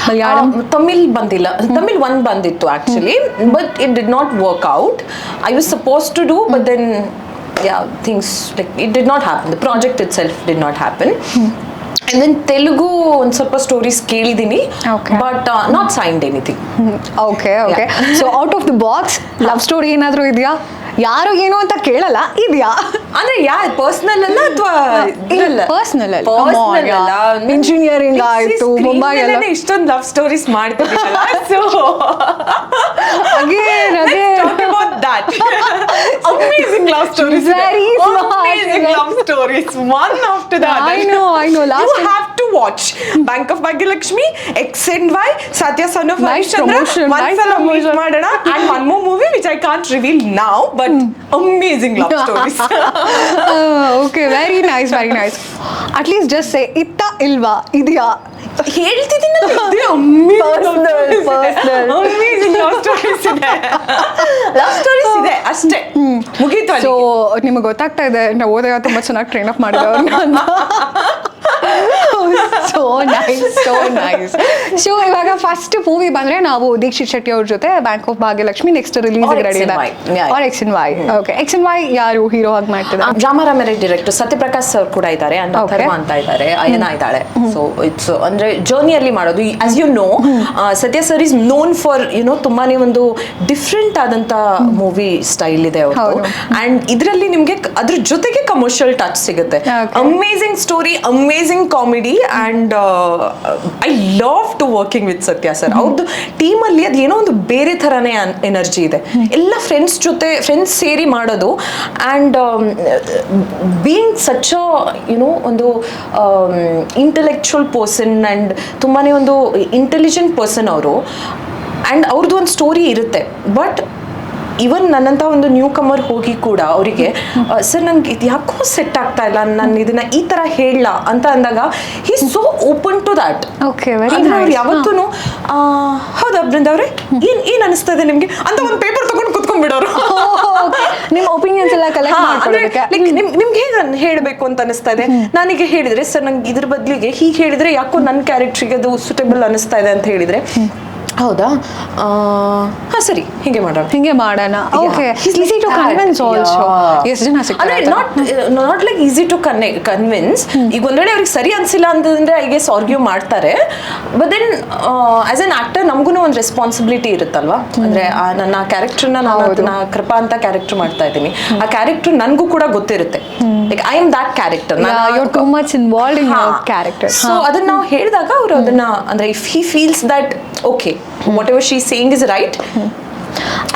ಮಲಯಾಳಂ? ತಮಿಳ್ ಬಂದಿಲ್ಲ. ತಮಿಳ್ ಒಂದು ಬಂದಿತ್ತು actually, but it did not work out. I was suppose to do, but then things like it did not happen. The project itself did not happen. And then Telugu ಒಂದು ಸ್ವಲ್ಪ stories ಕೇಳಿದ್ದೀನಿ, but not signed anything. Okay. So out of the box love story ಏನಾದರೂ ಇದೆಯಾ? ಯಾರು ಏನು ಅಂತ ಕೇಳಲ್ಲ, ಇದೆಯಾ ಅಂದ್ರೆ ಪರ್ಸನಲ್ ಅಲ್ಲ ಅಥವಾ ಪರ್ಸನಲ್ ಇಂಜಿನಿಯರಿಂಗ್ ಆಯ್ತು, ಮುಂಬೈ ಎಲ್ಲ ಇಷ್ಟೊಂದು ಲವ್ ಸ್ಟೋರೀಸ್ ಮಾಡ್ತಿದ್ದೀರಲ್ಲ. So again talk about that. Amazing love stories. Very amazing love stories, one after the other. I know last you have to watch Bank of Bhagyalakshmi, XNY, Satya Son of Harishchandra, Vansala meet madana, and one more movie which I can't reveal now, but amazing love stories. Okay, very nice. At least just say itta ilva idya. ಹೇಳ್ತಿದ್ದೀನಲ್ಲ, amazing love stories ಇದೆ ಅಷ್ಟೇ, ಮುಗೀತು. So ನಿಮಗೆ ಗೊತ್ತಾಗ್ತಾ ಇದೆ ನಾವು ಓದಾಗ ತುಂಬಾ ಚೆನ್ನಾಗಿ ಟ್ರೈನ್ ಅಪ್ ಮಾಡಿದವ್ರನ್ನ. So nice. ಸೊ ಇವಾಗ ಫಸ್ಟ್ ಮೂವಿ ಬಂದ್ರೆ ನಾವು ದೀಕ್ಷಿತ್ ಶೆಟ್ಟಿ ಅವ್ರ ಜೊತೆ bank of Bhagyalakshmi next release Or ready ಇದೆ. X&Y. Yeah. Are X and Y. Okay, X and Y ಯಾರು ಹೀರೋ ಆಗಿ ಮಾಡ್ತಿದ್ದಾರೆ? ರಾಮಾರಾಮರೇ ಡೈರೆಕ್ಟರ್, ಸತ್ಯಪ್ರಕಾಶ್ ಸರ್ ಕೂಡ ಇದ್ದಾರೆ, ಅಂಡ್ Okay. ಅಥರ್ವ ಅಂತ ಇದ್ದಾರೆ, ಅಯನ ಇದ್ದಾಳೆ. ಸೊ ಇಟ್ಸ್ ಅಂದ್ರೆ ಜರ್ನಿಯಲ್ಲಿ ಮಾಡೋದು. ಆಸ್ ಯು ನೋ, ಸತ್ಯ ಸರ್ ಇಸ್ ನೋನ್ ಫಾರ್ ತುಂಬಾನೇ ಒಂದು ಡಿಫ್ರೆಂಟ್ ಆದಂತ ಮೂವಿ ಸ್ಟೈಲ್ ಇದೆ ಅವ್ರದ್ದು. ಹೌದು. ಅಂಡ್ ಇದರಲ್ಲಿ ನಿಮ್ಗೆ ಅದ್ರ ಜೊತೆಗೆ ಕಮರ್ಷಿಯಲ್ ಟಚ್ ಸಿಗುತ್ತೆ. Okay. Amazing story, amazing comedy, and I love to working with Satya sir. ಅವ್ರದ್ದು ಟೀಮಲ್ಲಿ ಅದು ಏನೋ ಒಂದು ಬೇರೆ ಥರನೇ ಎನರ್ಜಿ ಇದೆ. ಎಲ್ಲ ಫ್ರೆಂಡ್ಸ್ ಸೇರಿ ಮಾಡೋದು. ಆ್ಯಂಡ್ ಬೀಯಿಂಗ್ ಸಚ್ ಒಂದು ಇಂಟೆಲೆಕ್ಚುಯಲ್ ಪರ್ಸನ್ ಆ್ಯಂಡ್ ತುಂಬಾ ಒಂದು ಇಂಟೆಲಿಜೆಂಟ್ ಪರ್ಸನ್ ಅವರು. ಆ್ಯಂಡ್ ಅವ್ರದ್ದು ಒಂದು ಸ್ಟೋರಿ ಇರುತ್ತೆ. ಬಟ್ ಇವನ್ ನನ್ನಂತ ಒಂದು ನ್ಯೂ ಕಮರ್ ಹೋಗಿ ಕೂಡ ಅವರಿಗೆ ಸರ್ ನಂಗೆ ಇದು ಯಾಕೋ ಸೆಟ್ ಆಗ್ತಾ ಇಲ್ಲ, ನಾನು ಇದನ್ನ ಈ ತರ ಹೇಳಲ್ಲ ಅಂತ ಅಂದಾಗ he so open to that. Okay, very ಅವ್ರು ನೈಸ್. ಯಾವತ್ತೂ ಹೌದಾ ಬೃಂದ ಅವ್ರೆ, ಏನ್ ಅನಿಸ್ತದೆ ನಿಮ್ಗೆ ಅಂತ ಒಂದು ಪೇಪರ್ ತಗೊಂಡು ಕುತ್ಕೊಂಡ್ಬಿಡೋರು. ನಿಮ್ಮ ಒಪಿನಿಯನ್ಸ್ ಎಲ್ಲ ಕಲೆಕ್ಟ್ ಮಾಡ್ಕೊಳ್ಳೋದಕ್ಕೆ. ನಿಮ್ಗೆ ಹೇಗೆ ಹೇಳಬೇಕು ಅಂತ ಅನಿಸ್ತಾ ಇದೆ, ನಾನೀಗ ಹೇಳಿದ್ರೆ ಸರ್ ನಂಗೆ ಇದ್ರ ಬದಲಿಗೆ ಹೀಗೆ ಹೇಳಿದ್ರೆ ಯಾಕೋ ನನ್ನ ಕ್ಯಾರೆಕ್ಟ್ರಿಗೆ ಅದು ಸೂಟೇಬಲ್ ಅನಿಸ್ತಾ ಇದೆ ಅಂತ ಹೇಳಿದ್ರೆ, ಹೌದಾ ಹಾ ಸರಿ ಹಿಂಗೆ ಮಾಡೋಣ. Okay, easy to convince also. ಎಷ್ಟು ಜನ ಅಂದ್ರೆ ಸಿಗ್ತಾರೆ? Not like easy to convince. ಈಗ ಒಂದ್ ವೇಳೆ ಅವ್ರಿಗೆ ಸರಿ ಅನ್ಸಿಲ್ಲ ಅಂತಂದ್ರೆ ಐ ಗೆಸ್ ಆರ್ಗ್ಯೂ ಮಾಡ್ತಾರೆ. But then as an actor ನಮಗೂ ಒಂದು ರೆಸ್ಪಾನ್ಸಿಬಿಲಿಟಿ ಇರುತ್ತಲ್ವಾ. ಅಂದ್ರೆ ನನ್ನ ಕ್ಯಾರೆಕ್ಟರ್ನ ನಾನು ಕೃಪಾ ಅಂತ ಕ್ಯಾರೆಕ್ಟರ್ ಮಾಡ್ತಾ ಇದ್ದೀನಿ. ಆ ಕ್ಯಾರೆಕ್ಟರ್ ನನಗೂ ಕೂಡ ಗೊತ್ತಿರುತ್ತೆ. Like I am that character. You are too much involved in your character. So ಅದನ್ನ ನಾವು ಹೇಳಿದಾಗ ಅವರು ಅದನ್ನ ಅಂದ್ರೆ if he feels that okay whatever she saying is right.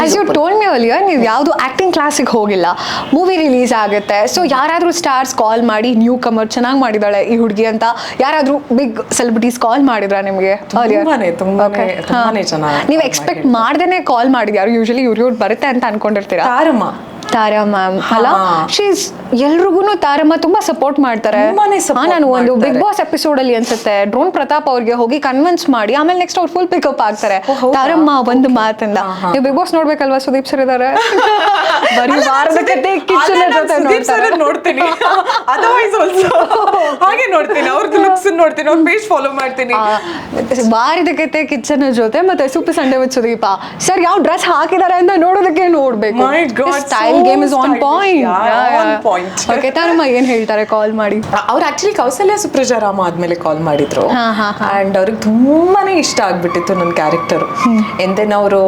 As you told me earlier, ನೀವು ಯಾವುದು ಆಕ್ಟಿಂಗ್ ಕ್ಲಾಸಿಗೆ ಹೋಗಿಲ್ಲ, ಮೂವಿ ರಿಲೀಸ್ ಆಗುತ್ತೆ. ಸೊ ಯಾರಾದರೂ ಸ್ಟಾರ್ಸ್ ಕಾಲ್ ಮಾಡಿ ನ್ಯೂ ಕಮರ್ ಚೆನ್ನಾಗಿ ಮಾಡಿದಾಳೆ ಈ ಹುಡುಗಿ ಅಂತ ಯಾರಾದರೂ ಬಿಗ್ ಸೆಲೆಬ್ರಿಟೀಸ್ ಕಾಲ್ ಮಾಡಿದ್ರಾ ನಿಮಗೆ? ತುಂಬಾನೇ ಚೆನ್ನಾಗಿ ನೀವು ಎಕ್ಸ್ಪೆಕ್ಟ್ ಮಾಡ್ದೇನೆ ಕಾಲ್ ಮಾಡಿದ್ಯಾರು? ಯೂಶಲಿ ಇವ್ರು ಬರುತ್ತೆ ಅಂತ ಅನ್ಕೊಂಡಿರ್ತೀರಾ? ತಾರಾ ಮ್ಯಾಮ್ ಅಲ್ಲ, ಶೀಸ್ ಎಲ್ರಿಗೂ ತಾರಮ್ಮ ತುಂಬಾ ಸಪೋರ್ಟ್ ಮಾಡ್ತಾರೆ. ನಾನು ಒಂದು ಬಿಗ್ ಬಾಸ್ ಎಪಿಸೋಡ್ ಅಲ್ಲಿ ಅನ್ಸುತ್ತೆ ಡ್ರೋನ್ ಪ್ರತಾಪ್ ಅವ್ರಿಗೆ ಹೋಗಿ ಕನ್ವಿನ್ಸ್ ಮಾಡಿ ಆಮೇಲೆ ನೆಕ್ಸ್ಟ್ ಅವ್ರು ಫುಲ್ ಪಿಕಪ್ ಆಗ್ತಾರೆ. ತಾರಮ್ಮ ಒಂದು ಮಾತಂದ. ನೀವು ಬಿಗ್ ಬಾಸ್ ನೋಡ್ಬೇಕಲ್ವಾ? ಸುದೀಪ್ ಸರ್ ಇದಾರೆ. ಬರೀ ವಾರದ ಕತೆ ಕಿಚನ್ ಜೊತೆ ನೋಡ್ತೀನಿ. ಅದರ್ವೈಸ್ ಆಲ್ಸೋ ಹಾಗೆ ನೋಡ್ತೀನಿ, ಅವ್ರದ್ದು ಲುಕ್ಸ್ ನೋಡ್ತೀನಿ, ಅವ್ರ ಪೇಜ್ ಫಾಲೋ ಮಾಡ್ತೀನಿ. ವಾರದ ಕತೆ ಕಿಚನ್ ಜೊತೆ ಮತ್ತೆ super Sunday with Sudeepa sir ಯಾವ ಡ್ರೆಸ್ ಹಾಕಿದ್ದಾರೆ ಅಂತ ನೋಡೋದಕ್ಕೆ ನೋಡ್ಬೇಕು. Style game is on point. Okay, ತಾರಮ್ಮ ಏನ್ ಹೇಳ್ತಾರೆ ಕಾಲ್ ಮಾಡಿ? ಅವ್ರು ಆಕ್ಚುಲಿ ಕೌಸಲ್ಯ ಸುಪ್ರಜಾ ರಾಮ ಆದ್ಮೇಲೆ ಕಾಲ್ ಮಾಡಿದ್ರು. ಅಂಡ್ ಅವ್ರಿಗೆ ತುಂಬಾನೇ ಇಷ್ಟ ಆಗ್ಬಿಟ್ಟಿತ್ತು ನನ್ನ ಕ್ಯಾರೆಕ್ಟರ್. ಎಂದೇನ ಅವರು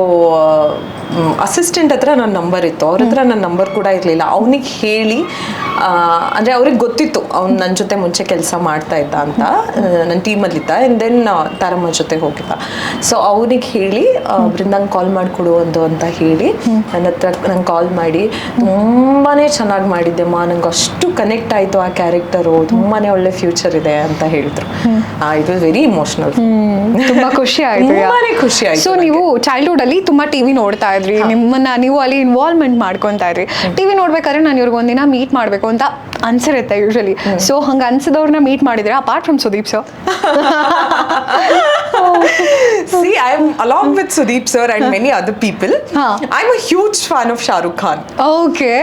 ಅಸಿಸ್ಟೆಂಟ್ ಹತ್ರ ನನ್ನ ನಂಬರ್ ಇತ್ತು, ಅವ್ರ ಹತ್ರ ನನ್ನ ನಂಬರ್ ಕೂಡ ಇರಲಿಲ್ಲ. ಅವನಿಗೆ ಹೇಳಿ ಅಂದ್ರೆ ಅವ್ರಿಗೆ ಗೊತ್ತಿತ್ತು ಅವ್ನು ನನ್ನ ಜೊತೆ ಮುಂಚೆ ಕೆಲಸ ಮಾಡ್ತಾ ಇದ್ದ ಅಂತ, ನನ್ನ ಟೀಮಲ್ಲಿದ್ದ. ಆ್ಯಂಡ್ ದೆನ್ ತಾರಮ್ಮ ಜೊತೆ ಹೋಗಿದ್ದ. ಸೊ ಅವನಿಗೆ ಹೇಳಿ ಬೃಂದಂಗೆ ಕಾಲ್ ಮಾಡಿಕೊಡು ಅಂತ ಹೇಳಿ ನನ್ನ ಹತ್ರ ನಂಗೆ ಕಾಲ್ ಮಾಡಿ ತುಂಬಾನೇ ಚೆನ್ನಾಗಿ ಮಾಡಿದ್ದೆಮ್ಮ, ನಂಗೆ ಅಷ್ಟು ಕನೆಕ್ಟ್ ಆಯ್ತು ಆ ಕ್ಯಾರೆಕ್ಟರು, ತುಂಬಾನೇ ಒಳ್ಳೆ ಫ್ಯೂಚರ್ ಇದೆ ಅಂತ ಹೇಳಿದ್ರು. It was very emotional. ತುಂಬಾ ಖುಷಿ ಆಯ್ತು. ತುಂಬಾನೇ ಖುಷಿ ಆಯ್ತು. ಸೊ ನೀವು ಚೈಲ್ಡ್ಹುಡ್ ಅಲ್ಲಿ ತುಂಬಾ ಟಿವಿ ನೋಡ್ತಾ ಇದ್ರಿ, ನಿಮ್ಮನ್ನ ನೀವು ಅಲ್ಲಿ ಇನ್ವಾಲ್ವ್ಮೆಂಟ್ ಮಾಡ್ಕೊಂತಾ ಇದ್ರಿ. ಟಿವಿ ನೋಡ್ಬೇಕಾದ್ರೆ ನಾನು ಇವ್ರಿಗೆ ಒಂದಿನ ಮೀಟ್ ಮಾಡ್ಬೇಕು ಅಂತ ಅನ್ಸಿರುತ್ತೆ ಯೂಶಲಿ. ಸೊ ಹಂಗ ಅನ್ಸಿದವ್ರನ್ನ ಮೀಟ್ ಮಾಡಿದ್ರೆ apart from Sudeep sir? See, I am along with Sudeep sir and many other people. I'm a huge fan of Shah Rukh Khan. Okay.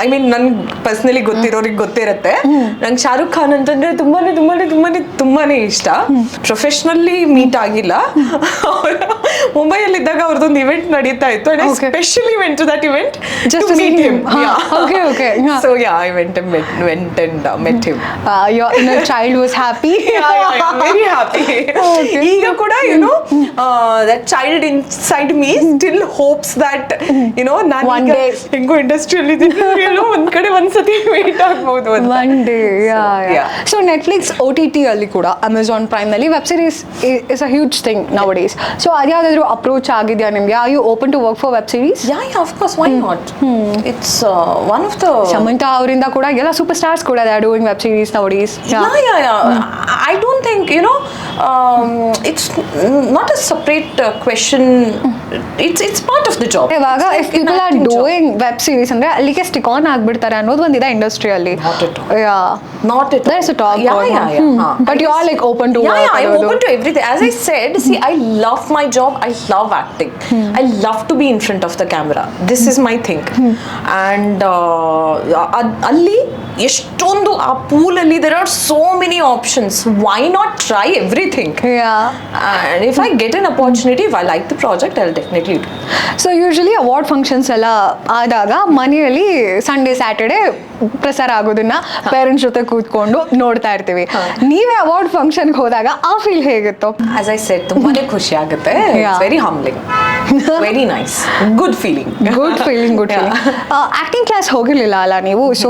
I mean, ನನ್ ಪರ್ಸನಲಿ ಗೊತ್ತಿರೋರಿಗೆ ಗೊತ್ತಿರತ್ತೆ, ನಂಗೆ ಶಾರುಖ್ ಖಾನ್ ಅಂತಂದ್ರೆ ತುಂಬಾನೇ ಇಷ್ಟ. ಪ್ರೊಫೆಷನಲಿ ಮೀಟ್ ಆಗಿಲ್ಲ. ಮುಂಬೈಯಲ್ಲಿದ್ದಾಗ ಅವ್ರದ್ದೊಂದು event ನಡೀತಾ ಇತ್ತು. And I specially went to that event just to meet him. Okay. So yeah, I went and met him. Your inner child was happy. Yeah, very happy. ಈಗ ಕೂಡ that child inside me still hopes that ನಾನು one day ಹೆಂಗೋ ಇಂಡಸ್ಟ್ರಿಯಲ್ಲಿ ಇದ್ದೀನಿ, ಒಂದ್ ಕಡೆ ಒಂದ್ಸತಿ meet ಆಗ್ಬಹುದು ಅಂತ. One day, yeah. So Netflix OTT ಅಲ್ಲಿ ಕೂಡ Amazon Prime ನಲ್ಲಿ web series is a huge thing nowadays. So ಅದ್ಯಾವ್ದಾದ್ರು ಅಪ್ರೋಚ್ ಆಗಿದ್ಯಾ ನಿಮ್ಗೆ? Are you open to work for web series? Yeah, of course, why not? It's one of the Samantha ಅವರಿಂದ ಕೂಡ ಎಲ್ಲ super stars ಕೂಡ they are doing web series nowadays. Yeah. I don't think it's not a separate question. It's part of the job. ಇವಾಗ if people are doing web series ಅಂದ್ರೆ ಅಲ್ಲಿಗೆ stick on ಆಗ್ಬಿಡ್ತಾರೆ ಅನ್ನೋದು ಒಂದಿದೆ ಇಂಡಸ್ಟ್ರಿಯಲ್ಲಿ. Not at all. There's a talk. But you are like open to work. Yeah, I'm open to everything. As I said, see, I love my job. I love acting. I love to be in front of the camera. This is my thing. And ಅಲ್ಲಿ ಎಷ್ಟೊಂದು ಆ ಪೂಲಲ್ಲಿ there are so many options. Why not try everything? And if I get an opportunity, if I like the project, I'll definitely do. So usually award functions ಎಲ್ಲ ಆದಾಗ ಮನೆಯಲ್ಲಿ Sunday Saturday ಪ್ರಸಾರ ಆಗೋದನ್ನ parents ಜೊತೆ ಕೂತ್ಕೊಂಡು ನೋಡ್ತಾ ಇರ್ತೀವಿ. ನೀವೇ ಅವಾರ್ಡ್ ಫಂಕ್ಷನ್ಗೆ ಹೋದಾಗ ಆ ಫೀಲ್ ಹೇಗಿತ್ತು? As I said, ತುಂಬಾನೇ ಖುಷಿ ಆಗುತ್ತೆ. It's very humbling. Very nice. Good feeling. Good feeling. Acting class ಹೋಗಿರ್ಲಿಲ್ಲ ಅಲ್ಲ ನೀವು? ಸೊ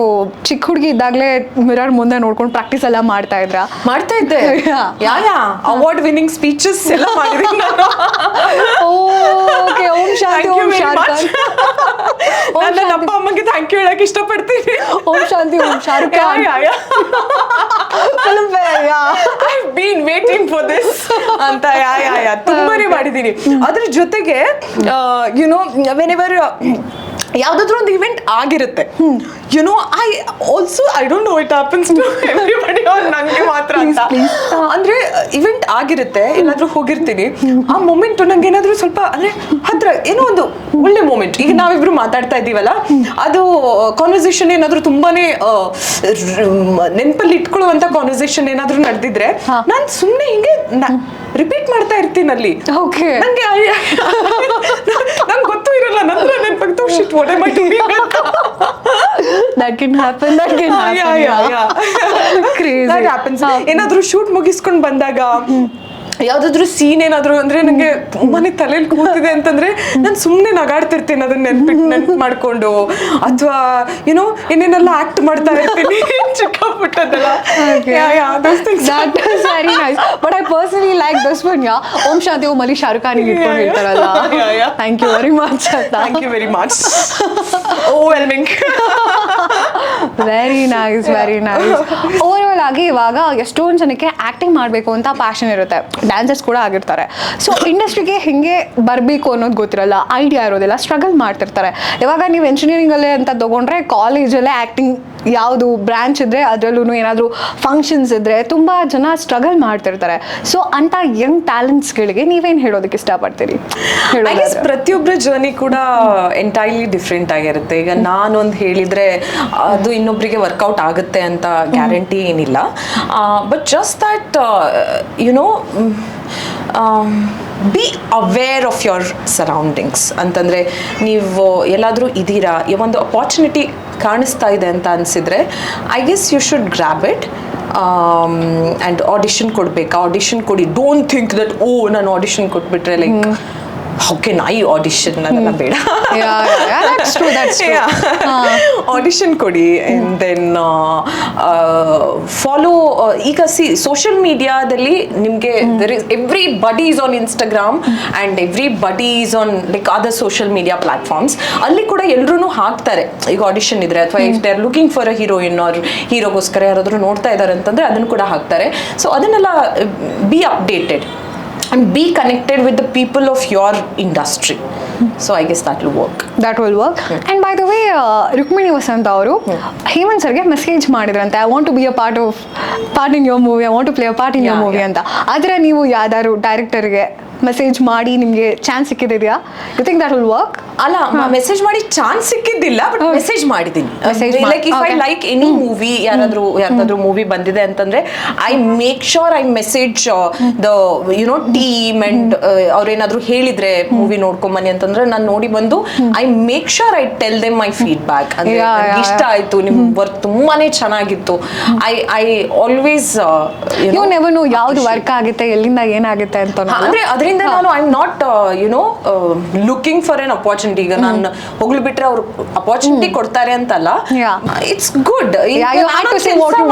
ಚಿಕ್ಕ ಹುಡುಗಿ ಇದ್ದಾಗಲೇ ಮಿರರ್ ಮುಂದೆ ನೋಡ್ಕೊಂಡು ಪ್ರಾಕ್ಟೀಸ್ ಎಲ್ಲ ಮಾಡ್ತಾ ಇದ್ರಾ? ಮಾಡ್ತಾ ಇದ್ದೆ. ಅವಾರ್ಡ್ ವಿನ್ನಿಂಗ್ ಸ್ಪೀಚಸ್ ಎಲ್ಲ ಮಾಡಿದ್ದೀನಿ ನಾನು. ಓಕೆ, ಓಂ ಶಾಂತಿ ಓಂ ಶಾರುಖ್. ನನ್ನ ಅಪ್ಪ ಅಮ್ಮಗೆ ಥ್ಯಾಂಕ್ ಯು ಹೇಳಕ್ ಇಷ್ಟಪಡ್ತೀನಿ. ಓಂ ಶಾಂತಿ ಓಂ Shahrukh. I've been waiting for this ಅಂತ ತುಂಬಾನೇ ಮಾಡಿದ್ದೀನಿ. ಅದ್ರ ಜೊತೆಗೆ ಯುನೋ ವೆನೆವರ್ ಯಾವ್ದಾದ್ರು ಒಂದು ಇವೆಂಟ್ ಆಗಿರುತ್ತೆ, you know I don't know it happens to everybody or ನಂಗೆ ಮಾತ್ರ ಅಂತ. ಅಂದ್ರೆ ಇವೆಂಟ್ ಆಗಿರುತ್ತೆ, ಏನಾದ್ರೂ ಹೋಗಿರ್ತೀನಿ, ಆ ಮೊಮೆಂಟ್ ನಂಗೆ ಏನಾದ್ರೂ ಸ್ವಲ್ಪ ಅಂದ್ರೆ ಹತ್ರ ಏನೋ ಒಂದು ಒಳ್ಳೆ ಮೂಮೆಂಟ್, ಈಗ ನಾವಿಬ್ರು ಮಾತಾಡ್ತಾ ಇದ್ದೀವಲ್ಲ, ಅದು ಕಾನ್ವರ್ಸೇಷನ್ ಏನಾದ್ರೂ ತುಂಬಾನೇ ನೆನಪಲ್ಲಿ ಇಟ್ಕೊಳ್ಳುವಂತ ಕಾನ್ವರ್ಸೇಷನ್ ಏನಾದ್ರೂ ನಡೆದಿದ್ರೆ ನಾನು ಸುಮ್ಮನೆ ಹಿಂಗೆ ರಿಪೀಟ್ ಮಾಡ್ತಾ ಇರ್ತೀನಿ ಅಲ್ಲಿ. ನಂಗೆ ನಂಗೆ ಗೊತ್ತೂ ಇರಲ್ಲ, ನಂತರ ನೆನಪಾಗ್ತಾವ್ ಶಿಟ್ ವಾಟ್ ಆಮ್ ಐ ಡೂಯಿಂಗ್ ಅಂತ. That can happen. Crazy. That happens. ಏನಾದ್ರೂ ಶೂಟ್ ಮುಗಿಸ್ಕೊಂಡು ಬಂದಾಗ ಯಾವ್ದಾದ್ರು ಸೀನ್ ಏನಾದ್ರು ಅಂದ್ರೆ ನಂಗೆ ತುಂಬಾನೇ ತಲೆಯಲ್ಲಿ ಕೂತಿದೆ ಅಂತಂದ್ರೆ ನಾನು ಸುಮ್ನೆ ನಗಾಡ್ತಿರ್ತೀನಿ, ಅದನ್ನ ನೆನ್ಪು ಮಾಡ್ಕೊಂಡು, ಅಥವಾ ಯುನೋ ಏನೇನೆಲ್ಲ ಆಕ್ಟ್ ಮಾಡ್ತಾ ಇರ್ತೀನಿ ಚಿಕ್ಕ ಪುಟ್ಟದೆಲ್ಲ. That is very nice. But I personally like this one, yeah. ಓಂ ಶಾಂತಿ ಓಂ ಅಲ್ಲಿ ಶಾರುಖ್ ಖಾನ್ ಇಟ್ಕೊಂಡು ಹೇಳ್ತಾರಲ್ಲ. Thank you very much. Thank you very much. Overwhelming. Very nice, very nice. Over ಆಗಿ ಇವಾಗ ಎಷ್ಟೊಂದು ಜನಕ್ಕೆ ಆಕ್ಟಿಂಗ್ ಮಾಡಬೇಕು ಅಂತ ಪ್ಯಾಷನ್ ಇರುತ್ತೆ, ಡ್ಯಾನ್ಸರ್ಸ್ ಕೂಡ ಆಗಿರ್ತಾರೆ. ಸೊ ಇಂಡಸ್ಟ್ರಿಗೆ ಹಿಂಗೆ ಬರಬೇಕು ಅನ್ನೋದು ಗೊತ್ತಿರಲ್ಲ, ಐಡಿಯಾ ಇರೋದಿಲ್ಲ, ಸ್ಟ್ರಗಲ್ ಮಾಡ್ತಿರ್ತಾರೆ. ಇವಾಗ ನೀವು ಇಂಜಿನಿಯರಿಂಗಲ್ಲೇ ಅಂತ ತಗೊಂಡ್ರೆ ಕಾಲೇಜಲ್ಲೇ ಆ್ಯಕ್ಟಿಂಗ್ ಯಾವುದು ಬ್ರಾಂಚ್ ಇದ್ದರೆ ಅದರಲ್ಲೂ ಏನಾದರೂ ಫಂಕ್ಷನ್ಸ್ ಇದ್ದರೆ ತುಂಬ ಜನ ಸ್ಟ್ರಗಲ್ ಮಾಡ್ತಿರ್ತಾರೆ. ಸೊ ಅಂಥ ಯಂಗ್ ಟ್ಯಾಲೆಂಟ್ಸ್ಗಳಿಗೆ ನೀವೇನು ಹೇಳೋದಕ್ಕೆ ಇಷ್ಟಪಡ್ತೀರಿ? ಪ್ರತಿಯೊಬ್ಬರ ಜರ್ನಿ ಕೂಡ ಎಂಟೈರ್ಲಿ ಡಿಫ್ರೆಂಟ್ ಆಗಿರುತ್ತೆ. ಈಗ ನಾನೊಂದು ಹೇಳಿದರೆ ಅದು ಇನ್ನೊಬ್ಬರಿಗೆ ವರ್ಕೌಟ್ ಆಗುತ್ತೆ ಅಂತ ಗ್ಯಾರಂಟಿ ಏನಿಲ್ಲ. But just that you know be aware of your surroundings. ಅಂತಂದರೆ ನೀವು ಎಲ್ಲಾದರೂ ಇದ್ದೀರಾ, ಒಂದು ಅಪಾರ್ಚುನಿಟಿ ಕಾಣಿಸ್ತಾ ಇದೆ ಅಂತ ಅನಿಸಿದರೆ I guess you should grab it. And audition ಕೊಡಬೇಕಾ, ಆಡಿಷನ್ ಕೊಡಿ. ಡೋಂಟ್ ಥಿಂಕ್ ದಟ್ ನಾನು ಆಡಿಷನ್ ಕೊಟ್ಬಿಟ್ರೆ like how can I audition? ಅದೆಲ್ಲ ಬೇಡ. That's true. ಆಡಿಷನ್ ಕೊಡಿ and then follow. ಈಗ ಸೋಷಿಯಲ್ ಮೀಡಿಯಾದಲ್ಲಿ ನಿಮಗೆ everybody is on Instagram and everybody is on like other social media platforms. ಅಲ್ಲಿ ಕೂಡ ಎಲ್ಲರೂ ಹಾಕ್ತಾರೆ ಈಗ ಆಡಿಷನ್ ಇದ್ರೆ, ಅಥವಾ if they are looking for a heroine or ಹೀರೋಗೋಸ್ಕರ ಯಾರಾದರೂ ನೋಡ್ತಾ ಇದ್ದಾರೆ ಅಂತಂದ್ರೆ ಅದನ್ನು ಕೂಡ ಹಾಕ್ತಾರೆ. ಸೊ ಅದನ್ನೆಲ್ಲ be updated and be connected with the people of your industry. So I guess that will work. And by the way, Rukmini Vasant ಅವರು ಹೇಮಂತ್ ಸರ್ಗೆ ಮೆಸೇಜ್ ಮಾಡಿದ್ರಂತೆ, I want to be a part in your movie, I want to play a part in your movie ಅಂತ. ಆದರೆ ನೀವು ಯಾವ್ದಾದ್ರು ಡೈರೆಕ್ಟರ್ಗೆ message ಮಾಡಿ ನಿಮಗೆ ಚಾನ್ಸ್ ಸಿಕ್ಕಿದೆಯಾ? You think that will work? ಅಲ್ಲ, ಮೆಸೇಜ್ ಮಾಡಿ ಚಾನ್ಸ್ ಸಿಕ್ಕಿದ್ದಿಲ್ಲ, ಬಟ್ ಮೆಸೇಜ್ ಮಾಡಿದ್ದೀನಿ. Like if I like any movie, ಯಾರಾದ್ರೂ ಮೂವಿ ಬಂದಿದೆ ಅಂತಂದ್ರೆ I make sure I message the you know team and ಅವ್ರೇನಾದ್ರು ಹೇಳಿದ್ರೆ ಮೂವಿ ನೋಡ್ಕೊಂಬನ್ನಿ ಅಂತಂದ್ರೆ ನಾನು ನೋಡಿ ಬಂದು I make sure I tell them my feedback. ಅಂದ್ರೆ ಇಷ್ಟ ಆಯ್ತು, ನಿಮ್ ವರ್ಕ್ ತುಂಬಾನೇ ಚೆನ್ನಾಗಿತ್ತು. I always you never know ಯಾವ್ದು ವರ್ಕ್ ಆಗುತ್ತೆ, ಎಲ್ಲಿಂದ ಏನಾಗುತ್ತೆ ಅಂತ. ಅಂದ್ರೆ ಅದರಿಂದ ನಾನು I am not you know looking for an opportunity. ಈಗ ನಾನು ಹೋಗ್ಲು ಬಿಟ್ರೆ ಅವ್ರು ಅಪಾರ್ಚುನಿಟಿ ಕೊಡ್ತಾರೆ ಅಂತಲ್ಲ, ಇಟ್ಸ್ ಗುಡ್.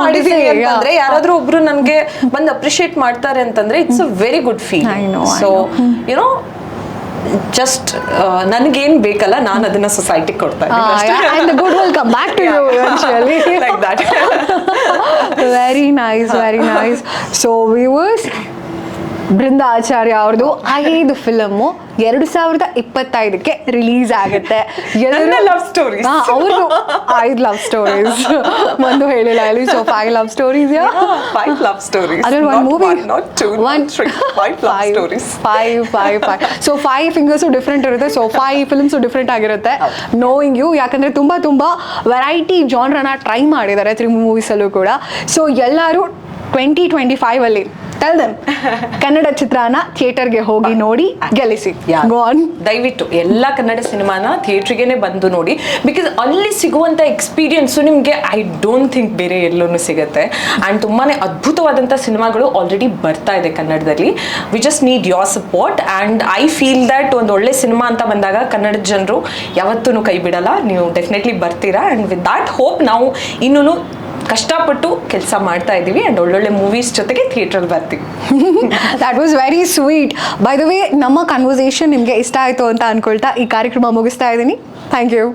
ಮಾಡಿದೀನಿ ಅಂತಂದ್ರೆ ಯಾರಾದ್ರೂ ಒಬ್ರು ನನ್ಗೆ ಬಂದು ಅಪ್ರಿಶಿಯೇಟ್ ಮಾಡ್ತಾರೆ ಅಂತಂದ್ರೆ it's a very good feel. So you know just ನನಗೇನ್ ಬೇಕಲ್ಲ ನಾನು ಅದನ್ನ ಸೊಸೈಟಿ ಕೊಡ್ತಾ ಇದ್ದೀನಿ. Very nice. So viewers, Brinda Acharya ಅವ್ರದ್ದು 5 ಫಿಲಮು 2025ಕ್ಕೆ ರಿಲೀಸ್ ಆಗುತ್ತೆ. ಲವ್ ಸ್ಟೋರೀಸ್, ಅವ್ರದ್ದು 5 ಲವ್ ಸ್ಟೋರೀಸ್ ಒಂದು ಹೇಳಿಲ್ಲ ಅಲ್ಲಿ. So 5 love stories, 5 love stories. ಅದ್ರಲ್ಲಿ ಒಂದು movie, not 2, not 3, 5 love stories. 5. So 5 fingers different ಇರುತ್ತೆ. ಸೊ 5 ಫಿಲ್ಮ್ಸು ಡಿಫ್ರೆಂಟ್ ಆಗಿರುತ್ತೆ. ನೋಯಿಂಗ್ ಯು, ಯಾಕಂದ್ರೆ ತುಂಬಾ ವೆರೈಟಿ ಜಾನ್ರನ ಟ್ರೈ ಮಾಡಿದ್ದಾರೆ 3 ಮೂವೀಸಲ್ಲೂ ಕೂಡ. ಸೊ ಎಲ್ಲರೂ 2025 ಅಲ್ಲಿ ಟೆಲ್ ದೆಮ್ ಕನ್ನಡ ಚಿತ್ರನ ಥಿಯೇಟರ್ಗೆ ಹೋಗಿ ನೋಡಿ ಗೆಲ್ಲಿಸಿ. Go on. ದಯವಿಟ್ಟು ಎಲ್ಲ ಕನ್ನಡ ಸಿನಿಮಾನ ಥಿಯೇಟ್ರಿಗೇನೆ ಬಂದು ನೋಡಿ, ಬಿಕಾಸ್ ಅಲ್ಲಿ ಸಿಗುವಂಥ ಎಕ್ಸ್ಪೀರಿಯನ್ಸು ನಿಮಗೆ ಐ ಡೋಂಟ್ ಥಿಂಕ್ ಬೇರೆ ಎಲ್ಲೂ ಸಿಗುತ್ತೆ. ಆ್ಯಂಡ್ ತುಂಬಾ ಅದ್ಭುತವಾದಂಥ ಸಿನಿಮಾಗಳು ಆಲ್ರೆಡಿ ಬರ್ತಾ ಇದೆ ಕನ್ನಡದಲ್ಲಿ. We just need your support. And I feel that ಒಂದು ಒಳ್ಳೆ ಸಿನಿಮಾ ಅಂತ ಬಂದಾಗ ಕನ್ನಡದ ಜನರು ಯಾವತ್ತೂ ಕೈ ಬಿಡಲ್ಲ. ನೀವು ಡೆಫಿನೆಟ್ಲಿ ಬರ್ತೀರಾ. ಆ್ಯಂಡ್ ವಿತ್ ದ್ಯಾಟ್ ಹೋಪ್ ನಾವು ಇನ್ನೂ ಕಷ್ಟಪಟ್ಟು ಕೆಲಸ ಮಾಡ್ತಾ ಇದ್ದೀವಿ. ಆ್ಯಂಡ್ ಒಳ್ಳೊಳ್ಳೆ ಮೂವೀಸ್ ಜೊತೆಗೆ ಥಿಯೇಟ್ರಲ್ಲಿ ಬರ್ತೀವಿ. That was very sweet. By the way, ನಮ್ಮ ಕನ್ವರ್ಸೇಷನ್ ನಿಮಗೆ ಇಷ್ಟ ಆಯಿತು ಅಂತ ಅನ್ಕೊಳ್ತಾ ಈ ಕಾರ್ಯಕ್ರಮ ಮುಗಿಸ್ತಾ ಇದ್ದೀನಿ. Thank you.